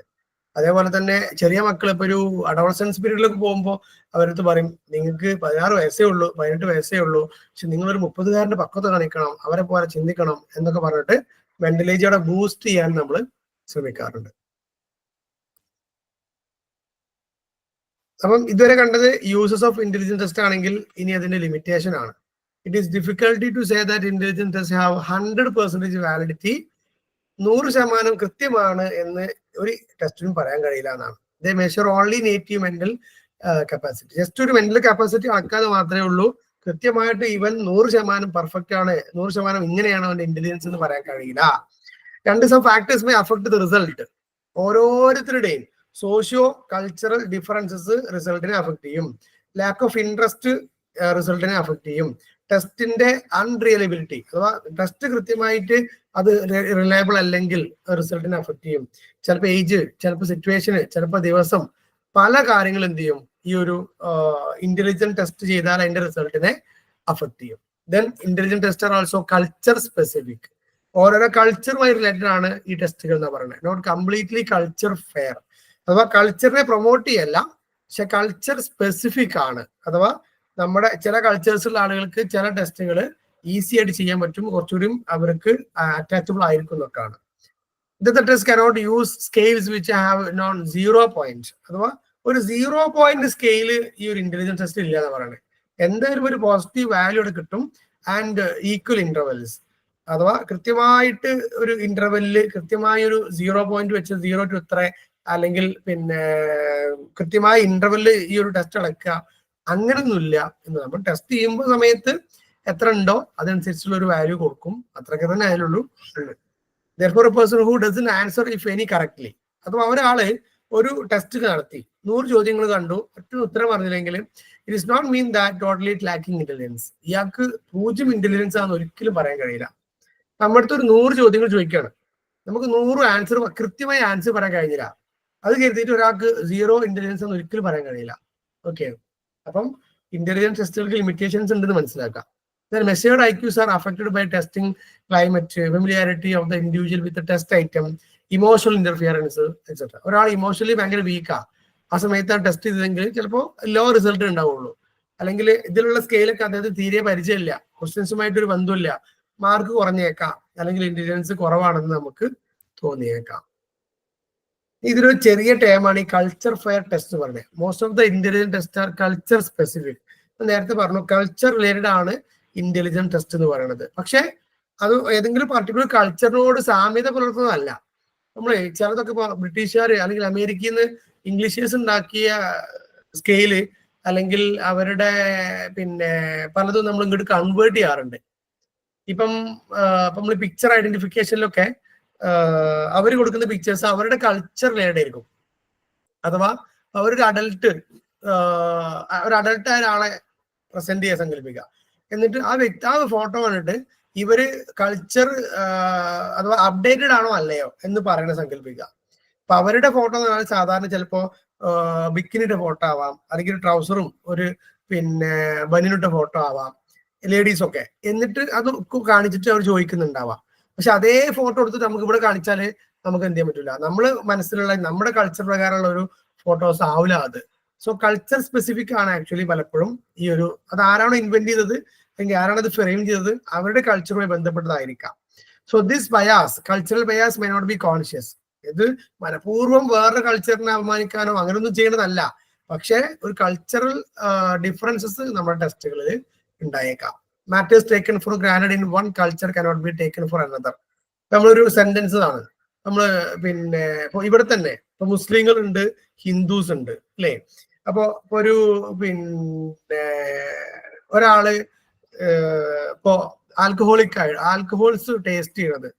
അതേപോലെ തന്നെ ചെറിയ മക്കൾ ഇപ്പൊ ഒരു അഡോളസൻസ് പീരീഡിലേക്ക് പോകുമ്പോൾ അവരടുത്ത് പറയും, നിങ്ങൾക്ക് 16 വയസ്സേ ഉള്ളൂ, 18 വയസ്സേ ഉള്ളൂ, പക്ഷെ നിങ്ങളൊരു 30-കാരന്റെ പക്വത കാണിക്കണം, അവരെ പോലെ ചിന്തിക്കണം എന്നൊക്കെ പറഞ്ഞിട്ട് മെന്റൽ ഏജ് അവിടെ ബൂസ്റ്റ് ചെയ്യാൻ നമ്മൾ ശ്രമിക്കാറുണ്ട്. അപ്പം ഇതുവരെ കണ്ടത് യൂസസ് ഓഫ് ഇന്റലിജൻസ് ടെസ്റ്റ് ആണെങ്കിൽ ഇനി അതിന്റെ ലിമിറ്റേഷൻ ആണ്. It is difficulty to say that intelligence test have 100% validity. 100% കൃത്യമാണ് എന്ന് ഒരു ടെസ്റ്റിനും പറയാൻ കഴിയില്ല എന്നാണ്. They measure only native mental capacity. Just ഒരു മെന്റൽ കപ്പാസിറ്റി അളക്കാതെ മാത്രമേ ഉള്ളൂ. കൃത്യമായിട്ട് ഇവൻ 100% പെർഫെക്റ്റ് ആണ്, 100% ഇങ്ങനെയാണ് അവന്റെ ഇന്റലിജൻസ് എന്ന് പറയാൻ കഴിയില്ല. Some factors may affect the result. ഓരോരുത്തരുടെയും സോഷ്യോ കൾച്ചറൽ ഡിഫറൻസസ് റിസൾട്ടിനെ അഫക്ട് ചെയ്യും. ലാക്ക് ഓഫ് ഇൻട്രസ്റ്റ് റിസൾട്ടിനെ അഫക്ട് ചെയ്യും. ടെസ്റ്റിന്റെ അൺറിയലബിലിറ്റി അഥവാ ടെസ്റ്റ് കൃത്യമായിട്ട് അത് റിലയബിൾ അല്ലെങ്കിൽ റിസൾട്ടിനെ അഫക്ട് ചെയ്യും. ചിലപ്പോൾ ഏജ്, ചിലപ്പോൾ സിറ്റുവേഷന്, ചിലപ്പോൾ ദിവസം, പല കാര്യങ്ങൾ എന്ത് ചെയ്യും ഈ ഒരു ഇന്റലിജന്റ് ടെസ്റ്റ് ചെയ്താൽ അതിന്റെ റിസൾട്ടിനെ അഫക്ട് ചെയ്യും. Then intelligent test are also culture specific. ഓരോരോ കൾച്ചറുമായി റിലേറ്റഡ് ആണ് ഈ ടെസ്റ്റുകൾ എന്ന് പറയുന്നത്. Not completely culture fair. അഥവാ കൾച്ചറിനെ പ്രൊമോട്ട് ചെയ്യല്ല, പക്ഷെ കൾച്ചർ സ്പെസിഫിക് ആണ്. അഥവാ നമ്മുടെ ചില കൾച്ചേഴ്സുള്ള ആളുകൾക്ക് ചില ടെസ്റ്റുകൾ ഈസി ആയിട്ട് ചെയ്യാൻ പറ്റും, കുറച്ചുകൂടി അവർക്ക് അറ്റാച്ചബിൾ ആയിരിക്കും എന്നൊക്കെയാണ്. ഇന്നത്തെ test cannot use scales which have known 0 point. അഥവാ ഒരു 0 പോയിന്റ് സ്കെയില് ഈ ഒരു ഇന്റലിജൻസ് ടെസ്റ്റ് ഇല്ല എന്ന് പറയുന്നത്. എന്തായാലും ഒരു പോസിറ്റീവ് വാല്യൂ അവിടെ കിട്ടും. ആൻഡ് ഈക്വൽ ഇന്റർവെൽസ്, അഥവാ കൃത്യമായിട്ട് ഒരു ഇന്റർവെല്ലില് കൃത്യമായ ഒരു 0 പോയിന്റ് വെച്ച് 0 to ഇത്ര അല്ലെങ്കിൽ പിന്നെ കൃത്യമായ ഇന്റർവെല്ല് ഈ ഒരു ടെസ്റ്റ് അടക്കുക, അങ്ങനൊന്നുമില്ല. എന്ന് നമ്മൾ ടെസ്റ്റ് ചെയ്യുമ്പോൾ സമയത്ത് എത്ര ഉണ്ടോ അതനുസരിച്ചുള്ള ഒരു വാല്യൂ കൊടുക്കും, അത്രയൊക്കെ തന്നെ അതിലുള്ളൂ. therefore a person who doesn't answer if any correctly, അഥവാ ഒരാള് ഒരു ടെസ്റ്റ് നടത്തി 100 ചോദ്യങ്ങൾ കണ്ടു, ഒറ്റ ഉത്തരം പറഞ്ഞില്ലെങ്കിൽ it is not mean that totally lacking intelligence. ഇയാൾക്ക് 0 ഇന്റലിജൻസ് ആണെന്ന് ഒരിക്കലും പറയാൻ കഴിയില്ല. നമ്മുടെ അടുത്ത് ഒരു 100 ചോദ്യങ്ങൾ ചോദിക്കുകയാണ്, നമുക്ക് 100 ആൻസർ കൃത്യമായ ആൻസർ പറയാൻ കഴിഞ്ഞില്ല, അത് കരുതിയിട്ട് ഒരാൾക്ക് 0 ഇന്റലിജൻസ് എന്ന് ഒരിക്കലും പറയാൻ കഴിയില്ല. ഓക്കെ, അപ്പം ഇന്റലിജൻസ് ടെസ്റ്റുകൾക്ക് ലിമിറ്റേഷൻസ് ഉണ്ടെന്ന് മനസ്സിലാക്കാം. Then measured IQs are affected by testing climate, familiarity of the individual with the test item, emotional interference, etc. ഒരാൾ ഇമോഷണലി ഭയങ്കര വീക്കാ, ആ സമയത്ത് ടെസ്റ്റ് ചെയ്തെങ്കിൽ ചിലപ്പോൾ ലോ റിസൾട്ട് ഉണ്ടാവുള്ളൂ. അല്ലെങ്കിൽ ഇതിലുള്ള സ്കെയിലൊക്കെ അദ്ദേഹത്തിന് തീരെ പരിചയമില്ല, ക്വസ്റ്റ്യൻസുമായിട്ടൊരു ബന്ധമില്ല, മാർക്ക് കുറഞ്ഞേക്കാം, അല്ലെങ്കിൽ ഇന്റലിജൻസ് കുറവാണെന്ന് നമുക്ക് തോന്നിയേക്കാം. ഇതിലൊരു ചെറിയ ടേമാണ് ഈ കൾച്ചർ ഫെയർ ടെസ്റ്റ് പറഞ്ഞത്. Most of the intelligent test are culture specific. നേരത്തെ പറഞ്ഞു കൾച്ചർ റിലേറ്റഡ് ആണ് ഇന്റലിജന്റ് ടെസ്റ്റ് എന്ന് പറയുന്നത്. പക്ഷെ അത് ഏതെങ്കിലും പർട്ടിക്കുലർ കൾച്ചറിനോട് സാമ്യത പുലർത്തുന്നതല്ല. നമ്മൾ ചിലതൊക്കെ ബ്രിട്ടീഷുകാർ അല്ലെങ്കിൽ അമേരിക്കയിൽ നിന്ന് ഇംഗ്ലീഷേഴ്സ് ഉണ്ടാക്കിയ സ്കെയില് അല്ലെങ്കിൽ അവരുടെ പിന്നെ പലതും നമ്മൾ ഇങ്ങോട്ട് കൺവേർട്ട് ചെയ്യാറുണ്ട്. ഇപ്പം നമ്മൾ പിക്ചർ ഐഡന്റിഫിക്കേഷനിലൊക്കെ അവർ കൊടുക്കുന്ന പിക്ചേഴ്സ് അവരുടെ കൾച്ചർ റിലേറ്റഡ് ആയിരിക്കും. അഥവാ അവരൊരു അഡൽട്ട് ആയ ഒരാളെ പ്രസന്റ് ചെയ്യാൻ സങ്കല്പിക്കുക, എന്നിട്ട് ആ ഫോട്ടോ കണ്ടിട്ട് ഇവര് കൾച്ചർ അഥവാ അപ്ഡേറ്റഡ് ആണോ അല്ലയോ എന്ന് പറയണ സങ്കല്പിക്കുക. അപ്പൊ അവരുടെ ഫോട്ടോ എന്ന് പറഞ്ഞാൽ സാധാരണ ചിലപ്പോ ബിക്കിനിയുടെ ഫോട്ടോ ആവാം, അല്ലെങ്കിൽ ട്രൗസറും ഒരു പിന്നെ ബനിനിട്ട ഫോട്ടോ ആവാം, ലേഡീസ് ഒക്കെ. എന്നിട്ട് അത് കാണിച്ചിട്ട് അവർ ചോദിക്കുന്നുണ്ടാവാം. പക്ഷെ അതേ ഫോട്ടോ എടുത്തിട്ട് നമുക്ക് ഇവിടെ കാണിച്ചാല് നമുക്ക് എന്ത് ചെയ്യാൻ പറ്റില്ല, നമ്മള് മനസ്സിലുള്ള നമ്മുടെ കൾച്ചർ പ്രകാരമുള്ള ഒരു ഫോട്ടോസ് ആവില്ല അത്. സോ കൾച്ചർ സ്പെസിഫിക് ആണ് ആക്ച്വലി പലപ്പോഴും ഈ ഒരു, അത് ആരാണോ ഇൻവെന്റ് ചെയ്തത് അല്ലെങ്കിൽ ആരാണ് അത് ഫ്രെയിം ചെയ്തത് അവരുടെ കൾച്ചറുമായി ബന്ധപ്പെട്ടതായിരിക്കാം. So this bias, cultural bias may not be conscious. ഇത് മനഃപൂർവ്വം വേറൊരു കൾച്ചറിനെ അപമാനിക്കാനോ അങ്ങനെയൊന്നും ചെയ്യണതല്ല, പക്ഷെ ഒരു കൾച്ചറൽ ഡിഫറൻസസ് നമ്മുടെ ടെസ്റ്റുകളിൽ ഉണ്ടായേക്കാം. Matters taken four granted in one culture cannot be taken for another. നമ്മളൊരു സെന്റൻസ് ആണ് നമ്മള് പിന്നെ ഇപ്പൊ ഇവിടെ തന്നെ ഇപ്പൊ മുസ്ലിങ്ങൾ ഉണ്ട്, ഹിന്ദുസ് ഉണ്ട് അല്ലേ. അപ്പൊ ഒരു പിന്നെ ഒരാള് ഇപ്പോ ആൽക്കഹോൾസ് ടേസ്റ്റ് ചെയ്യണത്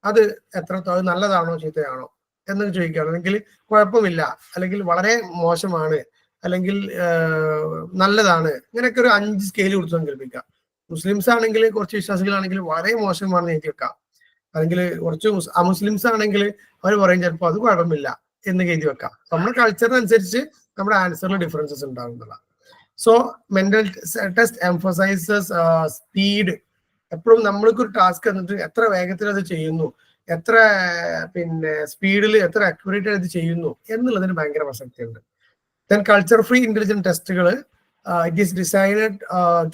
അത് എത്രത്തോളം നല്ലതാണോ ചീത്തയാണോ എന്നൊക്കെ ചോദിക്കുകയാണ്. അല്ലെങ്കിൽ കുഴപ്പമില്ല, അല്ലെങ്കിൽ വളരെ മോശമാണ്, അല്ലെങ്കിൽ നല്ലതാണ്, ഇങ്ങനെയൊക്കെ ഒരു 5 സ്കെയിൽ കൊടുത്ത് സങ്കല്പിക്കാം. മുസ്ലിംസ് ആണെങ്കിൽ, കുറച്ച് വിശ്വാസികളാണെങ്കിൽ വളരെ മോശമാണെന്ന് എഴുതി വെക്കാം. അല്ലെങ്കിൽ കുറച്ച് അമുസ്ലിംസ് ആണെങ്കിൽ അവർ പറയും ചിലപ്പോൾ അത് കുഴപ്പമില്ല എന്ന് എഴുതി വെക്കാം. നമ്മുടെ കൾച്ചറിനനുസരിച്ച് നമ്മുടെ ആൻസറിൽ ഡിഫറൻസസ് ഉണ്ടാകുന്നതാണ്. So mental test emphasises speed. എപ്പോഴും നമ്മൾക്ക് ഒരു ടാസ്ക് എന്നിട്ട് എത്ര വേഗത്തിൽ അത് ചെയ്യുന്നു, എത്ര പിന്നെ സ്പീഡിൽ എത്ര അക്യുറേറ്റ് ആയിട്ട് ചെയ്യുന്നു എന്നുള്ളതിന് ഭയങ്കര പ്രസക്തിയുണ്ട്. ദെൻ കൾച്ചർ ഫ്രീ ഇന്റലിജന്റ് ടെസ്റ്റുകൾ, it is designed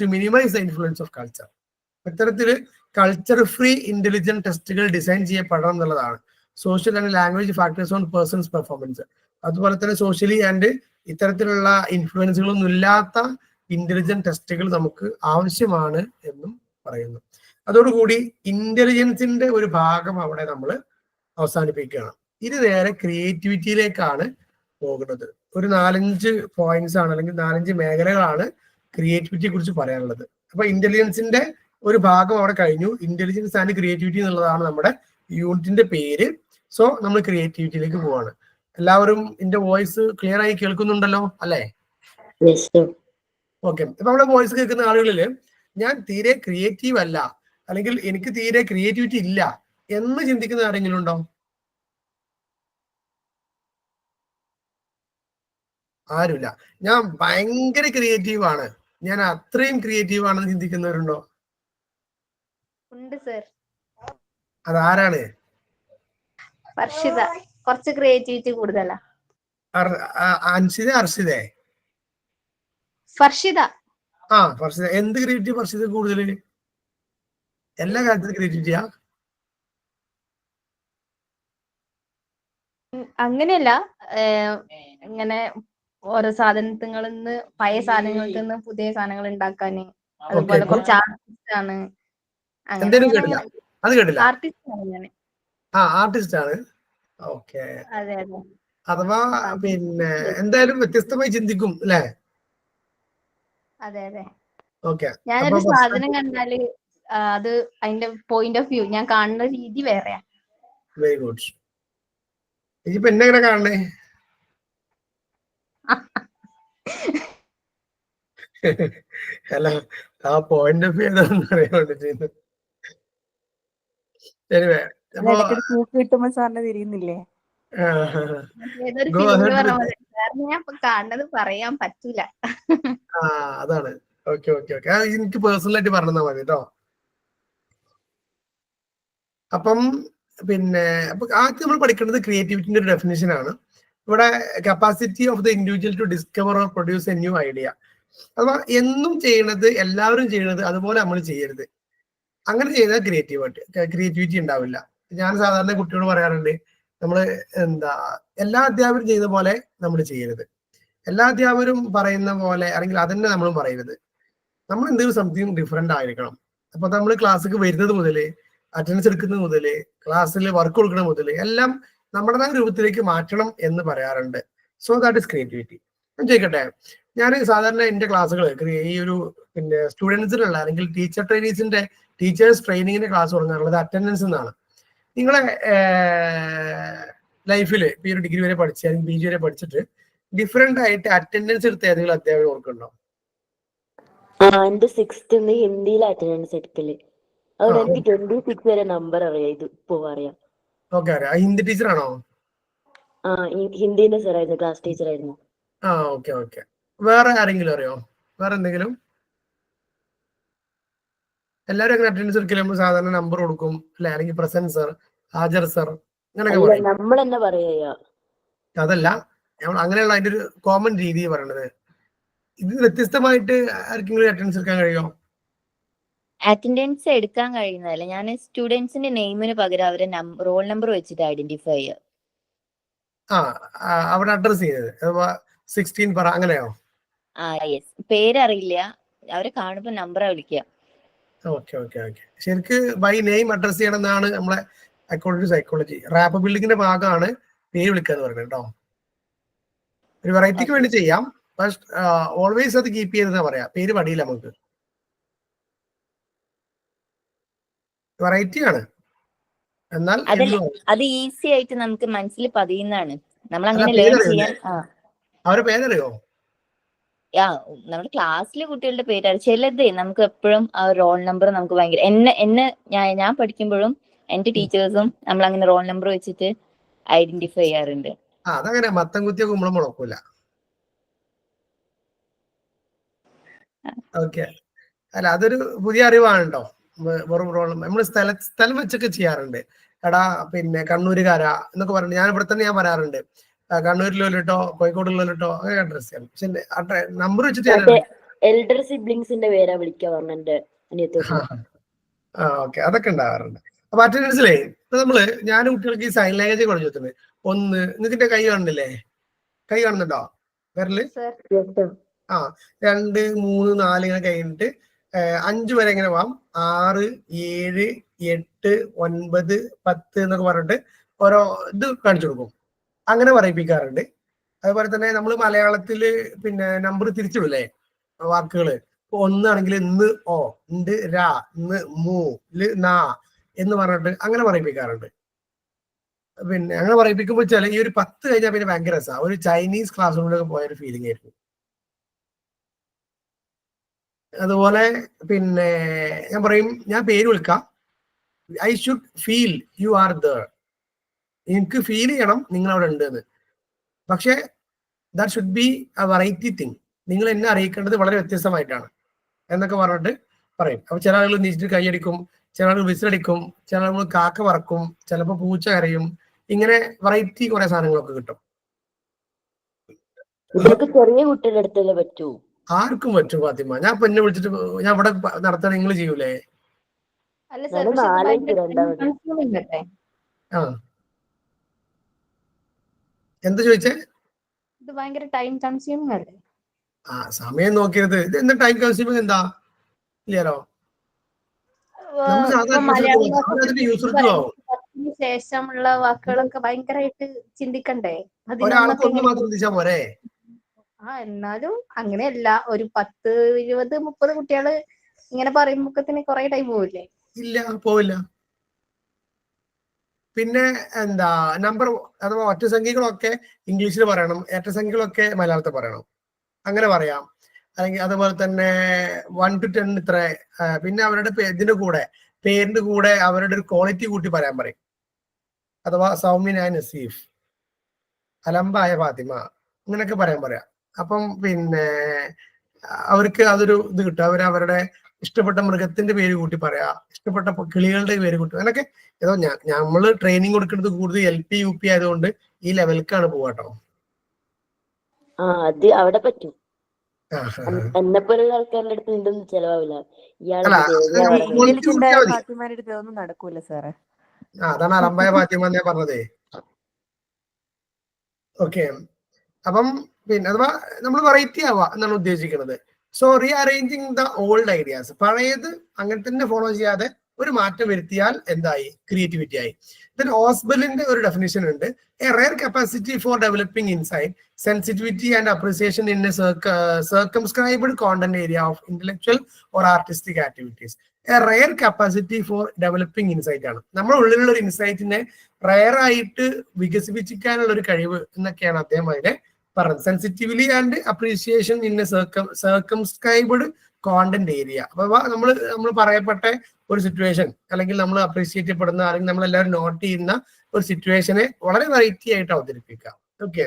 to minimise the influence of culture. ഇത്തരത്തില് കൾച്ചർ ഫ്രീ ഇന്റലിജന്റ് ടെസ്റ്റുകൾ ഡിസൈൻ ചെയ്യപ്പെടണം എന്നുള്ളതാണ്. Social and language factors on person's performance. അതുപോലെ തന്നെ സോഷ്യലി ആൻഡ് ഇത്തരത്തിലുള്ള ഇൻഫ്ലുവൻസുകളൊന്നും ഇല്ലാത്ത ഇന്റലിജന്റ് ടെസ്റ്റുകൾ നമുക്ക് ആവശ്യമാണ് എന്നും പറയുന്നു. അതോടുകൂടി ഇന്റലിജൻസിന്റെ ഒരു ഭാഗം അവിടെ നമ്മൾ അവസാനിപ്പിക്കുകയാണ്. ഇത് നേരെ ക്രിയേറ്റിവിറ്റിയിലേക്കാണ് പോകുന്നത്. ഒരു 4-5 പോയിന്റ്സ് ആണ്, അല്ലെങ്കിൽ 4-5 മേഖലകളാണ് ക്രിയേറ്റിവിറ്റിയെ കുറിച്ച് പറയാനുള്ളത്. അപ്പൊ ഇന്റലിജൻസിന്റെ ഒരു ഭാഗം അവിടെ കഴിഞ്ഞു. ഇന്റലിജൻസ് ആൻഡ് ക്രിയേറ്റിവിറ്റി എന്നുള്ളതാണ് നമ്മുടെ യൂണിറ്റിന്റെ പേര്. സോ നമ്മൾ ക്രിയേറ്റിവിറ്റിയിലേക്ക് പോവാണ്. എല്ലാവരും എന്റെ വോയിസ് ക്ലിയർ ആയി കേൾക്കുന്നുണ്ടല്ലോ അല്ലേ? ഓക്കെ. ഇപ്പൊ നമ്മുടെ വോയിസ് കേൾക്കുന്ന ആളുകളില് ഞാൻ തീരെ ക്രിയേറ്റീവ് അല്ല, അല്ലെങ്കിൽ എനിക്ക് തീരെ ക്രിയേറ്റിവിറ്റി ഇല്ല എന്ന് ചിന്തിക്കുന്ന ആരെങ്കിലും ഉണ്ടോ? ആരുമില്ല. ഞാൻ ഭയങ്കര ക്രിയേറ്റീവ് ആണ്, ഞാൻ അത്രയും ക്രിയേറ്റീവ് ആണെന്ന് ചിന്തിക്കുന്നവരുണ്ടോ? ഉണ്ട് സർ. അതാരാണ്? വർഷിത കുറച്ച് ക്രിയേറ്റിവിറ്റി കൂടുതലാ. അൻഷിത, അർഷിതേ? ഫർഷിത. ഫർഷിത. എന്ത് ക്രിയേറ്റീവ് ഫർഷിത കൂടുതല്? എല്ലാ കാര്യത്തിലും ക്രിയേറ്റിവിറ്റിയാ? അങ്ങനെയല്ല, ഇങ്ങനെ ഓരോ സാധനങ്ങളിൽ നിന്ന്, പഴയ സാധനങ്ങളിൽ നിന്ന് പുതിയ സാധനങ്ങൾ ഉണ്ടാക്കാന്, അതുപോലെ കുറച്ച് ആർട്ടിസ്റ്റ് ആണ്. അത് കേട്ടില്ല. ആർട്ടിസ്റ്റ് ആണ് ഞാൻ. ആർട്ടിസ്റ്റ് ആണ്. ഓക്കെ. അതെ അതെ. അഥവാ പിന്നെ എന്തായാലും വ്യത്യസ്തമായി ചിന്തിക്കും അല്ലെ? അതെ അതെ. ഓക്കെ. ഞാനൊരു സാധനം കണ്ടാല് അത് അതിന്റെ പോയിന്റ് ഓഫ് വ്യൂ ഞാൻ കാണുന്ന രീതി വേറെയാ. Very good. ഇനിയിപ്പോ എന്നെ എങ്ങനെ കാണണേ? അല്ല, ആ പോയിന്റ് ഓഫ് വ്യൂ ഏതാണെന്ന് അറിയാൻ വേണ്ടി ചെയ്യുന്നത്. Anyway, അപ്പൊ ഇടയ്ക്കൊരു തൂക്ക് കിട്ടുമ്പോ സാറിന് തിരിയുന്നില്ലേ? ഏതൊരു Go ഫിലിമിൽ ahead പറഞ്ഞ with പോലെ കാരണം ഞാൻ ഇപ്പൊ കാണുന്നത് പറയാൻ പറ്റൂല. അതാണ്. Okay okay okay. എനിക്ക് പേഴ്സണലായിട്ട് പറഞ്ഞാൽ മതി കേട്ടോ. അപ്പം പിന്നെ അപ്പൊ ആദ്യം നമ്മൾ പഠിക്കേണ്ടത് ക്രിയേറ്റിവിറ്റിന്റെ ഒരു ഡെഫിനേഷൻ ആണ്. ഇവിടെ capacity of the individual to discover or produce a new idea. അഥവാ എന്നും ചെയ്യണത് എല്ലാവരും ചെയ്യണത് അതുപോലെ നമ്മൾ ചെയ്യരുത്. അങ്ങനെ ചെയ്താൽ ക്രിയേറ്റിവിറ്റി ഉണ്ടാവില്ല. ഞാൻ സാധാരണ കുട്ടിയോട് പറയാറുണ്ട്, നമ്മൾ എല്ലാ അധ്യാപകരും ചെയ്യുന്ന പോലെ നമ്മൾ ചെയ്യരുത്. എല്ലാ അധ്യാപകരും പറയുന്ന പോലെ അല്ലെങ്കിൽ അതന്നെ നമ്മളും പറയരുത്. നമ്മൾ എന്തെങ്കിലും സംതിങ് ഡിഫറെന്റ് ആയിരിക്കണം. അപ്പൊ നമ്മൾ ക്ലാസ്സിലേക്ക് വരുന്നത് മുതല്, അറ്റൻഡൻസ് എടുക്കുന്നത് മുതല്, ക്ലാസ്സിൽ വർക്ക് കൊടുക്കുന്നത് മുതല് എല്ലാം നമ്മുടേതായ രൂപത്തിലേക്ക് മാറ്റണം എന്ന് പറയാറുണ്ട്. So that is creativity. ഞാൻ ചോദിക്കട്ടെ, ഞാൻ സാധാരണ എന്റെ ക്ലാസ്സുകൾ ഈ ഒരു പിന്നെ സ്റ്റുഡൻസിനുള്ള അല്ലെങ്കിൽ ടീച്ചേഴ്സ് ട്രെയിനിങ്ങിന്റെ ക്ലാസ് തുടങ്ങാറുള്ളത് അറ്റൻഡൻസ് എന്നാണ്. നിങ്ങളെ ലൈഫിൽ ഇപ്പൊ ഈ ഒരു ഡിഗ്രി വരെ പഠിച്ച അല്ലെങ്കിൽ PG വരെ പഠിച്ചിട്ട് ഡിഫറെന്റ് ആയിട്ട് അറ്റൻഡൻസ് എടുത്ത ഏതെങ്കിലും അധ്യാപകർ ഓർക്കുന്നുണ്ടോ? എന്റെ 6th ഹിന്ദിയിലെ അറ്റൻഡൻസ് എടുക്കല്. അതുകൊണ്ട് എനിക്ക് 26 വരെ നമ്പർ അറിയാം. ഇത് ഇപ്പൊ അറിയാം. ഓക്കെ, അറിയാം. ഹിന്ദി ടീച്ചറാണോ? ഹിന്ദിന്റെ സാറായിരുന്നു, ക്ലാസ് ടീച്ചർ ആയിരുന്നു. Okay okay. വേറെ ആരെങ്കിലും അറിയോ? വേറെ എന്തെങ്കിലും? എല്ലാവരും അങ്ങനെ അറ്റൻഡൻസ് എടുക്കല് നമ്മൾ സാധാരണ നമ്പർ കൊടുക്കും അല്ലെ, അല്ലെങ്കിൽ പ്രസന്റ് സർ, ഹാജർ സർ അങ്ങനെയൊക്കെ പറയും. നമ്മൾ തന്നെ പറയാ. അതല്ല, നമ്മൾ അങ്ങനെയുള്ള അതിന്റെ ഒരു കോമൺ രീതി പറയണത്. ഇത് വ്യത്യസ്തമായിട്ട് ആർക്കെങ്കിലും അറ്റൻഡൻസ് എടുക്കാൻ കഴിയുമോ? അറ്റൻഡൻസ് എടുക്കാൻ കഴിയുന്നതല്ല, ഞാൻ സ്റ്റുഡൻസിന്റെ നെയിമിന് പകരം അവരെ റോൾ നമ്പർ വെച്ചിട്ട് ഐഡന്റിഫൈ ചെയ്യുക. അവിടെ അഡ്രസ് ചെയ്യുന്നത് 16 പറ അങ്ങനെയോ? യെസ്. പേരറിയില്ല, അവരെ കാണുമ്പോ നമ്പറാ വിളിക്കുക. Okay okay okay. ശരിക്ക് ബൈ നെയിം അഡ്രസ് ചെയ്യണം എന്നാണ് നമ്മളെ അക്കോർഡിംഗ് ടു സൈക്കോളജി. റാപ്പ് ബിൽഡിങ്ങിന്റെ ഭാഗമാണ് പേര് വിളിക്കുക എന്ന് പറയുന്നത് കേട്ടോ. ഒരു വെറൈറ്റിക്ക് വേണ്ടി ചെയ്യാം, പക്ഷെ ഓൾവേസ് അത് കീപ്പ് ചെയ്തെന്നാ പറയാ. പേര് പടിയില്ല നമുക്ക്, വെറൈറ്റി ആണ്. എന്നാൽ അത് ഈസി ആയിട്ട് നമുക്ക് മനസ്സിൽ പതിയുന്നതാണ്. നമ്മൾ അങ്ങനെ ലേൺ ചെയ്യാൻ. അവരുടെ പേരറിയോ? നമ്മുടെ ക്ലാസ്സിലെ കുട്ടികളുടെ പേരാണ്. ചിലത് നമുക്ക് എപ്പോഴും ആ റോൾ നമ്പർ നമുക്ക് ഭയങ്കര ഞാൻ പഠിക്കുമ്പോഴും എന്റെ ടീച്ചേഴ്സും നമ്മൾ അങ്ങനെ റോൾ നമ്പർ വെച്ചിട്ട് ഐഡന്റിഫൈ ചെയ്യാറുണ്ട്. അതങ്ങനെ മത്തം കുത്തിയ കുമ്പളം മുളക്കൂല. ഓക്കെ. അല്ല, അതൊരു പുതിയ അറിവാണ് കേട്ടോ. വെറും റോൾ നമ്മൾ സ്ഥലം വെച്ചൊക്കെ ചെയ്യാറുണ്ട്. എടാ പിന്നെ കണ്ണൂരുകാരാ എന്നൊക്കെ പറഞ്ഞിട്ട് ഞാൻ ഇവിടെ തന്നെ ഞാൻ പറയാറുണ്ട്, കണ്ണൂരിലോ കോഴിക്കോടുള്ളോ അങ്ങനെ അഡ്രസ് ചെയ്യാം. പക്ഷെ നമ്പർ വെച്ചിട്ട് എൽഡർ സിബ്ലിങ്സിന്റെ പേരാ വിളിക്കുക പറഞ്ഞ. ഓക്കെ, അതൊക്കെ ഉണ്ടാവാറുണ്ട്. അപ്പൊ അറ്റൻഡൻസിലേ ഇപ്പൊ ഞാൻ കുട്ടികൾക്ക് ഈ സൈൻ ലാംഗ്വേജ് പഠിച്ചു വെക്കുന്നത്. ഒന്ന്, നിങ്ങൾക്കിന്റെ കൈ കാണുന്നില്ലേ? കൈ കാണുന്നുണ്ടോ വിരല്? 2, 3, 4 ഇങ്ങനെ കഴിഞ്ഞിട്ട് 5 വരെ ഇങ്ങനെ പോവാം. 6, 7, 8, 9, 10 എന്നൊക്കെ പറഞ്ഞിട്ട് ഓരോ ഇത് കാണിച്ചു കൊടുക്കും. അങ്ങനെ പറയിപ്പിക്കാറുണ്ട്. അതുപോലെ തന്നെ നമ്മൾ മലയാളത്തില് പിന്നെ നമ്പർ തിരിച്ചിടൂലേ വാക്കുകള്. ഇപ്പൊ 1 ആണെങ്കിൽ ഇന്ന് ഓ, ഉണ്ട് രാ, ഇന്ന് മൂ, നാ എന്ന് പറഞ്ഞിട്ട് അങ്ങനെ പറയിപ്പിക്കാറുണ്ട്. പിന്നെ അങ്ങനെ പറയിപ്പിക്കുമ്പോ വെച്ചാൽ ഈ ഒരു 10 കഴിഞ്ഞാൽ പിന്നെ ഭയങ്കര രസമാണ്. ഒരു ചൈനീസ് ക്ലാസ് റൂമിലൊക്കെ പോയൊരു ഫീലിംഗ് ആയിരുന്നു. അതുപോലെ പിന്നെ ഞാൻ പറയും, ഞാൻ പേര് വിളിക്കാം, I should feel you are there. എനിക്ക് ഫീൽ ചെയ്യണം നിങ്ങൾ അവിടെ ഉണ്ട് എന്ന്. പക്ഷെ that should be A variety thing. നിങ്ങൾ എന്നെ അറിയിക്കേണ്ടത് വളരെ വ്യത്യസ്തമായിട്ടാണ് എന്നൊക്കെ പറഞ്ഞിട്ട് പറയും. അപ്പൊ ചില ആളുകൾ നീച്ചിട്ട് കൈയടിക്കും, ചില ആളുകൾ വിസിലടിക്കും, ചില ആളുകൾ കാക്ക പറക്കും, ചിലപ്പോൾ പൂച്ച കരയും. ഇങ്ങനെ വെറൈറ്റി കുറെ സാധനങ്ങളൊക്കെ കിട്ടും. ഇതൊക്കെ ചെറിയ കുട്ടികളുടെ അടുത്തല്ലേ പറ്റൂ? ആർക്കും പറ്റും ഫാത്തിമ. ഞാൻ ഇപ്പൊ എന്നെ വിളിച്ചിട്ട് ഞാൻ ഇവിടെ നടത്താൻ നിങ്ങൾ ചെയ്യൂലേ? എന്ത് ചോദിച്ചേ? ഇത് ഭയങ്കര ടൈം കൺസ്യൂമിംഗ് അല്ലേ? സമയം നോക്കിയത് ഇത് എന്താ ടൈം കൺസ്യൂമിംഗ്? എന്താ ക്ലിയറോ? നമ്മൾ സാധാരണ യൂസർ ആവും. ശേഷമുള്ള വാക്കുകളൊക്കെ ഭയങ്കരമായിട്ട് ചിന്തിക്കണ്ടേ? ഒരാൾക്ക് ഒന്ന് അതിനൊന്നൊക്കെ മാത്രം ചിന്തിച്ചാ പോരെ? എന്നാലും അങ്ങനെയല്ല, ഒരു 10, 20, 30 കുട്ടികള് ഇങ്ങനെ പറയുമ്പോക്കത്തിന് കുറെ ടൈം പോവില്ലേ? ഇല്ല, പോവില്ല. പിന്നെ എന്താ നമ്പർ അഥവാ ഒറ്റസംഖ്യകളൊക്കെ ഇംഗ്ലീഷിൽ പറയണം, ഇരട്ടസംഖ്യകളൊക്കെ മലയാളത്തിൽ പറയണം, അങ്ങനെ പറയാം. അല്ലെങ്കിൽ അതുപോലെ തന്നെ 1 to 10 ഇത്ര. പിന്നെ അവരുടെ ഇതിന്റെ കൂടെ പേരിന്റെ കൂടെ അവരുടെ ഒരു ക്വാളിറ്റി കൂട്ടി പറയാൻ പറയും. അഥവാ സൗമിന നസീഫ്, അലമ്പായ ഫാത്തിമ, അങ്ങനെയൊക്കെ പറയാം. അപ്പം പിന്നെ അവർക്ക് അതൊരു ഇത് കിട്ടും. അവരുടെ ഇഷ്ടപ്പെട്ട മൃഗത്തിന്റെ പേര് കൂട്ടി പറയാ, ഇഷ്ടപ്പെട്ട കിളികളുടെ പേര് കൂട്ടി, അങ്ങനൊക്കെ. ഏതോ നമ്മള് ട്രെയിനിങ് കൊടുക്കുന്നത് കൂടുതൽ LP UP ആയതുകൊണ്ട് ഈ ലെവലിലേക്കാണ് പോവാട്ടോ. അത് അവിടെ പറ്റും. എന്നെ പോലുള്ള ആൾക്കാരുടെ അടുത്ത് ഇതൊന്നും ചെലവാവില്ല. അല്ല, ഇന്ത്യയിലേക്കുണ്ടായ ഫാത്തിമാരുടെ അടുത്ത് ഒന്നും നടക്കൂല സാറേ. അതാണ് അലമ്പായ ഫാത്തിമ എന്നേ പറഞ്ഞതേ. ഓക്കെ, അപ്പം പിന്നെ അഥവാ നമ്മൾ വെറൈറ്റി ആവുക എന്നാണ് ഉദ്ദേശിക്കുന്നത്. So rearranging the old ideas, പഴയത് അങ്ങനെ തന്നെ ഫോളോ ചെയ്യാതെ ഒരു മാറ്റം വരുത്തിയാൽ എന്തായി? ക്രിയേറ്റിവിറ്റി ആയി. ദെൻ ഓസ്ബലിന്റെ ഒരു ഡെഫിനിഷൻ ഉണ്ട്: A rare capacity four developing insight, sensitivity and appreciation in A circumscribed content area of intellectual or artistic activities. A rare capacity four developing insight ആണ്. നമ്മുടെ ഉള്ളിലുള്ള ഒരു ഇൻസൈറ്റിനെ റെയർ ആയിട്ട് വികസിപ്പിക്കാനുള്ള ഒരു കഴിവ് എന്നൊക്കെയാണ് അദ്ദേഹം അതിനെ പറഞ്ഞത്. Sensitivity and appreciation in A circumscribed content area. അപ്പൊ നമ്മൾ പറയപ്പെട്ട ഒരു സിറ്റുവേഷൻ, അല്ലെങ്കിൽ നമ്മൾ അപ്രീഷിയേറ്റ് ചെയ്യപ്പെടുന്ന, അല്ലെങ്കിൽ നമ്മൾ എല്ലാവരും നോട്ട് ചെയ്യുന്ന ഒരു സിറ്റുവേഷനെ വളരെ വെറൈറ്റി ആയിട്ട് അവതരിപ്പിക്കാം. ഓക്കെ,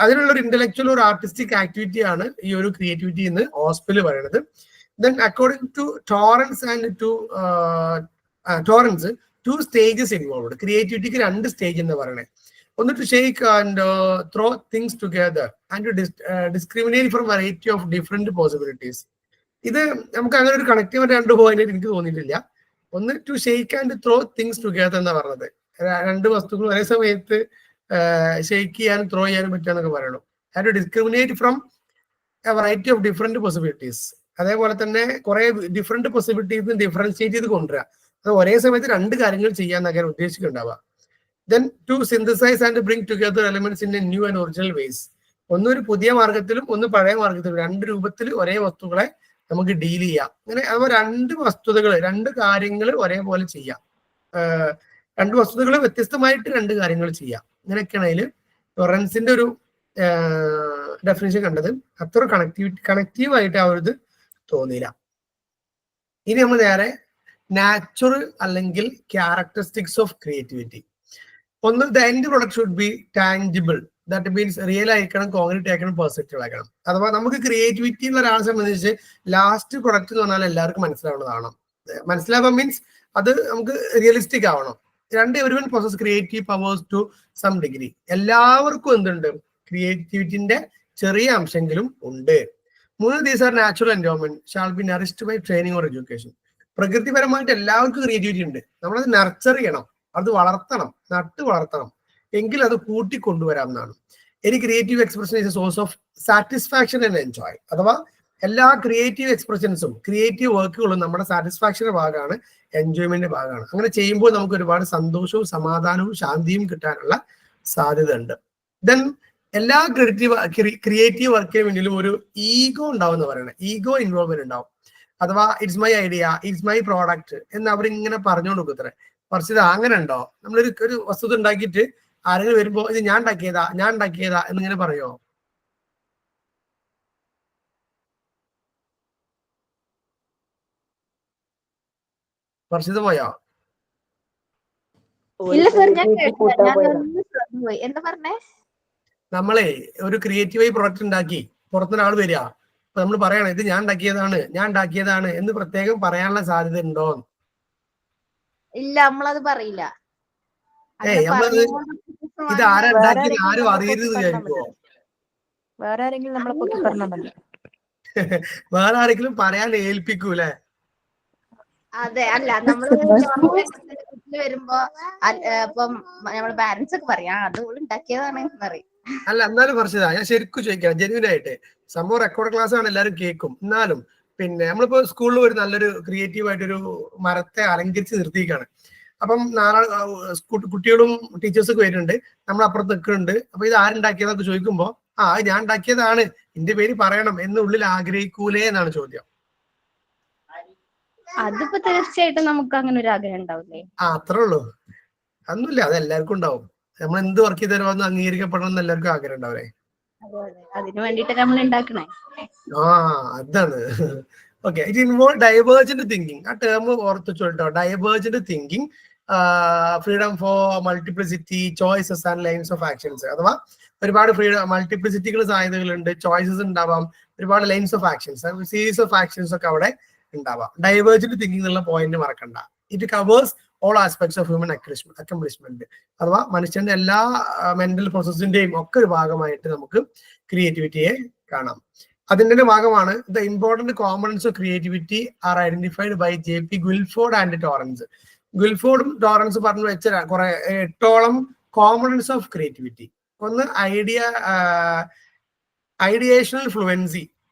അതിനുള്ള ഒരു ഇന്റലക്ച്വൽ ഒരു ആർട്ടിസ്റ്റിക് ആക്ടിവിറ്റി ആണ് ഈ ഒരു ക്രിയേറ്റിവിറ്റി എന്ന് ഓസ്പെൽ പറയുന്നത്. Then according to Torrance 2 stages involved. ക്രിയേറ്റിവിറ്റിക്ക് 2 സ്റ്റേജ് എന്ന് പറയണേ. ഒന്ന് to shake and throw things together and to discriminate from variety of different possibilities. ഇത് നമുക്ക് അങ്ങനെ ഒരു കണക്റ്റീവ് 2 പോയിന്റ് എനിക്ക് തോന്നിയിട്ടില്ല. ഒന്ന് to shake and throw things together എന്നാ പറഞ്ഞത്. 2 വസ്തുക്കൾ ഒരേ സമയത്ത് ഷേക്ക് ചെയ്യാനും ത്രോ ചെയ്യാനും പറ്റുക പറയണം. And to discriminate from a variety of different possibilities. അതേപോലെ തന്നെ കുറെ ഡിഫറെന്റ് പോസിബിലിറ്റീസ് ഡിഫറൻഷിയേറ്റ് ചെയ്ത് കൊണ്ടുവരിക. അത് ഒരേ സമയത്ത് 2 കാര്യങ്ങൾ ചെയ്യാന്നൊക്കെ ഉദ്ദേശിക്കുന്നുണ്ടാവുക. Then to synthesize and bring together elements in a new and original ways. ഒന്നൊരു പുതിയ മാർഗത്തിലും ഒന്ന് പഴയ മാർഗത്തിലും 2 രൂപത്തിൽ ഒരേ വസ്തുക്കളെ നമുക്ക് ഡീൽ ചെയ്യാം. അങ്ങനെ അവ 2 വസ്തുതകൾ 2 കാര്യങ്ങൾ ഒരേപോലെ ചെയ്യാം. 2 വസ്തുതകൾ വ്യത്യസ്തമായിട്ട് 2 കാര്യങ്ങൾ ചെയ്യാം. ഇങ്ങനെയൊക്കെയാണ് അതിൽ ടൊറൻസിന്റെ ഒരു ഡെഫിനിഷൻ കണ്ടത്. അത്ര കണക്റ്റീവായിട്ട് ആ ഒരു ഇത് തോന്നിയില്ല. ഇനി നമ്മൾ നേരെ നാച്ചുറൽ അല്ലെങ്കിൽ ക്യാരക്ടറിസ്റ്റിക്സ് ഓഫ് ക്രിയേറ്റിവിറ്റി. ഒന്ന്, the end product should be tangible. That means real ആയിരിക്കണം, കോൺക്രീറ്റ് ആയിരിക്കണം, പെർസെപ്റ്റീവ് ആയിരിക്കണം. അഥവാ നമുക്ക് ക്രിയേറ്റിവിറ്റി ഉള്ള ഒരാളെ സംബന്ധിച്ച് ലാസ്റ്റ് പ്രൊഡക്റ്റ് എന്ന് പറഞ്ഞാൽ എല്ലാവർക്കും മനസ്സിലാവുന്നതാണ്. മനസ്സിലാവാൻ മീൻസ് അത് നമുക്ക് റിയലിസ്റ്റിക് ആവണം. 2, everyone possess creative powers to some degree. എല്ലാവർക്കും എന്തുണ്ട്? ക്രിയേറ്റിവിറ്റിന്റെ ചെറിയ അംശങ്ങളും ഉണ്ട്. 3, these are natural environment shall be nourished by training or education. പ്രകൃതിപരമായിട്ട് എല്ലാവർക്കും ക്രിയേറ്റിവിറ്റി ഉണ്ട്. നമ്മളത് നർച്ചർ ചെയ്യണം, അത് വളർത്തണം, നട്ട് വളർത്തണം, എങ്കിൽ അത് കൂട്ടിക്കൊണ്ടുവരാം എന്നാണ്. Any creative expression is A source of satisfaction and enjoy. അഥവാ എല്ലാ ക്രിയേറ്റീവ് എക്സ്പ്രഷൻസും ക്രിയേറ്റീവ് വർക്കുകളും നമ്മുടെ സാറ്റിസ്ഫാക്ഷന്റെ ഭാഗമാണ്, എൻജോയ്മെന്റിന്റെ ഭാഗമാണ്. അങ്ങനെ ചെയ്യുമ്പോൾ നമുക്ക് ഒരുപാട് സന്തോഷവും സമാധാനവും ശാന്തിയും കിട്ടാനുള്ള സാധ്യത ഉണ്ട്. ദെൻ എല്ലാ ക്രിയേറ്റീവ് വർക്കിന് വേണ്ടിയും ഒരു ഈഗോ ഉണ്ടാവും എന്ന് പറയുന്നത്. ഈഗോ ഇൻവോൾവ്മെന്റ് ഉണ്ടാവും. അഥവാ it's my idea, it's my product എന്ന് അവരിങ്ങനെ പറഞ്ഞുകൊണ്ട് കൊടുക്കത്രേ. കുറച്ച് ഇത് അങ്ങനെ ഉണ്ടോ? നമ്മളൊരു വസ്തുത ഉണ്ടാക്കിയിട്ട് ആരെങ്കിലും വരുമ്പോ ഇത് ഞാൻ ഉണ്ടാക്കിയതാ എന്നിങ്ങനെ പറയോ? സ്പർശിത പോയോ? ഇല്ല സർ, ഞാൻ കേട്ടില്ല. പോയി. എന്താ പറഞ്ഞേ? നമ്മളെ ഒരു ക്രിയേറ്റീവായി പ്രൊഡക്റ്റ് ഉണ്ടാക്കി പുറത്തുനിന്ന് ആൾ വരിക, അപ്പൊ നമ്മൾ പറയണം ഇത് ഞാൻ ഉണ്ടാക്കിയതാണ് എന്ന് പ്രത്യേകം പറയാനുള്ള സാധ്യത ഉണ്ടോ? ഇല്ല, നമ്മളത് പറയില്ല. നമ്മളത് ഇത് ആരാ ഉണ്ടാക്കിയത് ആരും അറിയരുത് വിചാരിക്കുവോ? വേറെ ആരെങ്കിലും നമ്മളെ പൊക്കി പറഞ്ഞാൽ മതി. വേറെ ആരെങ്കിലും പറയാൻ ഏൽപ്പിക്കൂലേ? അതെ, അല്ല നമ്മള് വരുമ്പോ ഇപ്പം നമ്മളെ പാരന്റ്സ് ഒക്കെ പറയാ അത് ഉണ്ടാക്കിയതാണ് പറയും. അല്ല, എന്നാലും പറഞ്ഞതാ, ഞാൻ ശരിക്കും ചോദിക്കാം, ജെന്യൂൻ ആയിട്ട്. സംഭവം റെക്കോർഡ് ക്ലാസ് ആണ്, എല്ലാവരും കേൾക്കും. എന്നാലും പിന്നെ നമ്മളിപ്പോ സ്കൂളിൽ ഒരു നല്ലൊരു ക്രിയേറ്റീവ് ആയിട്ടൊരു മരത്തെ അലങ്കരിച്ച് നിർത്തിയിരിക്കുകയാണ്. അപ്പം നാളെ കുട്ടികളും ടീച്ചേഴ്സൊക്കെ വരുന്നുണ്ട്, നമ്മൾ അപ്പുറത്ത് നിൽക്കുന്നുണ്ട്. അപ്പൊ ഇത് ആരുണ്ടാക്കിയതൊക്കെ ചോദിക്കുമ്പോ ഞാൻ ഉണ്ടാക്കിയതാണ്, എന്റെ പേര് പറയണം എന്ന് ഉള്ളിൽ ആഗ്രഹിക്കൂലേ എന്നാണ് ചോദ്യം. അതിപ്പോ തീർച്ചയായിട്ടും നമുക്ക് അങ്ങനെ ഒരു ആഗ്രഹം ഉണ്ടാവില്ലേ? അത്രേ ഉള്ളൂ. അതൊന്നുമില്ല, അത് എല്ലാവർക്കും ഉണ്ടാവും. നമ്മൾ എന്ത് വർക്ക് ചെയ്താലും അംഗീകരിക്കപ്പെടണം എന്ന് എല്ലാവർക്കും ആഗ്രഹം ഉണ്ടാവേ. അതിനു വേണ്ടിട്ട് നമ്മൾ ഉണ്ടാക്കണേ. അതാണ്. Okay, it involve divergent thinking. ആ ടേം ഓർത്ത് ചോട്ടോ, divergent thinking, freedom for multiplicity, choices and lines of actions. അഥവാ ഒരുപാട് മൾട്ടിപ്ലിസിറ്റികൾ സാധ്യതകളുണ്ട്, ചോയ്സസ് ഉണ്ടാവാം, ഒരുപാട് lines of actions, series of actions ഒക്കെ അവിടെ ഉണ്ടാവാം. ഡൈവേർജന്റ് തിങ്കിങ് എന്നുള്ള പോയിന്റ് മറക്കണ്ട. It covers all aspects of human accomplishment. അഥവാ മനുഷ്യന്റെ എല്ലാ മെന്റൽ പ്രോസസ്സിന്റെയും ഒക്കെ ഒരു ഭാഗമായിട്ട് നമുക്ക് ക്രിയേറ്റിവിറ്റിയെ കാണാം. അതിന്റെ ഭാഗമാണ് the important components of creativity are identified by JP Guilford and Torrance. ഗുൽഫോർഡും ടോറൻസ് പറഞ്ഞു വെച്ച കുറെ 8ഓളം കോമ്പണൻസ് ഓഫ് ക്രിയേറ്റിവിറ്റി. ഒന്ന് ideational fluency,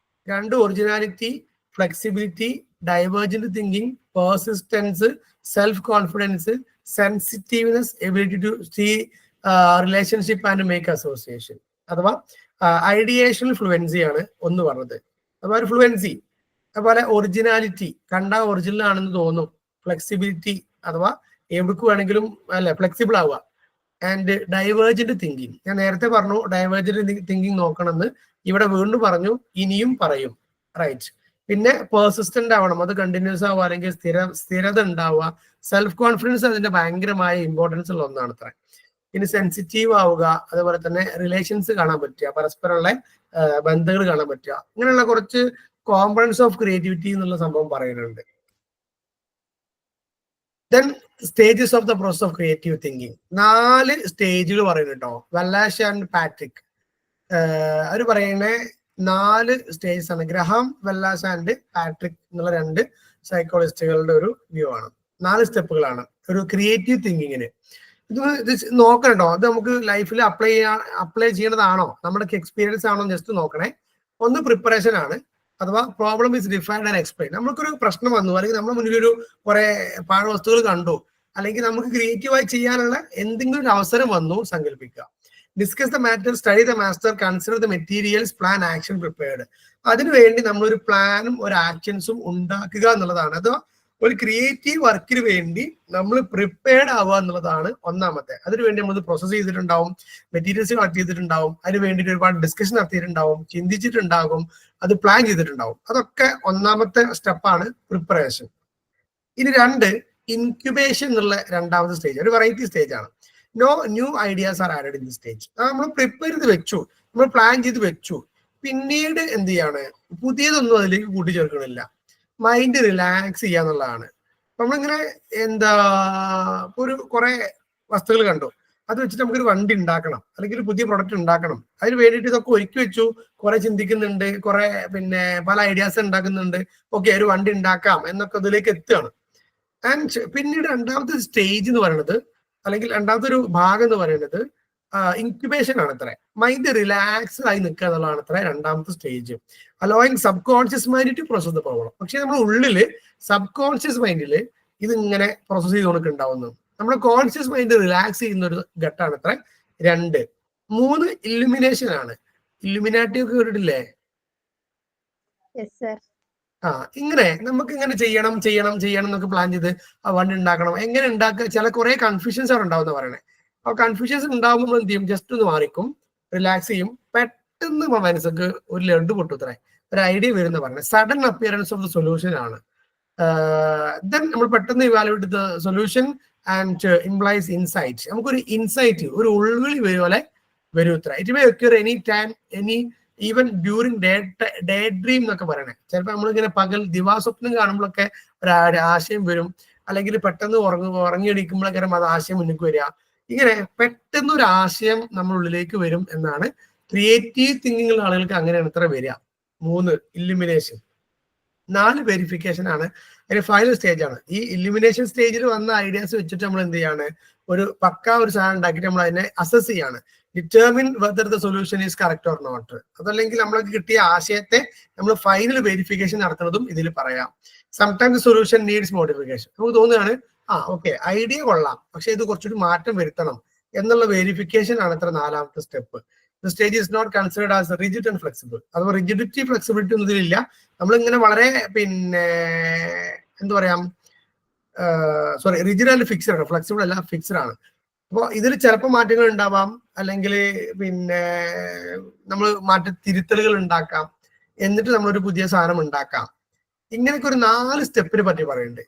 2 originality, flexibility, divergent thinking, persistence, self confidence, sensitiveness, ability to see relationship and make association. അഥവാ ideational fluency ആണ് ഒന്ന് പറഞ്ഞത്, അതുപോലെ ഒരു ഫ്ലുവൻസി. അതുപോലെ ഒറിജിനാലിറ്റി, കണ്ട ഒറിജിനൽ ആണെന്ന് തോന്നും. ഫ്ലെക്സിബിലിറ്റി, അഥവാ എവിടേക്ക് വേണമെങ്കിലും ഫ്ലെക്സിബിൾ ആവുക. ആൻഡ് ഡൈവേർജന്റ് തിങ്കിങ്, ഞാൻ നേരത്തെ പറഞ്ഞു ഡൈവേർജന്റ് തിങ്കിങ് നോക്കണമെന്ന്, ഇവിടെ വീണ്ടും പറഞ്ഞു, ഇനിയും പറയും. റൈറ്റ്. പിന്നെ പെർസിസ്റ്റന്റ് ആവണം, അത് കണ്ടിന്യൂസ് ആവുക, അല്ലെങ്കിൽ സ്ഥിരത ഉണ്ടാവുക. സെൽഫ് കോൺഫിഡൻസ് അതിന്റെ ഭയങ്കരമായ ഇമ്പോർട്ടൻസ് ഉള്ള ഒന്നാണ് അത്ര. പിന്നെ സെൻസിറ്റീവ് ആവുക, അതുപോലെ തന്നെ റിലേഷൻസ് കാണാൻ പറ്റുക, പരസ്പരമുള്ള ബന്ധങ്ങൾ കാണാൻ പറ്റുക. ഇങ്ങനെയുള്ള കുറച്ച് കോമ്പണൻസ് ഓഫ് ക്രിയേറ്റിവിറ്റി എന്നുള്ള സംഭവം പറയുന്നുണ്ട്. Then stages of the process of creative thinking, 4 സ്റ്റേജുകൾ പറയുന്നുണ്ടോ. വെല്ലാഷ് ആൻഡ് പാട്രിക് അവർ പറയുന്ന 4 സ്റ്റേജസ് ആണ്. ഗ്രഹാം, വെല്ലാസ് ആൻഡ് പാട്രിക് എന്നുള്ള 2 സൈക്കോളജിസ്റ്റുകളുടെ ഒരു വ്യൂ ആണ്. 4 സ്റ്റെപ്പുകളാണ് ഒരു ക്രിയേറ്റീവ് തിങ്കിങ്ങിന്. ഇത് നോക്കണോ, അത് നമുക്ക് ലൈഫിൽ അപ്ലൈ ചെയ്യണതാണോ, നമ്മുടെ എക്സ്പീരിയൻസ് ആണോ ജസ്റ്റ് നോക്കണേ. ഒന്ന് പ്രിപ്പറേഷൻ ആണ്, അഥവാ problem is defined and explain. നമുക്കൊരു പ്രശ്നം വന്നു, അല്ലെങ്കിൽ നമ്മുടെ മുന്നിൽ ഒരു കുറെ പാഴ്വസ്തുക്കൾ കണ്ടു, അല്ലെങ്കിൽ നമുക്ക് ക്രിയേറ്റീവായി ചെയ്യാനുള്ള എന്തെങ്കിലും ഒരു അവസരം വന്നു സങ്കല്പിക്കുക. Discuss the matter, study the master, consider the materials, plan, action, prepared. അതിനുവേണ്ടി നമ്മളൊരു പ്ലാനും ഒരു ആക്ഷൻസും ഉണ്ടാക്കുക എന്നുള്ളതാണ്. അത് ഒരു ക്രിയേറ്റീവ് വർക്കിന് വേണ്ടി നമ്മൾ പ്രിപ്പയർഡ് ആവുക എന്നുള്ളതാണ് ഒന്നാമത്തെ. അതിനുവേണ്ടി നമ്മൾ പ്രോസസ് ചെയ്തിട്ടുണ്ടാവും, മെറ്റീരിയൽസ് കളക്ട് ചെയ്തിട്ടുണ്ടാവും, അതിന് വേണ്ടിയിട്ട് ഒരുപാട് ഡിസ്കഷൻ നടത്തിയിട്ടുണ്ടാവും, ചിന്തിച്ചിട്ടുണ്ടാകും, അത് പ്ലാൻ ചെയ്തിട്ടുണ്ടാവും. അതൊക്കെ ഒന്നാമത്തെ സ്റ്റെപ്പാണ് പ്രിപ്പറേഷൻ. ഇനി 2 ഇൻക്യുബേഷൻ എന്നുള്ള രണ്ടാമത്തെ സ്റ്റേജ്, ഒരു വെറൈറ്റി സ്റ്റേജ് ആണ്. No new ideas are added in the stage. നമ്മൾ പ്രിപ്പയർ ചെയ്ത് വെച്ചു, നമ്മൾ പ്ലാൻ ചെയ്ത് വെച്ചു, പിന്നീട് എന്ത് ചെയ്യാണ്, പുതിയതൊന്നും അതിലേക്ക് കൂട്ടിച്ചേർക്കണില്ല. Mind relax ചെയ്യാന്നുള്ളതാണ്. നമ്മളിങ്ങനെ ഒരു കുറെ വസ്തുക്കൾ കണ്ടു, അത് വെച്ചിട്ട് നമുക്കൊരു വണ്ടി ഉണ്ടാക്കണം, അല്ലെങ്കിൽ ഒരു പുതിയ പ്രൊഡക്റ്റ് ഉണ്ടാക്കണം. അതിന് വേണ്ടിയിട്ട് ഇതൊക്കെ ഒരുക്കി വെച്ചു, കുറെ ചിന്തിക്കുന്നുണ്ട്, കുറെ പല ഐഡിയാസ് ഉണ്ടാക്കുന്നുണ്ട്. ഓക്കെ, ഒരു വണ്ടി ഉണ്ടാക്കാം എന്നൊക്കെ അതിലേക്ക് എത്തുകയാണ്. ആൻഡ് പിന്നീട് രണ്ടാമത്തെ സ്റ്റേജ് എന്ന് പറയുന്നത്, അല്ലെങ്കിൽ രണ്ടാമത്തെ ഒരു ഭാഗം എന്ന് പറയുന്നത് ഇൻക്യുബേഷൻ ആണ് അത്ര. മൈൻഡ് റിലാക്സ് ആയി നിൽക്കുക എന്നുള്ളതാണ് അത്ര രണ്ടാമത്തെ stage. Allowing subconscious mind to process the problem. പക്ഷെ നമ്മുടെ ഉള്ളില് സബ് കോൺഷ്യസ് മൈൻഡിൽ ഇത് ഇങ്ങനെ പ്രോസസ് ചെയ്ത് കൊടുക്കുന്നുണ്ടാവുന്നു. നമ്മുടെ കോൺഷ്യസ് മൈൻഡ് റിലാക്സ് ചെയ്യുന്ന ഒരു ഘട്ടമാണ് അത്ര 2. 3 ഇല്ലുമിനേഷൻ ആണ്. ഇല്ലുമിനാറ്റി ഒക്കെ കേട്ടിട്ടില്ലേ? ഇങ്ങനെ നമുക്ക് ഇങ്ങനെ ചെയ്യണം എന്നൊക്കെ പ്ലാൻ ചെയ്ത് ആ വണ്ടി ഉണ്ടാക്കണം. എങ്ങനെ ഉണ്ടാക്കുക, ചില കുറെ കൺഫ്യൂഷൻസ് അവിടെ ഉണ്ടാവും എന്ന് പറയണേ. ആ കൺഫ്യൂഷൻസ് ഉണ്ടാകുമ്പോൾ നമ്മൾ എന്ത് ചെയ്യും, ജസ്റ്റ് ഒന്ന് മാറിക്കും, റിലാക്സ് ചെയ്യും, പെട്ടെന്ന് മനസ്സൊക്കെ ഒരു ലഡു പൊട്ടുത്രേ, ഒരു ഐഡിയ വരുന്ന പറഞ്ഞത്. Sudden appearance of the solution ആണ്. ദെൻ നമ്മൾ പെട്ടെന്ന് evaluate the solution and implies insight. നമുക്കൊരു ഇൻസൈറ്റ്, ഒരു ഉൾവിളി പോലെ വരും ഇത്ര. It may occur any time, even during day dream എന്നൊക്കെ പറയണേ. ചിലപ്പോൾ നമ്മളിങ്ങനെ ദിവാസ്വപ്നം കാണുമ്പോഴൊക്കെ ഒരു ആശയം വരും, അല്ലെങ്കിൽ പെട്ടെന്ന് ഉറങ്ങിയടിക്കുമ്പോഴൊക്കെ അത് ആശയം മുന്നിലേക്ക് വരിക. ഇങ്ങനെ പെട്ടെന്ന് ഒരു ആശയം നമ്മുടെ ഉള്ളിലേക്ക് വരും എന്നാണ് ക്രിയേറ്റീവ് തിങ്കിങ്ങുള്ള ആളുകൾക്ക് അങ്ങനെയാണ് ഇത്ര വരിക. 3 ഇല്ലുമിനേഷൻ. 4 വെരിഫിക്കേഷൻ ആണ്. അതിന് ഫൈനൽ സ്റ്റേജ് ആണ്. ഈ ഇല്ലുമിനേഷൻ സ്റ്റേജിൽ വന്ന ഐഡിയാസ് വെച്ചിട്ട് നമ്മൾ എന്ത് ചെയ്യാണ്, ഒരു സാധനം ഉണ്ടാക്കിയിട്ട് നമ്മൾ അതിനെ അസസ് ചെയ്യാണ്. Determine whether the solution is correct or not. അതല്ലെങ്കിൽ നമ്മൾക്ക് കിട്ടിയ ആശയത്തെ നമ്മൾ ഫൈനൽ വെരിഫിക്കേഷൻ നടത്തുന്നതും ഇതിൽ പറയാം. Sometimes solution needs modification. നമുക്ക് തോന്നുകയാണ് ഓക്കെ, ഐഡിയ കൊള്ളാം, പക്ഷെ ഇത് കുറച്ചുകൂടി മാറ്റം വരുത്തണം എന്നുള്ള വെരിഫിക്കേഷൻ ആണ് ഇത്ര 4ാമത്തെ step. The stage is not considered as rigid and flexible. അഥവാ റിജിഡിറ്റി ഫ്ലെക്സിബിലിറ്റി ഒന്നും ഇതിലില്ല. നമ്മളിങ്ങനെ വളരെ പിന്നെ എന്താ പറയാ, സോറി, റിജിഡ് ആൻഡ് ഫിക്സ്ഡ് ആണ്, ഫ്ലെക്സിബിൾ അല്ല, ഫിക്സ്ഡ് ആണ്. അപ്പോൾ ഇതിൽ ചിലപ്പോൾ മാറ്റങ്ങൾ ഉണ്ടാവാം, അല്ലെങ്കിൽ പിന്നെ നമ്മൾ തിരുത്തലുകൾ ഉണ്ടാക്കാം, എന്നിട്ട് നമ്മളൊരു പുതിയ സാധനം ഉണ്ടാക്കാം. ഇങ്ങനെയൊക്കെ ഒരു 4 സ്റ്റെപ്പിനെ പറ്റി പറയുന്നുണ്ട്.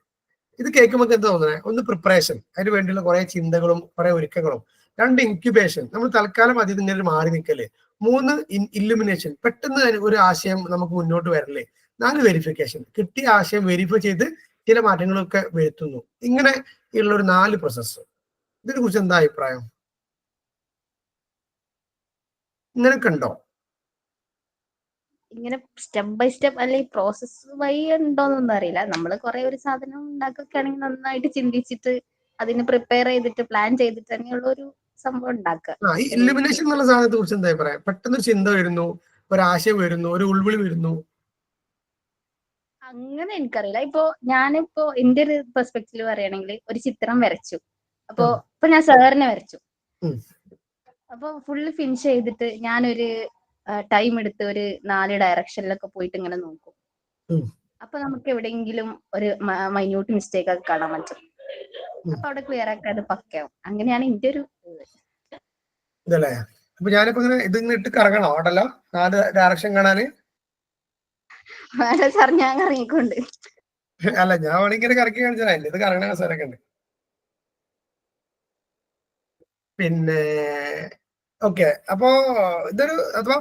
ഇത് കേൾക്കുമ്പോൾ എന്താ തോന്നുന്നത്? ഒന്ന് പ്രിപ്പറേഷൻ, അതിന് വേണ്ടിയുള്ള കുറെ ചിന്തകളും കുറെ ഒരുക്കങ്ങളും. 2 ഇൻക്യുബേഷൻ, നമ്മൾ തൽക്കാലം അതിൽ ഇങ്ങനെ മാറി നിൽക്കല്. 3 ഇല്ലുമിനേഷൻ, പെട്ടെന്ന് ഒരു ആശയം നമുക്ക് മുന്നോട്ട് വരല്ലേ. 4 വെരിഫിക്കേഷൻ, കിട്ടിയ ആശയം വെരിഫൈ ചെയ്ത് ചില മാറ്റങ്ങളൊക്കെ വരുത്തുന്നു. ഇങ്ങനെ ഉള്ള ഒരു 4 പ്രോസസ്സ്. ഇതിനെ കുറിച്ച് എന്താ അഭിപ്രായം? ഇങ്ങനെയൊക്കെ ഉണ്ടോ? ഇങ്ങനെ സ്റ്റെപ്പ് ബൈ സ്റ്റെപ്പ് അല്ലെങ്കിൽ പ്രോസസ് വഴി ഉണ്ടോന്നൊന്നും അറിയില്ല. നമ്മൾ കുറെ ഒരു സാധനം ഉണ്ടാക്കുകയാണെങ്കിൽ നന്നായിട്ട് ചിന്തിച്ചിട്ട് അതിന് പ്രിപ്പയർ ചെയ്തിട്ട് പ്ലാൻ ചെയ്തിട്ട് തന്നെയുള്ള ഒരു സംഭവം ഉണ്ടാക്കുക. ഈ ഇല്ലുമിനേഷൻ എന്നുള്ള സാധനത്തെ കുറിച്ച് എന്താ അഭിപ്രായം? പെട്ടെന്ന് ചിന്ത വരുന്നു, ഒരാശയം വരുന്നു, ഒരു ഉൾവിളി വരുന്നു. അങ്ങനെ എനിക്കറിയില്ല. ഞാനിപ്പോ എന്റെ ഒരു പെർസ്പെക്റ്റീവ് പറയുകയാണെങ്കിൽ ഒരു ചിത്രം വരച്ചു. ഇപ്പൊ ഞാൻ സാറിനെ വരച്ചു. അപ്പൊ ഫുള്ള് ഫിനിഷ് ചെയ്തിട്ട് ഞാനൊരു ടൈം എടുത്ത് ഒരു 4 ഡയറക്ഷനിലൊക്കെ പോയിട്ട് ഇങ്ങനെ നോക്കും. അപ്പൊ നമുക്ക് എവിടെയെങ്കിലും ഒരു മൈന്യൂട്ട് മിസ്റ്റേക്ക് ഒക്കെ കാണാൻ പറ്റും. അപ്പൊ അവിടെ ക്ലിയർ ആക്കി അത് പക്കാവും. അങ്ങനെയാണ് എന്റെ ഒരു ഇതല്ലേ. അപ്പൊ ഞാനിപ്പോ ഇങ്ങനെ ഇതിങ്ങനെ ഇട്ട് കറങ്ങണോ അവിടെല്ലാം 4 ഡയറക്ഷൻ കാണാന്? സാർ ഞാൻ ഇറങ്ങിക്കൊണ്ട്. അല്ല, ഞാൻ വേണമെങ്കിൽ കറക്കി കാണിച്ചാൽ ഇത് കറങ്ങണ അവസരമൊക്കെ ഉണ്ട്. പിന്നെ ഓക്കെ, അപ്പോ ഇതൊരു അഥവാ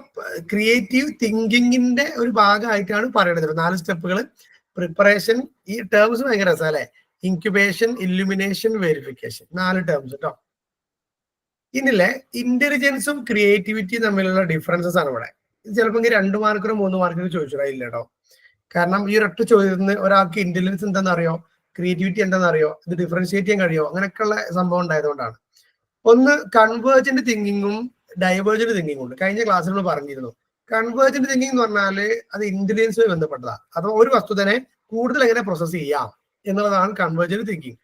ക്രിയേറ്റീവ് തിങ്കിങ്ങിന്റെ ഒരു ഭാഗമായിട്ടാണ് പറയണത് 4 സ്റ്റെപ്പുകൾ. പ്രിപ്പറേഷൻ, ഈ ടേംസ് ഭയങ്കര രസം അല്ലെ. ഇൻക്യുബേഷൻ, ഇല്ലുമിനേഷൻ, വെരിഫിക്കേഷൻ, 4 ടേംസ് കേട്ടോ. ഇന്നില്ലേ ഇന്റലിജൻസും ക്രിയേറ്റിവിറ്റിയും തമ്മിലുള്ള ഡിഫറൻസസ് ആണ് ഇവിടെ. ഇത് ചിലപ്പോൾ 2 മാർക്കിനോ 3 മാർക്കിനോ ചോദിച്ചില്ല കേട്ടോ. കാരണം ഈ ഒരൊറ്റ ചോദ്യത്തിന് ഒരാൾക്ക് ഇന്റലിജൻസ് എന്താണെന്ന് അറിയോ, ക്രിയേറ്റിവിറ്റി എന്താണെന്ന് അറിയോ, ഇത് ഡിഫറൻഷിയേറ്റ് ചെയ്യാൻ കഴിയോ, അങ്ങനെയൊക്കെയുള്ള സംഭവം ഉണ്ടായതുകൊണ്ടാണ്. ഒന്ന് കൺവേർജന്റ് തിങ്കിങ്ങും ഡൈവേർജന്റ് തിങ്കിങ്ങും ഉണ്ട്. കഴിഞ്ഞ ക്ലാസ്സിൽ നമ്മൾ പറഞ്ഞിരുന്നു. കൺവേർജന്റ് തിങ്കിങ് എന്ന് പറഞ്ഞാല് അത് ഇന്റലിജൻസുമായി ബന്ധപ്പെട്ടതാണ്. അഥവാ ഒരു വസ്തുതനെ കൂടുതൽ എങ്ങനെ പ്രോസസ് ചെയ്യാം എന്നുള്ളതാണ് കൺവേർജന്റ് തിങ്കിങ്.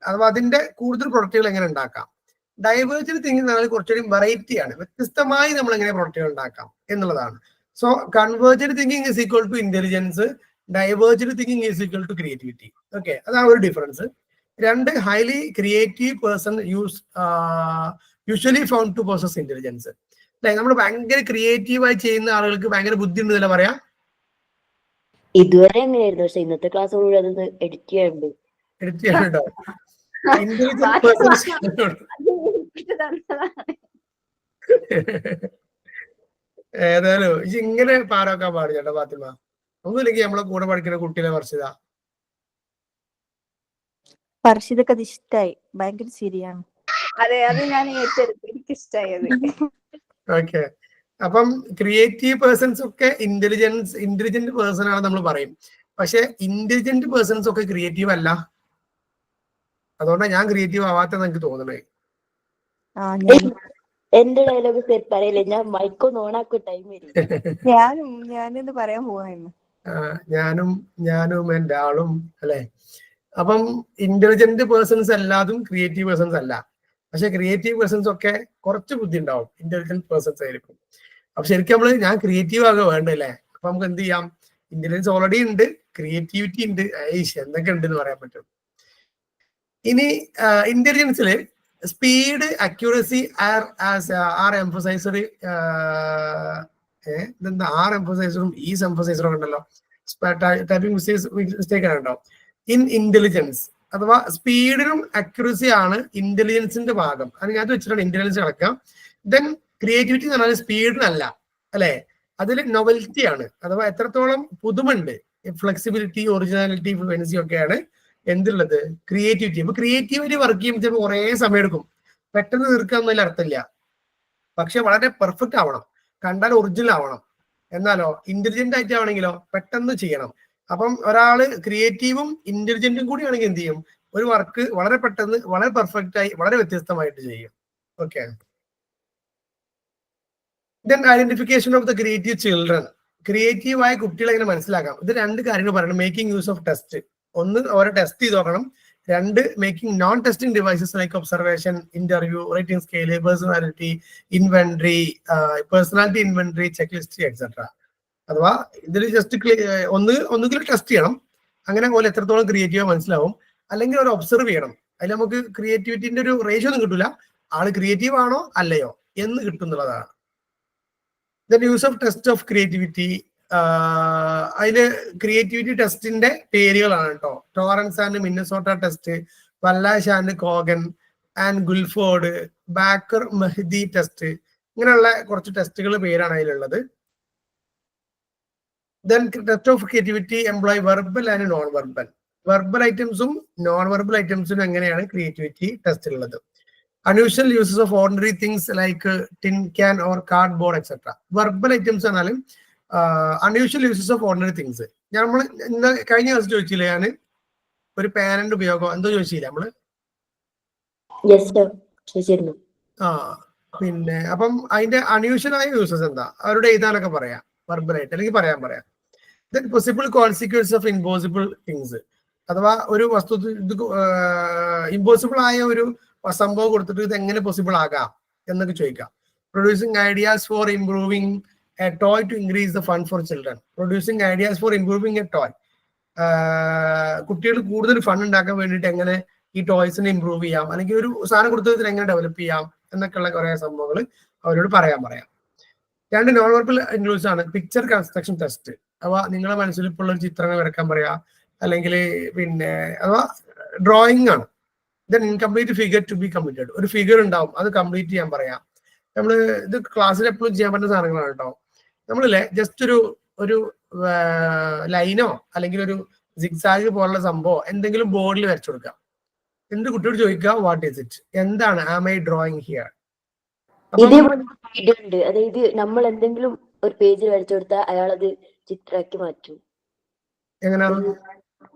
അഥവാ അതിന്റെ കൂടുതൽ പ്രൊഡക്റ്റുകൾ എങ്ങനെ ഉണ്ടാക്കാം. ഡൈവേർജന്റ് തിങ്കിങ് എന്ന് പറഞ്ഞാൽ കുറച്ചുകൂടി വെറൈറ്റി ആണ്, വ്യത്യസ്തമായി നമ്മൾ എങ്ങനെ പ്രൊഡക്റ്റുകൾ ഉണ്ടാക്കാം എന്നുള്ളതാണ്. So convergent thinking is equal to intelligence, divergent thinking is equal to creativity. Okay, അതാണ് ഒരു difference. 2 highly creative person usually found to possess intelligence. നമ്മൾ ഭയങ്കര ക്രിയേറ്റീവായി ചെയ്യുന്ന ആളുകൾക്ക് ഭയങ്കര ബുദ്ധി ഉണ്ടെന്നല്ല പറയാ. ഇതുവരെ എങ്ങനെയായിരുന്നു, പക്ഷെ ഇന്നത്തെ ക്ലാസ്സോട് അത് എഡിറ്റ് ചെയ്യാനുണ്ട്. എഡിറ്റ് ചെയ്യാനുണ്ടോ? ഇന്റലിജന്റ് പേഴ്സൺസ് ഏതായാലും ഇങ്ങനെ പാരാക്കാൻ പാടില്ല കേട്ടോ ഫാത്തിമ. ഒന്നുമില്ലെങ്കിൽ നമ്മളെ കൂടെ പഠിക്കുന്ന കുട്ടികളെ വർഷിതാ പർഷിതൊക്കെ അത് ഇഷ്ടായി, ഭയങ്കര ശരിയാണ്. അതെ, അത് ഞാൻ ഏറ്റെടുത്തു, എനിക്ക് ഇഷ്ടമായത്. ഓക്കെ, അപ്പം ക്രിയേറ്റീവ് പേഴ്സൺസ് ഒക്കെ ഇന്റലിജന്റ് പേഴ്സൺ ആണ് നമ്മൾ പറയും. പക്ഷെ ഇന്റലിജന്റ് പേഴ്സൺസ് ഒക്കെ ക്രിയേറ്റീവ് അല്ല. അതുകൊണ്ടാണ് ഞാൻ ക്രിയേറ്റീവ് ആവാത്തെന്ന് എനിക്ക് തോന്നണേ. എന്റെ ഡയലോഗ് പറയില്ലേ, ഞാൻ മൈക്കൊന്ന് ഓണാക്കും ടൈം വരും. ഞാനിത് പറയാൻ പോവായിരുന്നു. ഞാനും എന്റെ ആളും അല്ലെ. അപ്പം ഇന്റലിജന്റ് പേഴ്സൺസ് എല്ലാതും ക്രിയേറ്റീവ് പേഴ്സൺസ് അല്ല. പക്ഷെ ക്രിയേറ്റീവ് പേഴ്സൺസ് ഒക്കെ കുറച്ച് ബുദ്ധി ഉണ്ടാവും, ഇന്റലിജന്റ് പേഴ്സൺസ് ആയിരിക്കും. അപ്പൊ ശരിക്കും ഞാൻ ക്രിയേറ്റീവ് ആകുക വേണ്ടല്ലേ. അപ്പൊ നമുക്ക് എന്ത് ചെയ്യാം, ഇന്റലിജൻസ് ഓൾറെഡി ഉണ്ട്, ക്രിയേറ്റിവിറ്റി ഉണ്ട്, എന്തൊക്കെ ഉണ്ട് എന്ന് പറയാൻ പറ്റും. ഇനി ഇന്റലിജൻസില് സ്പീഡ്, അക്യൂറസി ആർ എംഫസൈസർ. ഇതെന്താ ആർ എംഫസൈസറും ഈസ് എംഫസൈസറും ഉണ്ടല്ലോ. ടൈപ്പിംഗ് മിസ്റ്റേക്ക് ആണ് കേട്ടോ. ഇൻ ഇന്റലിജൻസ് അഥവാ സ്പീഡിനും അക്യുറസി ആണ് ഇന്റലിജൻസിന്റെ ഭാഗം. അതിനകത്ത് വെച്ചിട്ടാണ് ഇന്റലിജൻസ് കിടക്കുക. ദെൻ ക്രിയേറ്റിവിറ്റി എന്ന് പറഞ്ഞാൽ സ്പീഡിനല്ല അല്ലെ, അതിൽ നൊവൽറ്റി ആണ്. അഥവാ എത്രത്തോളം പുതുമുണ്ട്, ഫ്ലെക്സിബിലിറ്റി, ഒറിജിനാലിറ്റി, ഫ്ലുവൻസി ഒക്കെയാണ് എന്തുള്ളത്, ക്രിയേറ്റിവിറ്റി. അപ്പൊ ക്രിയേറ്റിവിറ്റി വർക്ക് ചെയ്യുമ്പോൾ ചിലപ്പോൾ കുറേ സമയം എടുക്കും, പെട്ടെന്ന് തീർക്കാന്നതിൽ അർത്ഥമില്ല. പക്ഷെ വളരെ പെർഫെക്റ്റ് ആവണം, കണ്ടാൽ ഒറിജിനൽ ആവണം. എന്നാലോ ഇന്റലിജന്റ് ആയിട്ട് ആവണമെങ്കിലോ പെട്ടെന്ന് ചെയ്യണം. അപ്പം ഒരാള് ക്രിയേറ്റീവും ഇന്റലിജന്റും കൂടി ആണെങ്കിൽ എന്ത് ചെയ്യും, ഒരു വർക്ക് വളരെ പെട്ടെന്ന്, വളരെ പെർഫെക്റ്റ് ആയി, വളരെ വ്യത്യസ്തമായിട്ട് ചെയ്യും. Okay, then identification of the creative children. Creative ആയ കുട്ടികളെ എങ്ങനെ മനസ്സിലാക്കാം? ഇത് 2 കാര്യങ്ങൾ പറയണം. Making use of test. ഒന്ന്, അവരെ ടെസ്റ്റ് ചെയ്ത് നോക്കണം. രണ്ട് making non testing devices like observation, interview, rating scale, personality inventory, personality inventory, check list etcetera. അഥവാ ഇതിൽ ജസ്റ്റ് ഒന്നുകിൽ ടെസ്റ്റ് ചെയ്യണം, അങ്ങനെ പോലെ എത്രത്തോളം ക്രിയേറ്റീവ് മനസ്സിലാവും, അല്ലെങ്കിൽ ഒരു ഒബ്സർവ് ചെയ്യണം. അതിൽ നമുക്ക് ക്രിയേറ്റിവിറ്റിന്റെ ഒരു റേഷ്യോ ഒന്നും കിട്ടില്ല, ആള് ക്രിയേറ്റീവ് ആണോ അല്ലയോ എന്ന് കിട്ടുന്നുള്ളതാണ്. The use of test of creativity, അതില് ക്രിയേറ്റിവിറ്റി ടെസ്റ്റിന്റെ പേരുകളാണ് കേട്ടോ. Torrance and Minnesota test, Wallach and Kogan and Guilford, Baqer Mehdi test, ഇങ്ങനെയുള്ള കുറച്ച് ടെസ്റ്റുകൾ പേരാണ് അതിലുള്ളത്. Then test of creativity employ verbal and non verbal. Verbal ഐറ്റംസും നോൺ വെർബൽ ഐറ്റംസിനും എങ്ങനെയാണ് ക്രിയേറ്റിവിറ്റി ടെസ്റ്റ് ഉള്ളത്. Unusual uses of ordinary things like tin can or cardboard etcetera. Verbal items ആണെങ്കിലും unusual uses of ordinary things. നമ്മൾ ഇന്ന് കഴിഞ്ഞ ദിവസം ചോദിച്ചില്ലേ, ഞാൻ ഒരു പാനന്റെ ഉപയോഗം എന്തോ ചോദിച്ചില്ല നമ്മള്. പിന്നെ അപ്പം അതിന്റെ അൺയൂഷ്വൽ ആയ യൂസസ് എന്താ, അവരുടെ എഴുതാനൊക്കെ പറയാം വെർബലായിട്ട്, അല്ലെങ്കിൽ പറയാം. Then possible consequence of impossible things. അഥവാ ഒരു വസ്തു ഇമ്പോസിബിൾ ആയ ഒരു സംഭവം കൊടുത്തിട്ട് ഇത് എങ്ങനെ പോസിബിൾ ആകാം എന്നൊക്കെ ചോദിക്കാം. Producing ideas for improving a toy to increase the fund for children. Producing ideas for improving a toy. കുട്ടികൾ കൂടുതൽ ഫണ്ട് ഉണ്ടാക്കാൻ വേണ്ടിയിട്ട് എങ്ങനെ ഈ ടോയ്സിനെ ഇംപ്രൂവ് ചെയ്യാം, അല്ലെങ്കിൽ ഒരു സാധനം കൊടുത്തതിന് എങ്ങനെ ഡെവലപ്പ് ചെയ്യാം എന്നൊക്കെയുള്ള കുറെ സംഭവങ്ങൾ അവരോട് പറയാം. രണ്ട് നോൺ വെർബൽ ഇൻക്ലൂഡ്സ് ആണ് പിക്ചർ കൺസ്ട്രക്ഷൻ ടെസ്റ്റ്. അഥവാ നിങ്ങളെ മനസ്സിൽ ഇപ്പോൾ ഉള്ള ചിത്രങ്ങൾ വരക്കാൻ പറയാം, അല്ലെങ്കിൽ പിന്നെ അഥവാ ഡ്രോയിങ് ആണ്. Then incomplete figure to B completed. ഒരു ഫിഗർ ഉണ്ടാവും, അത് കംപ്ലീറ്റ് ചെയ്യാൻ പറയാം. നമ്മള് ഇത് ക്ലാസ്സിൽ എപ്പോഴും ചെയ്യാൻ പറ്റുന്ന സാധനങ്ങളാണ് കേട്ടോ. നമ്മളില്ലേ ജസ്റ്റ് ഒരു ലൈനോ അല്ലെങ്കിൽ ഒരു സിഗ്സാഗ് പോലുള്ള സംഭവം എന്തെങ്കിലും ബോർഡിൽ വരച്ചു കൊടുക്കാം. എന്ത് കുട്ടിയോട് ചോദിക്കുക, വാട്ട് ഈസ് ഇറ്റ്, എന്താണ് ആം ഐ ഡ്രോയിങ് ഹിയർ. ഉണ്ട്. അതായത് നമ്മൾ എന്തെങ്കിലും ഒരു പേജിൽ വരച്ചു കൊടുത്താൽ അയാൾ അത് ചിത്രമാക്കി മാറ്റും. എങ്ങനെയാണ്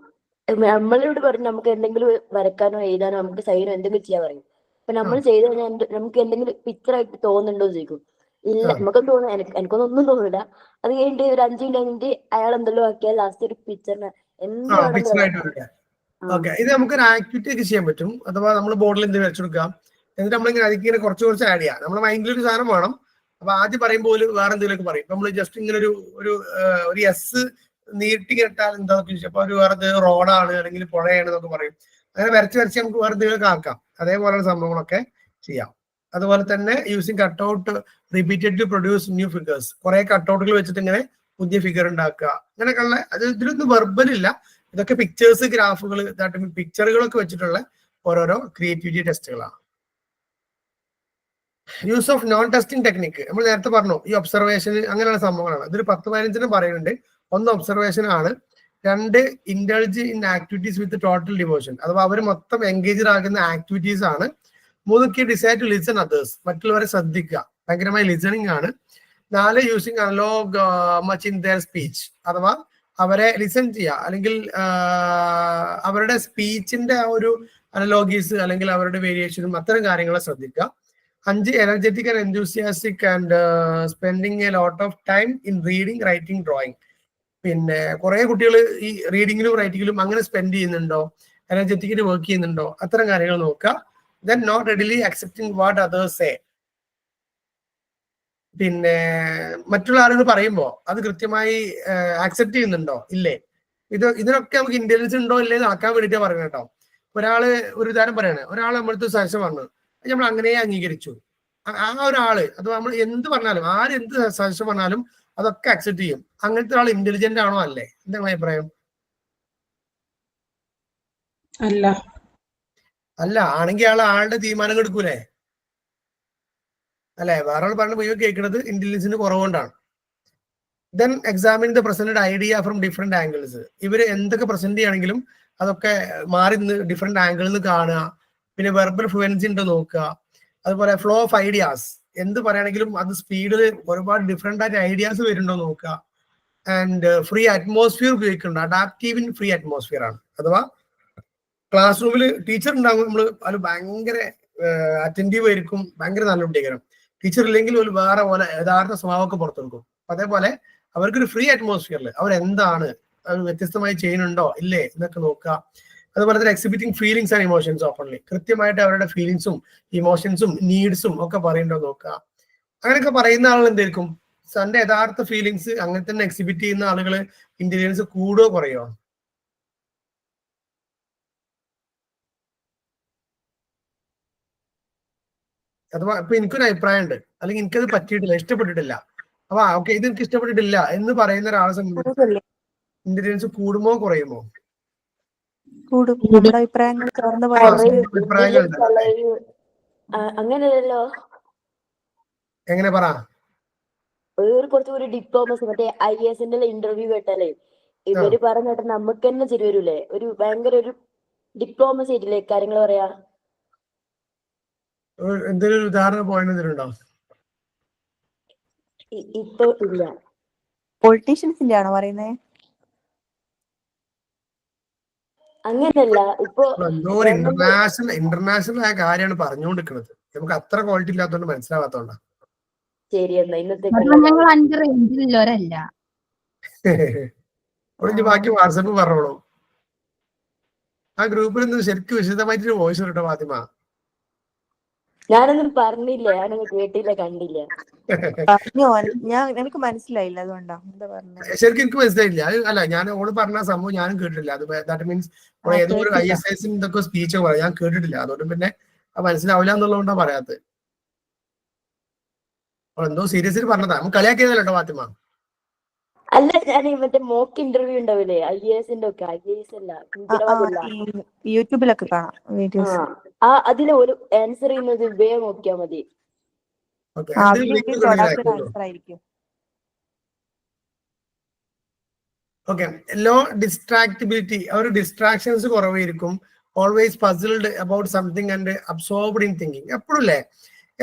നമ്മളോട് പറഞ്ഞു നമുക്ക് എന്തെങ്കിലും വരക്കാനോ എഴുതാനോ നമുക്ക് സൈനോ എന്തെങ്കിലും ചെയ്യാൻ പറയും. അപ്പൊ നമ്മൾ ചെയ്ത് കഴിഞ്ഞാൽ നമുക്ക് എന്തെങ്കിലും പിക്ചർ ആയിട്ട് തോന്നുന്നുണ്ടോ എന്ന് ചോദിക്കും. ഇല്ല, നമുക്കൊന്നും തോന്നുന്നു, എനിക്കൊന്നും ഒന്നും തോന്നില്ല. അത് കഴിഞ്ഞിട്ട് ഒരു 5 മിനിറ്റ് കഴിഞ്ഞിട്ട് അയാൾ എന്തെല്ലോ ആക്കിയാൽ ലാസ്റ്റ് ഒരു പിക്ചറിന് ഓക്കെ. ഇത് നമുക്കൊരു ആക്ടിവിറ്റി ഒക്കെ ചെയ്യാൻ പറ്റും. അഥവാ നമ്മൾ ബോർഡിൽ എന്ത് വരച്ചു കൊടുക്കാം, എന്നിട്ട് നമ്മളിങ്ങനെ അതിങ്ങനെ കുറച്ച് ആഡ് ചെയ്യാം. നമ്മുടെ മൈൻഡിൽ ഒരു സാധനം വേണം. അപ്പൊ ആദ്യം പറയുമ്പോൾ വേറെ എന്തെങ്കിലുമൊക്കെ പറയും. നമ്മൾ ജസ്റ്റ് ഇങ്ങനെ ഒരു എസ് നീട്ടി കേട്ടാൽ എന്താണെന്ന് ചോദിച്ചു. അപ്പൊ ഒരു വേറെ റോഡാണ് അല്ലെങ്കിൽ പുഴയാണ് എന്നൊക്കെ പറയും. അങ്ങനെ വരച്ച് നമുക്ക് വേറെ എന്തെങ്കിലുമൊക്കെ ആക്കാം. അതേപോലെയുള്ള സംഭവങ്ങളൊക്കെ ചെയ്യാം. അതുപോലെ തന്നെ using cutout repeated to produce new figures. കുറെ കട്ട്ഔട്ടുകൾ വെച്ചിട്ട് ഇങ്ങനെ പുതിയ ഫിഗർ ഉണ്ടാക്കുക. അങ്ങനെയൊക്കെയുള്ള അത് ഇതിലൊന്നും വെർബൽ ഇല്ല. ഇതൊക്കെ പിക്ചേഴ്സ്, ഗ്രാഫുകൾ, പിക്ചറുകളൊക്കെ വെച്ചിട്ടുള്ള ഓരോരോ ക്രിയേറ്റിവിറ്റി ടെസ്റ്റുകളാണ്. Use of non testing technique നമ്മൾ നേരത്തെ പറഞ്ഞു. ഈ ഒബ്സർവേഷൻ അങ്ങനെയുള്ള സംഭവങ്ങളാണ്. ഇതൊരു 10-15 പറയുന്നുണ്ട്. 1 ഒബ്സർവേഷൻ ആണ്. 2 indulge in activities with total devotion. അഥവാ അവർ മൊത്തം എൻഗേജ്ഡ് ആകുന്ന ആക്ടിവിറ്റീസ് ആണ്. 3 ഡിസൈഡ് ടു ലിസൺ അതേഴ്സ്. മറ്റുള്ളവരെ ശ്രദ്ധിക്കുക, ഭയങ്കരമായ ലിസണിങ് ആണ്. 4 using analogue much in their speech. അഥവാ അവരെ ലിസൺ ചെയ്യുക, അല്ലെങ്കിൽ അവരുടെ സ്പീച്ചിന്റെ ആ ഒരു അനലോഗീസ് അല്ലെങ്കിൽ അവരുടെ വേരിയേഷനും അത്തരം കാര്യങ്ങളെ ശ്രദ്ധിക്കുക. 5 energetic and enthusiastic and spending a lot of time in reading, writing, drawing. പിന്നെ കുറെ കുട്ടികൾ ഈ റീഡിങ്ങിലും റൈറ്റിങ്ങിലും അങ്ങനെ സ്പെൻഡ് ചെയ്യുന്നുണ്ടോ, എനർജറ്റിക്കിന് വർക്ക് ചെയ്യുന്നുണ്ടോ, അത്തരം കാര്യങ്ങൾ നോക്കുക. Then not readily accepting what others say. പിന്നെ മറ്റുള്ള ആളുകൾ പറയുമ്പോൾ അത് കൃത്യമായി ആക്സെപ്റ്റ് ചെയ്യുന്നുണ്ടോ ഇല്ലേ. ഇതിനൊക്കെ നമുക്ക് ഇന്റലിജൻസ് ഉണ്ടോ ഇല്ലേ ആക്കാൻ വേണ്ടിയിട്ടാണ് പറയുന്നത് കേട്ടോ. ഒരാള് ഒരു ഉദാഹരണം പറയാണ്, ഒരാൾ നമ്മളടുത്ത് സജഷൻ പറഞ്ഞു, നമ്മൾ അങ്ങനെ അംഗീകരിച്ചു. ആ ഒരാള് അത് നമ്മൾ എന്ത് പറഞ്ഞാലും, ആരെന്ത് സജഷൻ പറഞ്ഞാലും അതൊക്കെ അക്സെപ്റ്റ് ചെയ്യും. അങ്ങനത്തെ ഒരാൾ ഇന്റലിജന്റ് ആണോ അല്ലേ? എന്താണ് അഭിപ്രായം? അല്ല ആണെങ്കിൽ ആളുടെ തീരുമാനങ്ങൾ എടുക്കൂലേ അല്ലെ? വേറെ ആൾ പറഞ്ഞ പോയി കേൾക്കുന്നത് ഇന്റലിജൻസിന് കുറവുകൊണ്ടാണ്. Then examine the presented idea from different angles. ഇവര് എന്തൊക്കെ പ്രസന്റ് ചെയ്യുകയാണെങ്കിലും അതൊക്കെ മാറി നിന്ന് ഡിഫറെന്റ് ആംഗിളിൽ നിന്ന് കാണുക. പിന്നെ വെർബൽ ഫ്ലുവൻസി ഉണ്ടോ നോക്കുക. അതുപോലെ ഫ്ലോ ഓഫ് ഐഡിയാസ്, എന്ത് പറയുകയാണെങ്കിലും അത് സ്പീഡിൽ ഒരുപാട് ഡിഫറെന്റ് ആയിട്ട് ഐഡിയാസ് വരുന്നുണ്ടോ നോക്കുക. ആൻഡ് ഫ്രീ അറ്റ്മോസ്ഫിയർ ഉപയോഗിക്കുന്നുണ്ട്. അഡാപ്റ്റീവ് ഇൻ ഫ്രീ അറ്റ്മോസ്ഫിയർ ആണ്. അഥവാ ക്ലാസ് റൂമിൽ ടീച്ചർ ഉണ്ടാകുമ്പോൾ നമ്മൾ അത് ഭയങ്കര അറ്റൻറ്റീവ് ആയിരിക്കും, ഭയങ്കര നല്ല കുട്ടികരം. ടീച്ചർ ഇല്ലെങ്കിൽ ഒരു വേറെ പോലെ യഥാർത്ഥ സ്വഭാവമൊക്കെ പുറത്തെടുക്കും. അതേപോലെ അവർക്കൊരു ഫ്രീ അറ്റ്മോസ്ഫിയറിൽ അവരെന്താണ് വ്യത്യസ്തമായി ചെയ്യുന്നുണ്ടോ ഇല്ലേ എന്നൊക്കെ നോക്കുക. അതുപോലെ തന്നെ exhibiting feelings and emotions openly, കൃത്യമായിട്ട് അവരുടെ ഫീലിംഗ്സും ഇമോഷൻസും നീഡ്സും ഒക്കെ പറയുന്നുണ്ടോ നോക്കുക. അങ്ങനെയൊക്കെ പറയുന്ന ആളുകൾ എന്തായിരിക്കും തന്റെ യഥാർത്ഥ ഫീലിംഗ്സ് അങ്ങനെ തന്നെ എക്സിബിറ്റ് ചെയ്യുന്ന ആളുകൾ ഇന്റലിജൻസ് കൂടുകയോ കുറയോ? അഥവാ ഇപ്പൊ എനിക്കൊരു അഭിപ്രായം ഉണ്ട്, അല്ലെങ്കിൽ എനിക്കത് പറ്റിയിട്ടില്ല, ഇഷ്ടപ്പെട്ടിട്ടില്ല, അപ്പൊ ഓക്കെ ഇത് എനിക്ക് ഇഷ്ടപ്പെട്ടിട്ടില്ല എന്ന് പറയുന്ന ഒരാളെ സംബന്ധിച്ച് ഇന്റലിജൻസ് കൂടുമോ കുറയുമോ? കൂടും. നമ്മുടെ അഭിപ്രായങ്ങൾ തുറന്ന് ആ, പറഞ്ഞിട്ട് അഭിപ്രായങ്ങൾ ഉണ്ടല്ലേ? അങ്ങനെയല്ലല്ലോ, എങ്ങനെ പറ? ഒരു കുറച്ചുകൂടി ഡിപ്ലോമസി മറ്റേ IAS ഇന്റർവ്യൂ കേട്ടാലേ ഇവര് പറഞ്ഞിട്ട് നമുക്ക് തന്നെ ശരി വരൂലേ, ഒരു ഭയങ്കര ഒരു ഡിപ്ലോമസി ആയിട്ടില്ലേ കാര്യങ്ങൾ പറയാ. എന്തെങ്കിലും ഒരു ഉദാഹരണം പോയിന്റ് എന്തെങ്കിലും ഉണ്ടോ? ഇപ്പൊ ഇല്ല. പൊളിറ്റീഷ്യൻസിന്റെ ആണോ പറയുന്നത്? അങ്ങനെയല്ല, ഇപ്പൊ എന്തോ ഒരു ഇന്റർനാഷണൽ ആയ കാര്യമാണ് പറഞ്ഞുകൊണ്ടിരിക്കുന്നത്. നമുക്ക് അത്ര ക്വാളിറ്റി ഇല്ലാത്തതുകൊണ്ട് മനസ്സിലാവാത്തോണ്ടാ. ശരി എന്നാ ഇന്നത്തെ ഞങ്ങൾ അഞ്ച് റേഞ്ചിലുള്ളവരല്ല. ബാക്കി വാട്സപ്പ് പറഞ്ഞോളൂ. ആ ഗ്രൂപ്പിൽ നിന്ന് ശരിക്കും വിശദമായിട്ട് വോയിസ് കേട്ടോ ഫാത്തിമ. ഞാനൊന്നും പറഞ്ഞില്ല, ഞാനൊന്നും കേട്ടില്ല കണ്ടില്ല. എനിക്ക് മനസ്സിലായില്ല, അതുകൊണ്ടാ എന്താ പറഞ്ഞത്. ശരിക്കും എനിക്ക് മനസ്സിലായില്ല. അല്ല, ഞാൻ ഓള് പറഞ്ഞ സംഭവം ഞാനും കേട്ടിട്ടില്ല. അത് ദാറ്റ് മീൻസ് ഏതോ ഒരു ISS ഇതൊക്കെ സ്പീച്ച് പറയാം, ഞാൻ കേട്ടിട്ടില്ല. അതുകൊണ്ട് പിന്നെ മനസ്സിലാവില്ല എന്നുള്ളതുകൊണ്ടാ പറയാത്തത്. എന്തോ സീരിയസ്ലി പറഞ്ഞതാ, നമുക്ക് കളിയാക്കിയതല്ലോ കേട്ടോ ഫാത്തിമ. അല്ല, ഞാൻ മറ്റേ മോക്ക് ഇന്റർവ്യൂ ഉണ്ടാവില്ലേ IAS ഒക്കെ, IAS അല്ല, യൂട്യൂബിലൊക്കെ കാണാം വീഡിയോസ്. അതിലെ ഒരു ആൻസർ ചെയ്യുന്നത് വേഗം നോക്കിയാ മതി. ആൻസർ ആയിരിക്കും. ഓക്കെ, ലോ ഡിസ്ട്രാക്ടിബിലിറ്റി, അവർ ഡിസ്ട്രാക്ഷൻസ് കുറവായിരിക്കും. Always puzzled about something and absorbed in thinking. എപ്പോഴും അല്ലേ,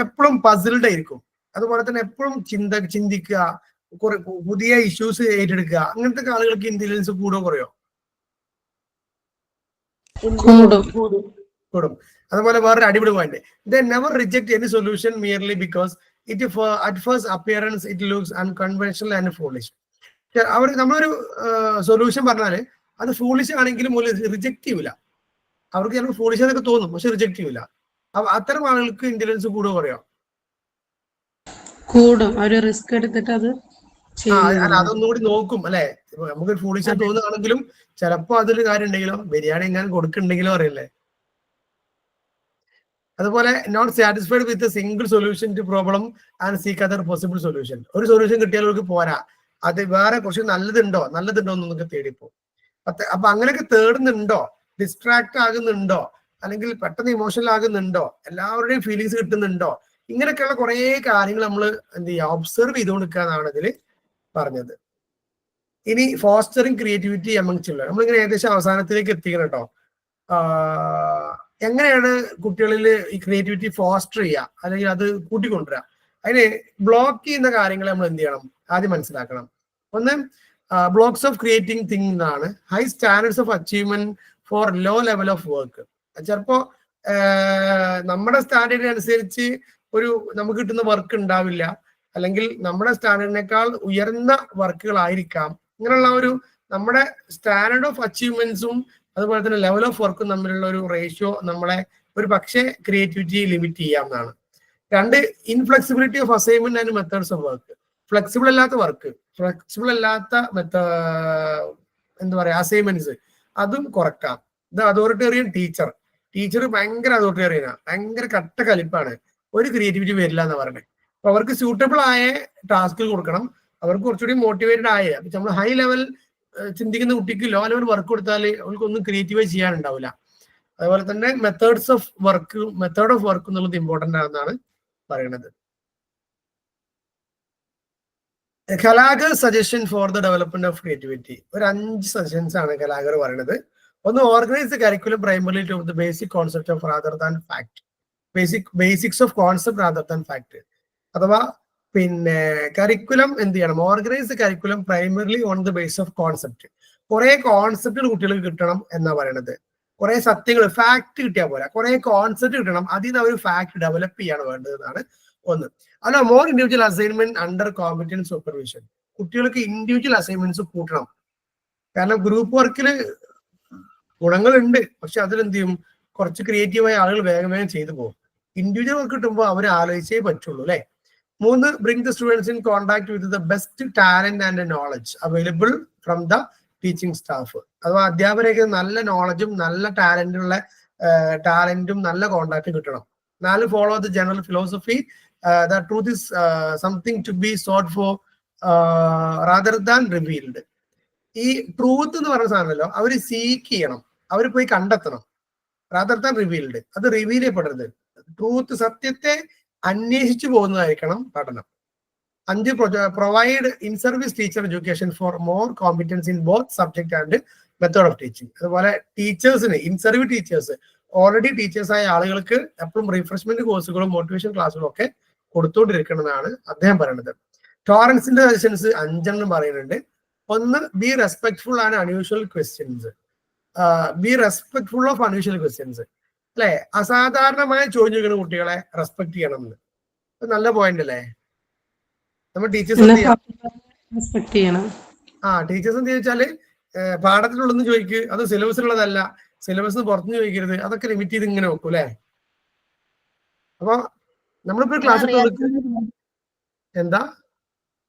എപ്പോഴും പസിൽഡ് ആയിരിക്കും. അതുപോലെ തന്നെ എപ്പോഴും ചിന്തിക്കുക, പുതിയ ഇഷ്യൂസ് ഏറ്റെടുക്കുക. അങ്ങനത്തെ ആളുകൾക്ക് ഇന്റലിജൻസ് കൂടുകയോ കുറയോ? കൂടും. അതുപോലെ വേറൊരു അടിപൊളി point, they never reject any solution merely because it at first appearance it looks unconventional and foolish. നമ്മളൊരു സൊല്യൂഷൻ പറഞ്ഞാല് അത് ഫൂളിഷ് ആണെങ്കിലും റിജക്ട് ചെയ്യൂല. അവർക്ക് ചിലപ്പോൾ ഫൂളിഷ് എന്നൊക്കെ തോന്നും, പക്ഷെ റിജക്ട് ചെയ്യൂല. അത്തരം ആളുകൾക്ക് ഇന്റലിജൻസ് കൂടുകയോ കുറയോ? കൂടും. അവര് റിസ്ക് എടുത്തിട്ട് അത് അതൊന്നുകൂടി നോക്കും അല്ലെ. നമുക്ക് ഫൂളിഷ് തോന്നുകയാണെങ്കിലും ചിലപ്പോ അതൊരു കാര്യം ഉണ്ടെങ്കിലോ, ബിരിയാണി എങ്ങനെ കൊടുക്കുന്നുണ്ടെങ്കിലോ അറിയില്ലേ. അതുപോലെ not satisfied with single solution to problem and seek other possible solution. ഒരു സൊല്യൂഷൻ കിട്ടിയാൽ അവർക്ക് പോരാ, അത് വേറെ കുറച്ച് നല്ലതുണ്ടോ എന്നൊക്കെ തേടിപ്പോ. അപ്പൊ അങ്ങനെയൊക്കെ തേടുന്നുണ്ടോ, ഡിസ്ട്രാക്ട് ആകുന്നുണ്ടോ, അല്ലെങ്കിൽ പെട്ടെന്ന് ഇമോഷണൽ ആകുന്നുണ്ടോ, എല്ലാവരുടെയും ഫീലിങ്സ് കിട്ടുന്നുണ്ടോ, ഇങ്ങനെയൊക്കെയുള്ള കുറെ കാര്യങ്ങൾ നമ്മൾ എന്ത് ചെയ്യുക, ഒബ്സർവ് ചെയ്തുകൊണ്ടിരിക്കുക എന്നാണ് ഇതിൽ പറഞ്ഞത്. ഇനി ഫോസ്റ്ററിങ് ക്രിയേറ്റിവിറ്റി എമംഗ് ചിൽഡ്രൻ, നമ്മളിങ്ങനെ ഏകദേശം അവസാനത്തിലേക്ക് എത്തിക്കണം കേട്ടോ. എങ്ങനെയാണ് കുട്ടികളിൽ ഈ ക്രിയേറ്റിവിറ്റി ഫോസ്റ്റർ ചെയ്യുക, അല്ലെങ്കിൽ അത് കൂട്ടിക്കൊണ്ടുവരിക? അതിന് ബ്ലോക്ക് ചെയ്യുന്ന കാര്യങ്ങൾ നമ്മൾ എന്ത് ചെയ്യണം, ആദ്യം മനസ്സിലാക്കണം. ഒന്ന്, ബ്ലോക്സ് ഓഫ് ക്രിയേറ്റിംഗ് തിങ് എന്നാണ് high standards of achievement for low level of work. ചിലപ്പോ നമ്മുടെ സ്റ്റാൻഡേർഡിനനുസരിച്ച് നമുക്ക് കിട്ടുന്ന വർക്ക് ഉണ്ടാവില്ല, അല്ലെങ്കിൽ നമ്മുടെ സ്റ്റാൻഡേർഡിനേക്കാൾ ഉയർന്ന വർക്കുകളായിരിക്കാം. ഇങ്ങനെയുള്ള നമ്മുടെ സ്റ്റാൻഡേർഡ് ഓഫ് അച്ചീവ്മെന്റ്സും അതുപോലെ തന്നെ ലെവൽ ഓഫ് വർക്കും തമ്മിലുള്ള ഒരു റേഷ്യോ നമ്മളെ ഒരു പക്ഷേ ക്രിയേറ്റിവിറ്റി ലിമിറ്റ് ചെയ്യാവുന്നതാണ്. രണ്ട്, inflexibility of assignment and methods of work. Flexible അല്ലാത്ത എന്താ പറയാ അസൈൻമെന്റ്സ് അതും കുറക്കാം. ഇത് അതോറിറ്റേറിയൻ ടീച്ചർ ഭയങ്കര അതോറിറ്റേറിയനാണ്, ഭയങ്കര കട്ട കലിപ്പാണ്, ഒരു ക്രിയേറ്റിവിറ്റി വരില്ല എന്ന് പറഞ്ഞത്. അപ്പൊ അവർക്ക് സ്യൂട്ടബിൾ ആയ ടാസ്കുകൾ കൊടുക്കണം, അവർക്ക് കുറച്ചുകൂടി മോട്ടിവേറ്റഡ് ആയ. നമ്മൾ ഹൈ ലെവൽ ചിന്തിക്കുന്ന കുട്ടിക്ക് ലോ ലെവൽ വർക്ക് കൊടുത്താൽ അവർക്കൊന്നും ക്രിയേറ്റീവായി ചെയ്യാനുണ്ടാവില്ല. അതുപോലെ തന്നെ മെത്തേഡ് ഓഫ് വർക്ക് എന്നുള്ളത് ഇമ്പോർട്ടന്റ് ആണെന്നാണ് പറയുന്നത്. കലാഗർ suggestion for the development of creativity, ഒരു 5 സജഷൻസ് ആണ് കലാഗർ പറയുന്നത്. ഒന്ന്, organise the curriculum primarily to the basic concept of rather than fact. Basics of concept rather than fact. അഥവാ കരിക്കുലം എന്ത് ചെയ്യണം, organise the curriculum primarily on the base of concept. കുറെ കോൺസെപ്റ്റുകൾ കുട്ടികൾക്ക് കിട്ടണം എന്നാ പറയണത്. കുറെ സത്യങ്ങൾ, ഫാക്ട് കിട്ടിയാൽ പോരാ, കുറെ കോൺസെപ്റ്റ് കിട്ടണം, അതിൽ നിന്ന് അവർ ഫാക്ട് ഡെവലപ്പ് ചെയ്യാണ് വേണ്ടതെന്നാണ് ഒന്ന്. അല്ല, more individual assignment under competent supervision. കുട്ടികൾക്ക് ഇൻഡിവിജ്വൽ അസൈൻമെന്റ്സ് കൂട്ടണം. കാരണം ഗ്രൂപ്പ് വർക്കിൽ ഗുണങ്ങളുണ്ട്, പക്ഷെ അതിലെന്ത് ചെയ്യും, കുറച്ച് ക്രിയേറ്റീവായ ആളുകൾ വേഗം വേഗം ചെയ്തു പോകും. ഇൻഡിവിജ്വൽ വർക്ക് കിട്ടുമ്പോൾ അവർ ആലോചിച്ചേ പറ്റുള്ളൂ അല്ലെ. 3, bring the students in contact with the best talent and knowledge available from the teaching staff. അഥവാ അധ്യാപകരേക്ക് നല്ല നോളജും നല്ല ടാലന്റും നല്ല കോണ്ടാക്റ്റും കിട്ടണം. 4, follow the general philosophy the truth is something to be sought for rather than revealed. ഈ truth എന്ന് പറയുന്ന സാധനമല്ലോ അവർ സീക്ക് ചെയ്യണം, അവർ പോയി കണ്ടെത്തണം. റാദർ ദാൻ റിവീൽഡ്, അത് റിവീൽ ചെയ്യപ്പെടരുത്. ട്രൂത്ത്, സത്യത്തെ അന്വേഷിച്ചു പോകുന്നതായിരിക്കണം പഠനം. 5, provide in service teacher education for more competence in both subject and method of teaching. അതുപോലെ ടീച്ചേഴ്സിന്, ഇൻ സർവീസ് ടീച്ചേഴ്സ്, ഓൾറെഡി ടീച്ചേഴ്സായ ആളുകൾക്ക് എപ്പോഴും റിഫ്രഷ്മെന്റ് കോഴ്സുകളും മോട്ടിവേഷൻ ക്ലാസ്സുകളും ഒക്കെ കൊടുത്തുകൊണ്ടിരിക്കണമെന്നാണ് അദ്ദേഹം പറയുന്നത്. ടോറൻസിന്റെ സജഷൻസ് 5 പറയുന്നുണ്ട്. 1, B respectful and unusual questions. B respectful of unusual questions അല്ലെ, അസാധാരണമായ ചോദ്യം ചോദിക്കുന്ന കുട്ടികളെ റെസ്പെക്ട് ചെയ്യണം എന്ന്. നല്ല പോയിന്റ് അല്ലേ. നമ്മൾ ടീച്ചേഴ്സ് എന്ത് ചെയ്യാം, റെസ്പെക്ട് ചെയ്യണം. ടീച്ചേഴ്സ് എന്ത് ചോദിച്ചാല് പാഠത്തിലുള്ളതെന്ന് ചോദിക്കുക, അത് സിലബസിലുള്ളതല്ല, സിലബസ് പുറത്തുനിന്ന് ചോദിക്കരുത്, അതൊക്കെ ലിമിറ്റ് ചെയ്ത് ഇങ്ങനെ വെക്കും അല്ലെ. അപ്പൊ നമ്മളിപ്പോ ക്ലാസ് എന്താ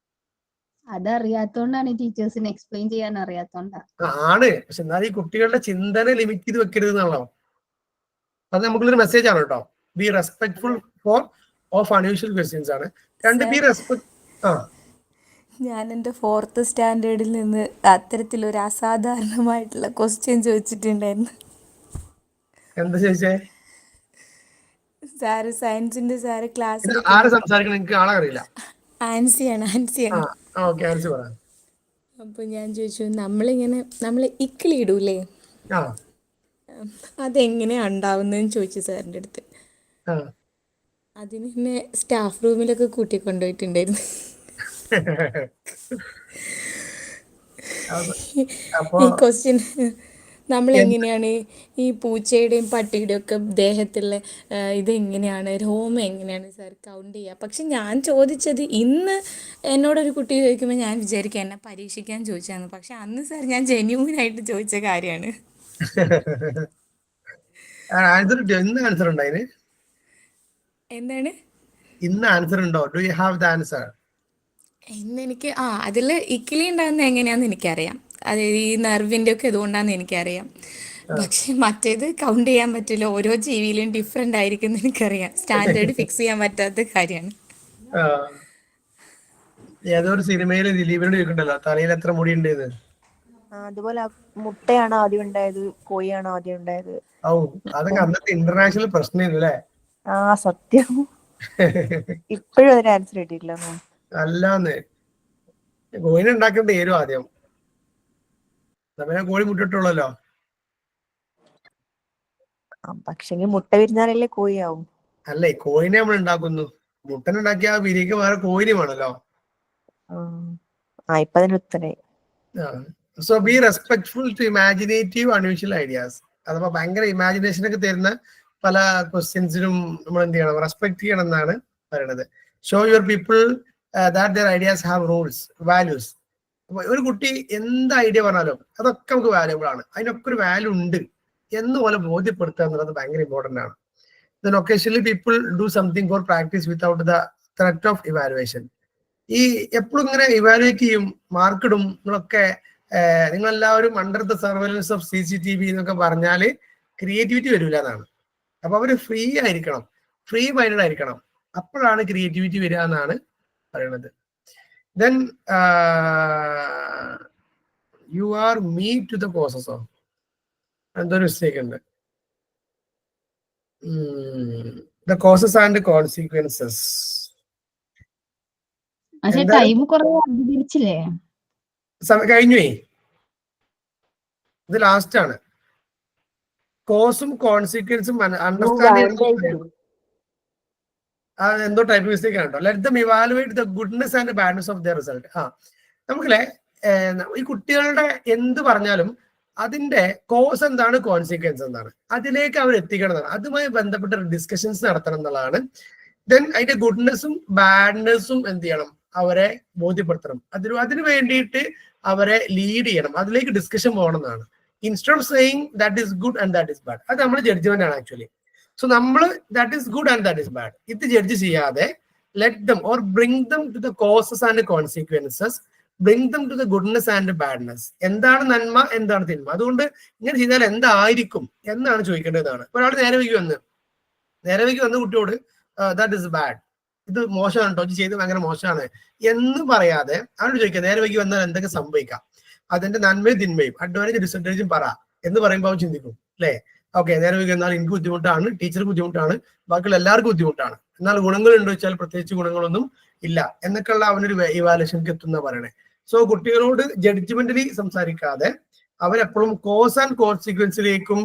അതറിയാത്തോണ്ടാണ് ടീച്ചേഴ്സിന് എക്സ്പ്ലെയിൻ ചെയ്യാൻ അറിയാത്തോണ്ടാ. ആണ്, പക്ഷെ എന്നാൽ ഈ കുട്ടികളുടെ ചിന്തനെ ലിമിറ്റ് ചെയ്ത് വെക്കരുത് എന്നുള്ളതാണ്. അത് നമുക്കുള്ളൊരു മെസ്സേജ് ആണ് കേട്ടോ. Be respectful for of unusual questions ആണ്. 2, ബി റെസ്പെക്ട്. ഞാൻ എൻ്റെ 4th സ്റ്റാൻഡേർഡിൽ നിന്ന് അത്തരത്തിലൊരു അസാധാരണമായിട്ടുള്ള ക്വസ്റ്റ്യൻ ചോദിച്ചിട്ടുണ്ടായിരുന്നു. എന്താ ചോദിച്ചേ? സാറ് സയൻസിന്റെ സാറ് ക്ലാസ്സിൽ ആരെ സംസാരിക്കണം, എനിക്ക് ആളെ അറിയില്ല. ആൻസിയാണ്. അപ്പൊ ഞാൻ ചോദിച്ചു, നമ്മൾ ഇക്കിളി ഇടൂലേ, അതെങ്ങനെയാ ഉണ്ടാവുന്നതെന്ന് ചോദിച്ചു സാറിൻ്റെ അടുത്ത്. അതിന് എന്നെ സ്റ്റാഫ് റൂമിലൊക്കെ കൂട്ടിക്കൊണ്ടുപോയിട്ടുണ്ടായിരുന്നു. ഈ ക്വസ്റ്റ്യൻ നമ്മളെങ്ങനെയാണ് ഈ പൂച്ചയുടെയും പട്ടിയുടെയും ഒക്കെ ദേഹത്തുള്ള ഇതെങ്ങനെയാണ്, രോമം എങ്ങനെയാണ് സാർ കൗണ്ട് ചെയ്യുക? പക്ഷെ ഞാൻ ചോദിച്ചത്, ഇന്ന് എന്നോടൊരു കുട്ടി ചോദിക്കുമ്പോൾ ഞാൻ വിചാരിക്കുക എന്നെ പരീക്ഷിക്കാൻ ചോദിച്ചാണ്. പക്ഷെ അന്ന് സാർ ഞാൻ ജെന്യൂനായിട്ട് ചോദിച്ച കാര്യമാണ്. എന്താണ് ഇന്ന് ആൻസർ ഉണ്ടോ? Do you have the answer? ഇന്ന് എനിക്ക് അതിൽ ഇക്കിളി ഉണ്ടാകുന്നത് എങ്ങനെയാണെന്ന് എനിക്കറിയാം. അതായത് ഈ നെർവിൻ്റെ ഒക്കെ ഇതുകൊണ്ടാണെന്ന് എനിക്കറിയാം. പക്ഷെ മറ്റേത് കൗണ്ട് ചെയ്യാൻ പറ്റില്ല, ഓരോ ജീവിയിലും ഡിഫറെൻ്റ് ആയിരിക്കും എന്ന് എനിക്കറിയാം. സ്റ്റാൻഡേർഡ് ഫിക്സ് ചെയ്യാൻ പറ്റാത്ത കാര്യമാണ്. ഏതോ ഒരു സിനിമയിൽ ദിലീപിനോട് ചോദിക്കണ്ടല്ലോ തലയിൽ എത്ര മുടി ഉണ്ട്. അതുപോലെ മുട്ടയാണോ ആദ്യം ഉണ്ടായത്, കോഴിയാണോ ആദ്യം ഉണ്ടായത്? അതൊക്കെ അന്നത്തെ ഇന്റർനാഷണൽ പ്രശ്നമില്ലേ? സത്യം. ഇപ്പോഴും അതിന് ആൻസർ കിട്ടിയിട്ടില്ല. അല്ലാന്ന് കോഴിനെ ഉണ്ടാക്കേണ്ട ഏരും ആദ്യം. കോഴി മുട്ടിട്ടുള്ളല്ലോ. പക്ഷെങ്കിൽ മുട്ട വിരിഞ്ഞാലല്ലേ കോഴിയാവും. അല്ലേ, കോഴിനെ നമ്മൾ ഉണ്ടാക്കുന്നു, മുട്ടനുണ്ടാക്കിയ വിരിക്ക് വേറെ കോഴിനെ വേണല്ലോ. ഇപ്പൊ അതിന് ഉത്തരേ. So be respectful to imaginative unusual ideas. അഥവാ ഭയങ്കര ഇമാജിനേഷൻ ഒക്കെ തരുന്ന പല ക്വസ്റ്റ്യൻസിനും നമ്മൾ എന്ത് ചെയ്യണം, റെസ്പെക്ട് ചെയ്യണം എന്നാണ് പറയുന്നത്. Show your people that there ideas have rules, values. അപ്പൊ ഒരു കുട്ടി എന്ത് ഐഡിയ പറഞ്ഞാലും അതൊക്കെ നമുക്ക് വാല്യൂബിൾ ആണ്, അതിനൊക്കെ ഒരു വാല്യൂ ഉണ്ട് എന്നുപോലെ ബോധ്യപ്പെടുത്തുക എന്നുള്ളത് ഭയങ്കര ഇമ്പോർട്ടന്റ് ആണ്. Then occasionally people do something for practice without the threat of evaluation. ഈ എപ്പോഴും ഇങ്ങനെ ഇവാലുവേറ്റ് ചെയ്യും, മാർക്കിടും നിങ്ങളൊക്കെ, നിങ്ങളെല്ലാവരും under the surveillance of CCTV എന്നൊക്കെ പറഞ്ഞാൽ ക്രിയേറ്റിവിറ്റി വരില്ല എന്നാണ്. അപ്പൊ അവര് ഫ്രീ ആയിരിക്കണം, ഫ്രീ മൈൻഡഡ് ആയിരിക്കണം, അപ്പോഴാണ് ക്രിയേറ്റിവിറ്റി വരിക എന്നാണ് പറയുന്നത്. Then you are me to the process of എന്തൊരു മിസ്റ്റേക്ക് ഉണ്ട്. The causes and consequences. Time കുറെ അധികരിച്ചില്ലേ? കഴിഞ്ഞു, ഇത് ലാസ്റ്റ് ആണ്. കോസും കോൺസിക്വൻസും അണ്ടർസ്റ്റാൻഡ്. എന്തോ ടൈപ്പ് മിസ്റ്റേക്ക് ആണ് കേട്ടോ. Let them evaluate the goodness and badness of the result. നമുക്കല്ലേ ഈ കുട്ടികളുടെ എന്ത് പറഞ്ഞാലും അതിന്റെ കോസ് എന്താണ്, കോൺസിക്വൻസ് എന്താണ്, അതിലേക്ക് അവർ എത്തിക്കണം എന്നാണ്. അതുമായി ബന്ധപ്പെട്ട ഡിസ്കഷൻസ് നടത്തണം എന്നുള്ളതാണ്. ദെൻ അതിന്റെ ഗുഡ്നെസ്സും ബാഡ്നെസ്സും എന്ത് ചെയ്യണം, അവരെ ബോധ്യപ്പെടുത്തണം. അതിന് വേണ്ടിയിട്ട് അവരെ ലീഡ് ചെയ്യണം, അതിലേക്ക് ഡിസ്കഷൻ പോകണം എന്നാണ്. Instead of saying that is good and that is bad. അത് നമ്മുടെ ജഡ്ജ്മെന്റ് ആണ് ആക്ച്വലി. സോ നമ്മൾ that is good and that is bad ഇത് ജഡ്ജ് ചെയ്യാതെ let them or bring them to the causes and consequences, bring them to the goodness and badness. എന്താണ് നന്മ, എന്താണ് തിന്മ, അതുകൊണ്ട് ഇങ്ങനെ ചെയ്താൽ എന്തായിരിക്കും എന്നാണ് ചോദിക്കേണ്ടതാണ്. ഒരാൾ നേരെ വൈകി വന്ന് കുട്ടിയോട് ദാറ്റ് ഇസ് ബാഡ്, ഇത് മോശമാണ് കേട്ടോ, ഇത് ചെയ്ത് ഭയങ്കര മോശമാണ് എന്ന് പറയാതെ അവരോട് ചോദിക്കുക നേരെ വൈകി വന്നാൽ എന്തൊക്കെ സംഭവിക്കാം, അതിന്റെ നന്മയും തിന്മയും അഡ്വാൻറ്റേജ് ഡിസഡ്വാൻറ്റേജും പറ എന്ന് പറയുമ്പോൾ അവൻ ചിന്തിക്കും അല്ലേ. ഓക്കെ, നേരെ വൈകി വന്നാൽ എനിക്ക് ബുദ്ധിമുട്ടാണ്, ടീച്ചർക്ക് ബുദ്ധിമുട്ടാണ്, ബാക്കിയുള്ള എല്ലാവർക്കും ബുദ്ധിമുട്ടാണ്, എന്നാൽ ഗുണങ്ങളുണ്ടോ വെച്ചാൽ പ്രത്യേകിച്ച് ഗുണങ്ങളൊന്നും ഇല്ല എന്നൊക്കെയുള്ള അവനൊരു ഇവാലുവേഷനിലേക്ക് എത്തുന്ന പറയണേ. സോ കുട്ടികളോട് ജഡ്ജ്മെന്റലി സംസാരിക്കാതെ അവരെപ്പോഴും കോസ് ആൻഡ് കോൺസിക്വൻസിലേക്കും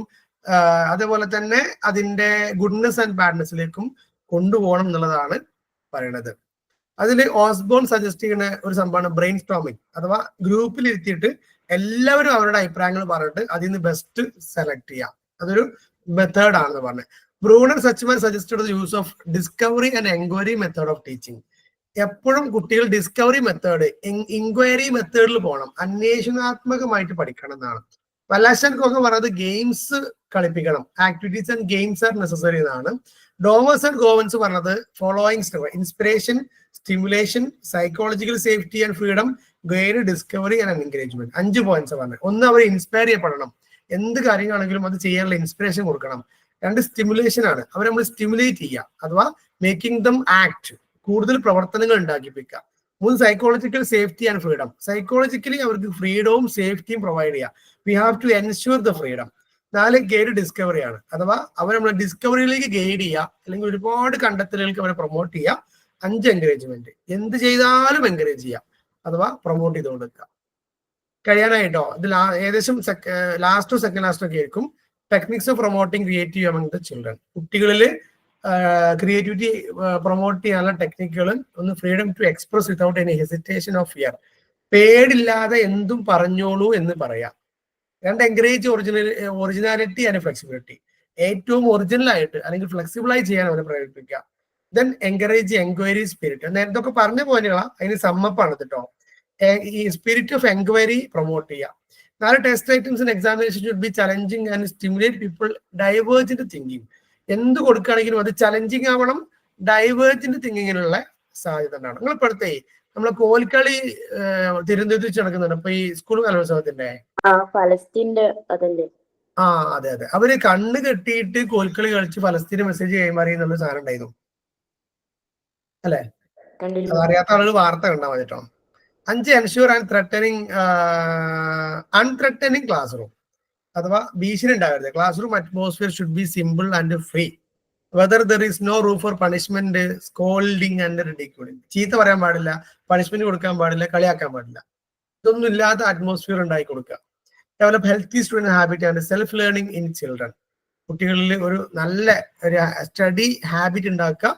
അതേപോലെ തന്നെ അതിന്റെ ഗുഡ്നെസ് ആൻഡ് ബാഡ്നെസ്സിലേക്കും കൊണ്ടുപോകണം എന്നുള്ളതാണ് പറയണത്. അതിൽ ഓസ്ബോൺ സജസ്റ്റ് ചെയ്യുന്ന ഒരു സംഭവമാണ് ബ്രെയിൻ സ്റ്റോമിങ്, അഥവാ ഗ്രൂപ്പിൽ ഇരുത്തിയിട്ട് എല്ലാവരും അവരുടെ അഭിപ്രായങ്ങൾ പറഞ്ഞിട്ട് അതിൽ നിന്ന് ബെസ്റ്റ് സെലക്ട് ചെയ്യാം. അതൊരു മെത്തേഡ് ആണെന്ന് പറഞ്ഞത്. Bruner Suchman suggested use of discovery and enquiry method of teaching. എപ്പോഴും കുട്ടികൾ ഡിസ്കവറി മെത്തേഡ്, ഇൻക്വയറി മെത്തേഡിൽ പോകണം, അന്വേഷണാത്മകമായിട്ട് പഠിക്കണം എന്നാണ്. വല്ലാശൻകൊക്കെ പറഞ്ഞത് ഗെയിംസ് കളിപ്പിക്കണം, activities and games are necessary എന്നാണ്. ഡോമേഴ്സ് ആൻഡ് ഗോവൻസ് പറഞ്ഞത് following step: inspiration, stimulation, psychological safety and freedom, guide, discovery and encouragement. 5 points പറഞ്ഞത്. ഒന്ന്, അവർ ഇൻസ്പയർ ചെയ്യപ്പെടണം, എന്ത് കാര്യങ്ങളാണെങ്കിലും അത് ചെയ്യാനുള്ള ഇൻസ്പിറേഷൻ കൊടുക്കണം. 2, സ്റ്റിമുലേഷൻ ആണ്, അവർ നമ്മൾ സ്റ്റിമുലേറ്റ് ചെയ്യുക, അഥവാ മേക്കിംഗ് ദം ആക്ട്, കൂടുതൽ പ്രവർത്തനങ്ങൾ ഉണ്ടാക്കിപ്പിക്കുക. 3, psychological safety and freedom, psychologically അവർക്ക് ഫ്രീഡവും സേഫ്റ്റിയും പ്രൊവൈഡ് ചെയ്യുക. We have to ensure the freedom. 4, guide discovery ആണ്, അഥവാ അവർ നമ്മളെ ഡിസ്കവറിയിലേക്ക് ഗൈഡ് ചെയ്യുക, അല്ലെങ്കിൽ ഒരുപാട് കണ്ടെത്തലുകൾക്ക് അവരെ പ്രൊമോട്ട് ചെയ്യുക. 5, എൻകറേജ്മെന്റ്, എന്ത് ചെയ്താലും എൻകറേജ് ചെയ്യുക, അഥവാ പ്രൊമോട്ട് ചെയ്ത് കൊടുക്കുക. കഴിയാനായിട്ടോ ഇത് ഏകദേശം ലാസ്റ്റോ സെക്കൻഡ് ലാസ്റ്റോ ഒക്കെ ആയിരിക്കും. Techniques of promoting creative among the children. കുട്ടികളിൽ ക്രിയേറ്റിവിറ്റി പ്രൊമോട്ട് ചെയ്യാനുള്ള ടെക്നിക്കുകൾ ഒന്ന്, freedom to express without any hesitation of fear, പേടില്ലാതെ എന്തും പറഞ്ഞോളൂ എന്ന് പറയാം. 2, എൻകറേജ് ഒറിജിനാലിറ്റി ആൻഡ് ഫ്ലെക്സിബിലിറ്റി, ഏറ്റവും ഒറിജിനൽ ആയിട്ട് അല്ലെങ്കിൽ ഫ്ലെക്സിബിൾ ആയി ചെയ്യാൻ അവരെ പ്രേരിപ്പിക്കുക. ദെൻ എൻകറേജ് എൻക്വയറി സ്പിരിറ്റ്, നേരത്തെ പറഞ്ഞ പോലെയുള്ള അതിന് സമ്മപ്പാണ് കേട്ടോ. ഈ സ്പിരിറ്റ് ഓഫ് എൻക്വയറി പ്രൊമോട്ട് ചെയ്യുക. 4, test items and examination should be challenging and stimulate people divergent thinking. എന്ത് കൊടുക്കുകയാണെങ്കിലും അത് ചലഞ്ചിങ് ആവണം, ഡൈവേർജന്റ് തിങ്കിങ്ങിനുള്ള സാധ്യത ഉണ്ടാണ്. നിങ്ങൾ ഇപ്പോഴത്തെ നമ്മളെ കോൽക്കളി തിരുവനന്തപുരത്ത് വെച്ച് നടക്കുന്നുണ്ട് ഇപ്പൊ ഈ സ്കൂൾ കലോത്സവത്തിന്റെ ഫലസ്തീന്റെ അതല്ലേ? അതെ അതെ, അവര് കണ്ണ് കെട്ടിയിട്ട് കോൽക്കളി കളിച്ച് ഫലസ്തീന് മെസ്സേജ് കൈമാറി എന്നുള്ള സാധനം ഉണ്ടായിരുന്നു അല്ലെ? അറിയാത്ത ആളുകൾ വാർത്ത കണ്ടാൽ മതി കേട്ടോ. 5, ensure and unthreatening classroom, അഥവാ ഭീഷണി ഉണ്ടാവരുത്. Classroom atmosphere should be simple and free. Whether there is no room for punishment, scolding and ridiculing. ചീത്ത പറയാൻ പാടില്ല, പണിഷ്മെന്റ് കൊടുക്കാൻ പാടില്ല, കളിയാക്കാൻ പാടില്ല. ഇതൊന്നും ഇല്ലാത്ത അറ്റ്മോസ്ഫിയർ ഉണ്ടാക്കി കൊടുക്കുക. Develop healthy student habit and self learning in children. കുട്ടികളിൽ ഒരു നല്ല ഒരു സ്റ്റഡി ഹാബിറ്റ് ഉണ്ടാക്കുക,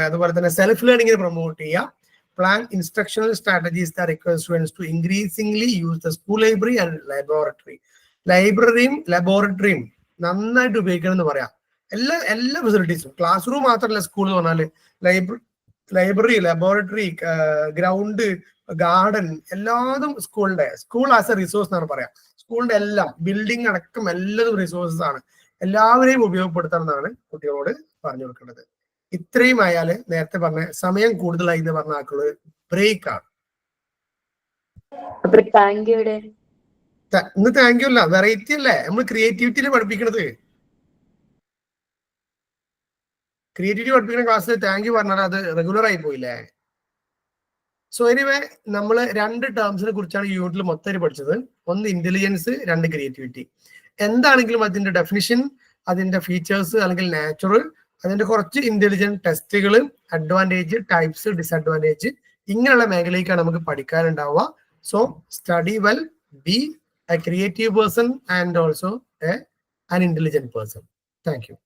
അതുപോലെ തന്നെ സെൽഫ് ലേണിംഗിനെ പ്രൊമോട്ട് ചെയ്യുക. Plan instructional strategies that require students to increasingly use the school library and laboratory. ലൈബ്രറിയും ലബോറട്ടറിയും നന്നായിട്ട് ഉപയോഗിക്കണം എന്ന് പറയാം. എല്ലാ ഫെസിലിറ്റീസും, ക്ലാസ് റൂം മാത്രമല്ല സ്കൂൾ എന്ന് പറഞ്ഞാല് ലൈബ്രറി, ലബോറട്ടറി, ഗ്രൗണ്ട്, ഗാർഡൻ, എല്ലാതും സ്കൂൾ ആസ് എ റിസോഴ്സ് എന്നാണ് പറയാം. സ്കൂളിന്റെ എല്ലാം, ബിൽഡിംഗ് അടക്കം എല്ലാതും റിസോഴ്സസ് ആണ്. എല്ലാവരെയും ഉപയോഗപ്പെടുത്തണം എന്നാണ് കുട്ടികളോട് പറഞ്ഞു കൊടുക്കേണ്ടത്. ഇത്രയും ആയാല് നേരത്തെ പറഞ്ഞ സമയം കൂടുതലായി എന്ന് പറഞ്ഞ ആക്കുള്ളത് ബ്രേക്ക് ആണ്. ഇന്ന് താങ്ക് യു അല്ല, വെറൈറ്റി അല്ലേ, നമ്മൾ ക്രിയേറ്റിവിറ്റിയിലെ പഠിപ്പിക്കണത്. ക്രിയേറ്റിവിറ്റി പഠിപ്പിക്കുന്ന ക്ലാസ്സിൽ താങ്ക് യു പറഞ്ഞാൽ അത് റെഗുലർ ആയി പോയില്ലേ? സോ എനിവേ, നമ്മൾ 2 ടേംസിനെ കുറിച്ചാണ് ഈ യൂണിറ്റിൽ മൊത്തം പഠിച്ചത്. 1 ഇന്റലിജൻസ്, 2 ക്രിയേറ്റിവിറ്റി. എന്താണെങ്കിലും അതിന്റെ ഡെഫിനിഷൻ, അതിന്റെ ഫീച്ചേഴ്സ് അല്ലെങ്കിൽ നാച്ചുറൽ, അതിന്റെ കുറച്ച് ഇന്റലിജന്റ് ടെസ്റ്റുകൾ, അഡ്വാൻറ്റേജ്, ടൈപ്സ്, ഡിസഡ്വാൻറ്റേജ്, ഇങ്ങനെയുള്ള മേഖലയ്ക്കാണ് നമുക്ക് പഠിക്കാനുണ്ടാവുക. So study well, be a creative person and also an intelligent person. Thank you.